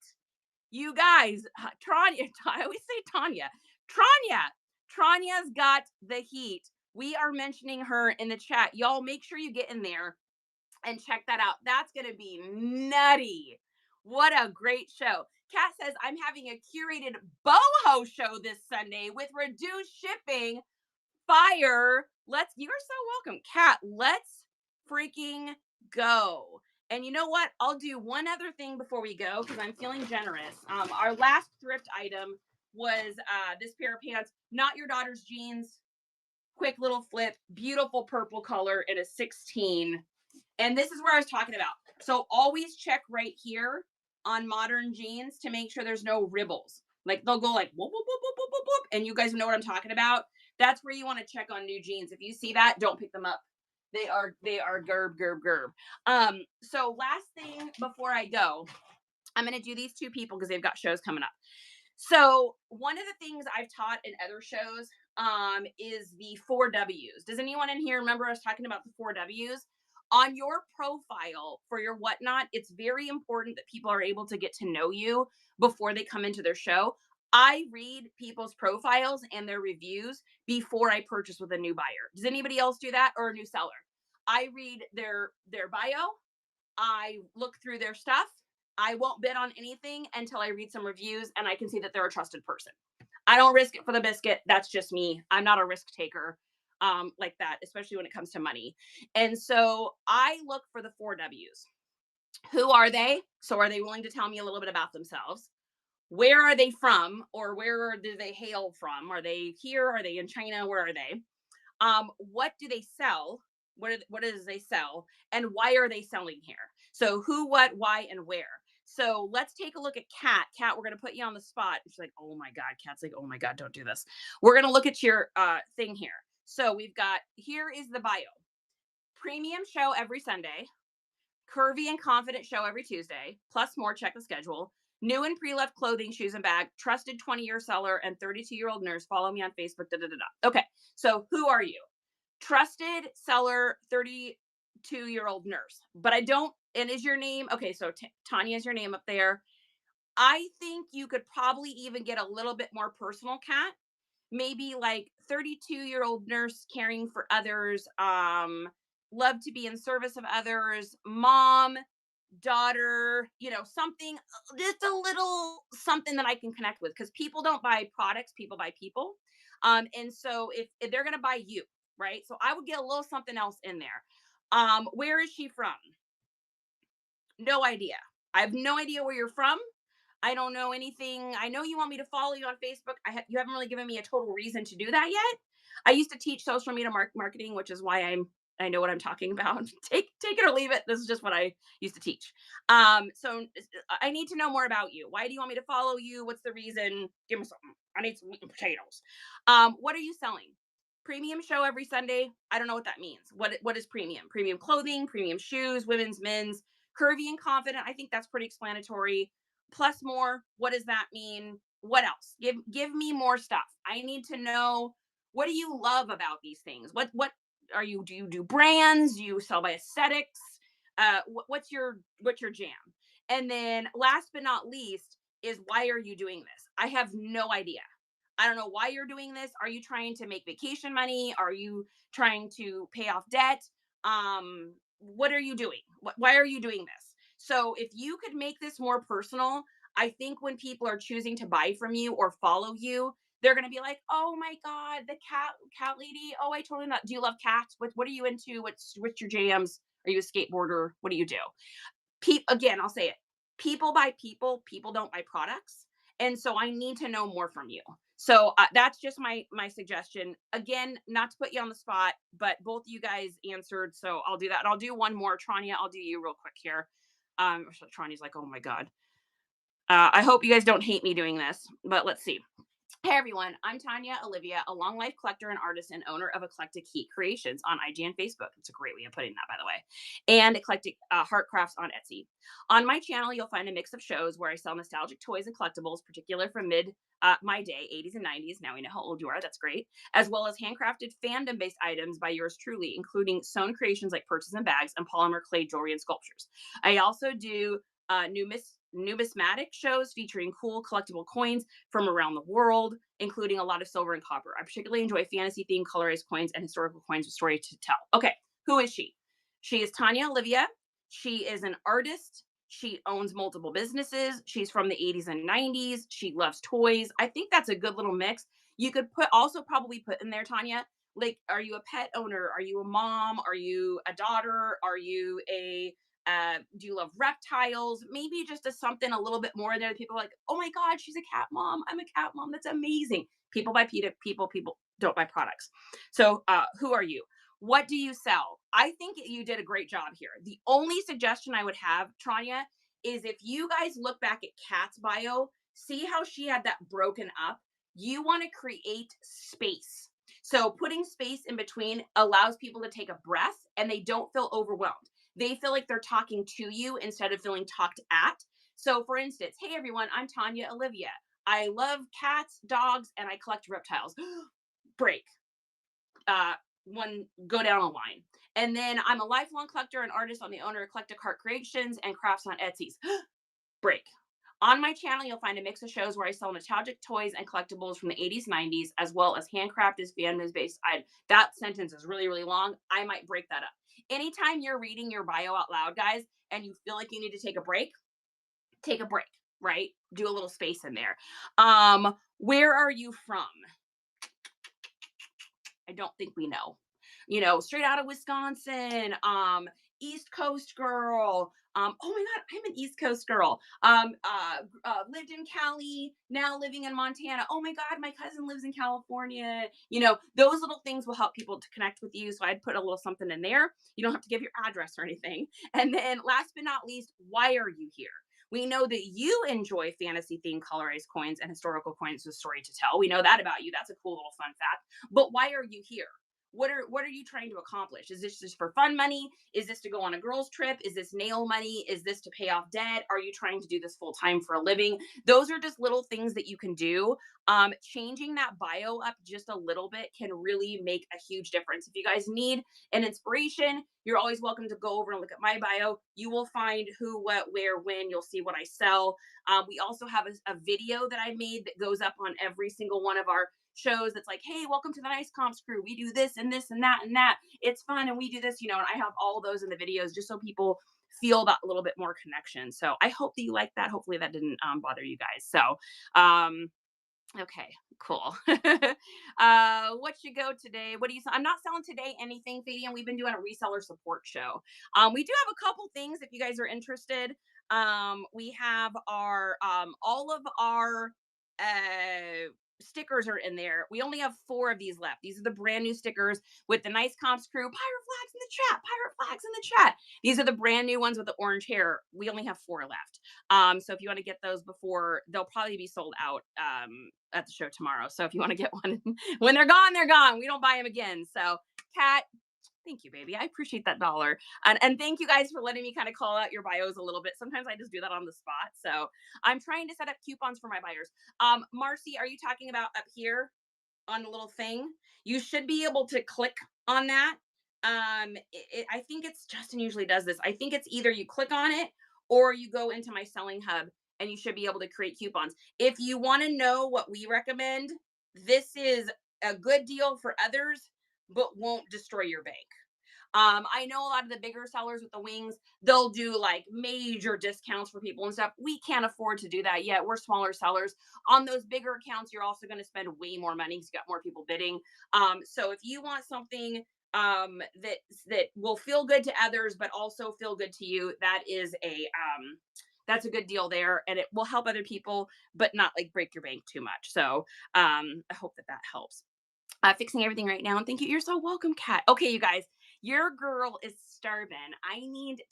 You guys, Tranya, I always say Tanya. Tranya's got the heat. We are mentioning her in the chat. Y'all make sure you get in there and check that out. That's going to be nutty. What a great show. Kat says, I'm having a curated boho show this Sunday with reduced shipping. Fire. You are so welcome. Kat, let's freaking go. And you know what? I'll do one other thing before we go because I'm feeling generous. Our last thrift item was this pair of pants, not your daughter's jeans. Quick little flip, beautiful purple color in a 16. And this is where I was talking about. So always check right here on modern jeans to make sure there's no ribbles. Like they'll go like whoop, whoop, whoop, whoop, whoop, whoop, whoop, and you guys know what I'm talking about. That's where you want to check on new jeans. If you see that, don't pick them up. They are gerb, gerb, gerb. So last thing before I go, I'm going to do these two people because they've got shows coming up. So one of the things I've taught in other shows is the 4Ws. Does anyone in here remember us talking about the 4Ws? On your profile for your whatnot, it's very important that people are able to get to know you before they come into their show. I read people's profiles and their reviews before I purchase with a new buyer. Does anybody else do that, or a new seller? I read their bio. I look through their stuff. I won't bid on anything until I read some reviews and I can see that they're a trusted person. I don't risk it for the biscuit. That's just me. I'm not a risk taker like that, especially when it comes to money. And so I look for the 4Ws. Who are they? So are they willing to tell me a little bit about themselves? Where are they from, or where do they hail from? Are they here? Are they in China? Where are they? What do they sell? What does they sell? And why are they selling here? So who, what, why, and where? So let's take a look at Kat. Kat, we're going to put you on the spot. She's like, oh my God. Kat's like, oh my God, don't do this. We're going to look at your thing here. So we've got, here is the bio. Premium show every Sunday. Curvy and confident show every Tuesday. Plus more, check the schedule. New and pre-loved clothing, shoes, and bag. Trusted 20-year seller and 32-year-old nurse. Follow me on Facebook. Da, da, da, da. Okay, so who are you? Trusted seller, 32-year-old nurse. But I don't, and is your name, okay, so Tanya is your name up there. I think you could probably even get a little bit more personal, Kat. Maybe like 32-year-old nurse caring for others, love to be in service of others, mom, daughter, something, just a little something that I can connect with, because people don't buy products, people buy people. And so if they're going to buy you, right? So I would get a little something else in there. Where is she from? No idea. I have no idea where you're from. I don't know anything. I know you want me to follow you on Facebook. You haven't really given me a total reason to do that yet. I used to teach social media marketing, which is why I know what I'm talking about. Take it or leave it. This is just what I used to teach. So I need to know more about you. Why do you want me to follow you? What's the reason? Give me something. I need some meat and potatoes. What are you selling? Premium show every Sunday. I don't know what that means. What is premium? Premium clothing, premium shoes, women's, men's, curvy and confident. I think that's pretty explanatory. Plus more. What does that mean? What else? Give me more stuff. I need to know What do you love about these things? What are you, do you do brands? Do you sell by aesthetics? What's your jam? And then last but not least is, why are you doing this? I have no idea. I don't know why you're doing this. Are you trying to make vacation money? Are you trying to pay off debt? What are you doing? Why are you doing this? So if you could make this more personal, I think when people are choosing to buy from you or follow you, they're gonna be like, "Oh my god, the cat lady. Oh, I totally not. Do you love cats? What are you into? What's your jams? Are you a skateboarder? What do you do?" Again, I'll say it. People buy people. People don't buy products. And so I need to know more from you. So that's just my suggestion. Again, not to put you on the spot, but both you guys answered, so I'll do that. And I'll do one more. Tranya, I'll do you real quick here. Tranya's like, oh my god. I hope you guys don't hate me doing this, but let's see. Hey everyone, I'm Tanya Olivia, a long life collector and artist and owner of Eclectic Heat Creations on IG and Facebook. It's a great way of putting that, by the way. And Eclectic Heart Crafts on Etsy. On my channel, you'll find a mix of shows where I sell nostalgic toys and collectibles, particular from my day, 80s and 90s. Now we know how old you are. That's great. As well as handcrafted fandom based items by yours truly, including sewn creations like purses and bags and polymer clay jewelry and sculptures. I also do numismatic shows featuring cool collectible coins from around the world, including a lot of silver and copper. I particularly enjoy fantasy themed colorized coins and historical coins with story to tell. Okay, who is she? She is Tanya Olivia. She is an artist. She owns multiple businesses. She's from the 80s and 90s. She loves toys. I think that's a good little mix. You could probably put in there, Tanya, like, are you a pet owner? Are you a mom? Are you a daughter? Are you a do you love reptiles? Maybe just something a little bit more there. People are like, oh my God, she's a cat mom. I'm a cat mom. That's amazing. People buy people, people don't buy products. So who are you? What do you sell? I think you did a great job here. The only suggestion I would have, Tranya, is if you guys look back at Kat's bio, see how she had that broken up. You want to create space. So putting space in between allows people to take a breath and they don't feel overwhelmed. They feel like they're talking to you instead of feeling talked at. So, for instance, hey everyone, I'm Tanya Olivia. I love cats, dogs, and I collect reptiles. Break. One go down a line. And then I'm a lifelong collector and artist on the owner of Eclectic Heart Creations and Crafts on Etsy's. Break. On my channel, you'll find a mix of shows where I sell nostalgic toys and collectibles from the 80s, 90s, as well as handcrafted, fandom-based items. That sentence is really, really long. I might break that up. Anytime you're reading your bio out loud, guys, and you feel like you need to take a break, right? Do a little space in there. Where are you from? I don't think we know. Straight out of Wisconsin, East Coast girl. Oh my God, I'm an East Coast girl. Lived in Cali, now living in Montana. Oh my God, my cousin lives in California. Those little things will help people to connect with you. So I'd put a little something in there. You don't have to give your address or anything. And then last but not least, why are you here? We know that you enjoy fantasy themed colorized coins and historical coins with story to tell. We know that about you. That's a cool little fun fact. But why are you here? What are you trying to accomplish? Is this just for fun money? Is this to go on a girls trip? Is this nail money? Is this to pay off debt? Are you trying to do this full time for a living? Those are just little things that you can do. Changing that bio up just a little bit can really make a huge difference. If you guys need an inspiration, you're always welcome to go over and look at my bio. You will find who, what, where, when. You'll see what I sell. We also have a video that I made that goes up on every single one of our shows that's like, hey, welcome to the Nice Comps crew. We do this and this and that and that. It's fun and we do this, and I have all those in the videos just so people feel that little bit more connection. So I hope that you like that. Hopefully that didn't bother you guys. So okay, cool. What you go today? What do you I'm not selling today anything, Fabian. We've been doing a reseller support show. We do have a couple things if you guys are interested. We have our all of our stickers are in there. We only have 4 of these left. These are the brand new stickers with the Nice Comps crew. Pirate flags in the chat. Pirate flags in the chat. These are the brand new ones with the orange hair. We only have 4 left. So if you want to get those before, they'll probably be sold out at the show tomorrow. So if you want to get one, when they're gone, they're gone. We don't buy them again. So Kat, thank you, baby. I appreciate that dollar. And thank you guys for letting me kind of call out your bios a little bit. Sometimes I just do that on the spot. So I'm trying to set up coupons for my buyers. Marcy, are you talking about up here? on the little thing. You should be able to click on that. I think it's Justin usually does this. I think it's either you click on it or you go into my selling hub and you should be able to create coupons. If you want to know what we recommend, this is a good deal for others, but won't destroy your bank. I know a lot of the bigger sellers with the wings, they'll do like major discounts for people and stuff. We can't afford to do that yet. We're smaller sellers. On those bigger accounts, you're also going to spend way more money because you got more people bidding. So if you want something that will feel good to others, but also feel good to you, that's a good deal there, and it will help other people, but not like break your bank too much. So I hope that helps. Fixing everything right now. And thank you. You're so welcome, Kat. Okay, you guys, your girl is starving. I need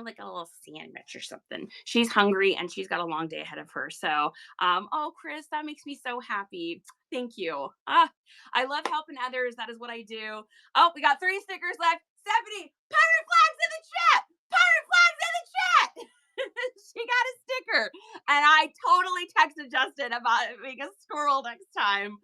like a little sandwich or something. She's hungry and she's got a long day ahead of her. So, oh, Chris, that makes me so happy. Thank you. I love helping others. That is what I do. Oh, we got 3 stickers left. Stephanie, pirate flags in the chat. Pirate flags in the chat. She got a sticker. And I totally texted Justin about it being a squirrel next time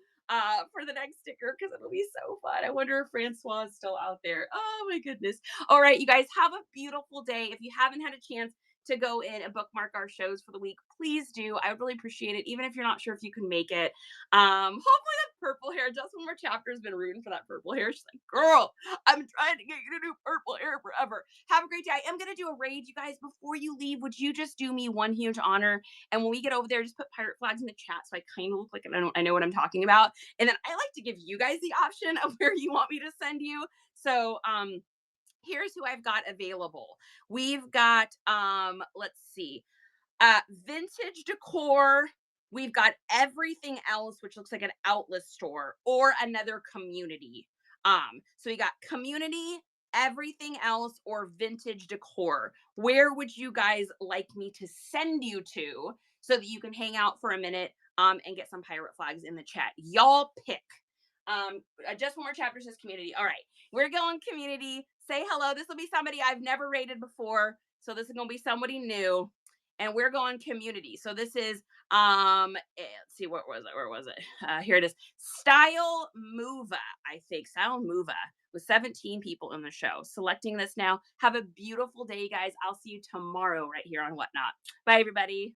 for the next sticker because it'll be so fun. I wonder if Francois is still out there. Oh my goodness. All right, you guys have a beautiful day. If you haven't had a chance to go in and bookmark our shows for the week, please do. I would really appreciate it, even if you're not sure if you can make it. Hopefully that purple hair, just one more chapter has been rooting for that purple hair. She's like, girl, I'm trying to get you to do purple hair forever. Have a great day. I am going to do a raid, you guys. Before you leave, would you just do me one huge honor? And when we get over there, just put pirate flags in the chat so I kind of look like I know what I'm talking about. And then I like to give you guys the option of where you want me to send you. So here's who I've got available. We've got let's see, vintage decor. We've got everything else, which looks like an outlet store or another community. So we got community, everything else, or vintage decor. Where would you guys like me to send you to so that you can hang out for a minute and get some pirate flags in the chat? Y'all pick. Just one more chapter says community. All right, we're going community. Say hello. This will be somebody I've never rated before, so this is gonna be somebody new. And we're going community. So this is let's see, where was it? Here it is. Style Mova, I think. Style Mova with 17 people in the show. Selecting this now. Have a beautiful day, guys. I'll see you tomorrow right here on Whatnot. Bye, everybody.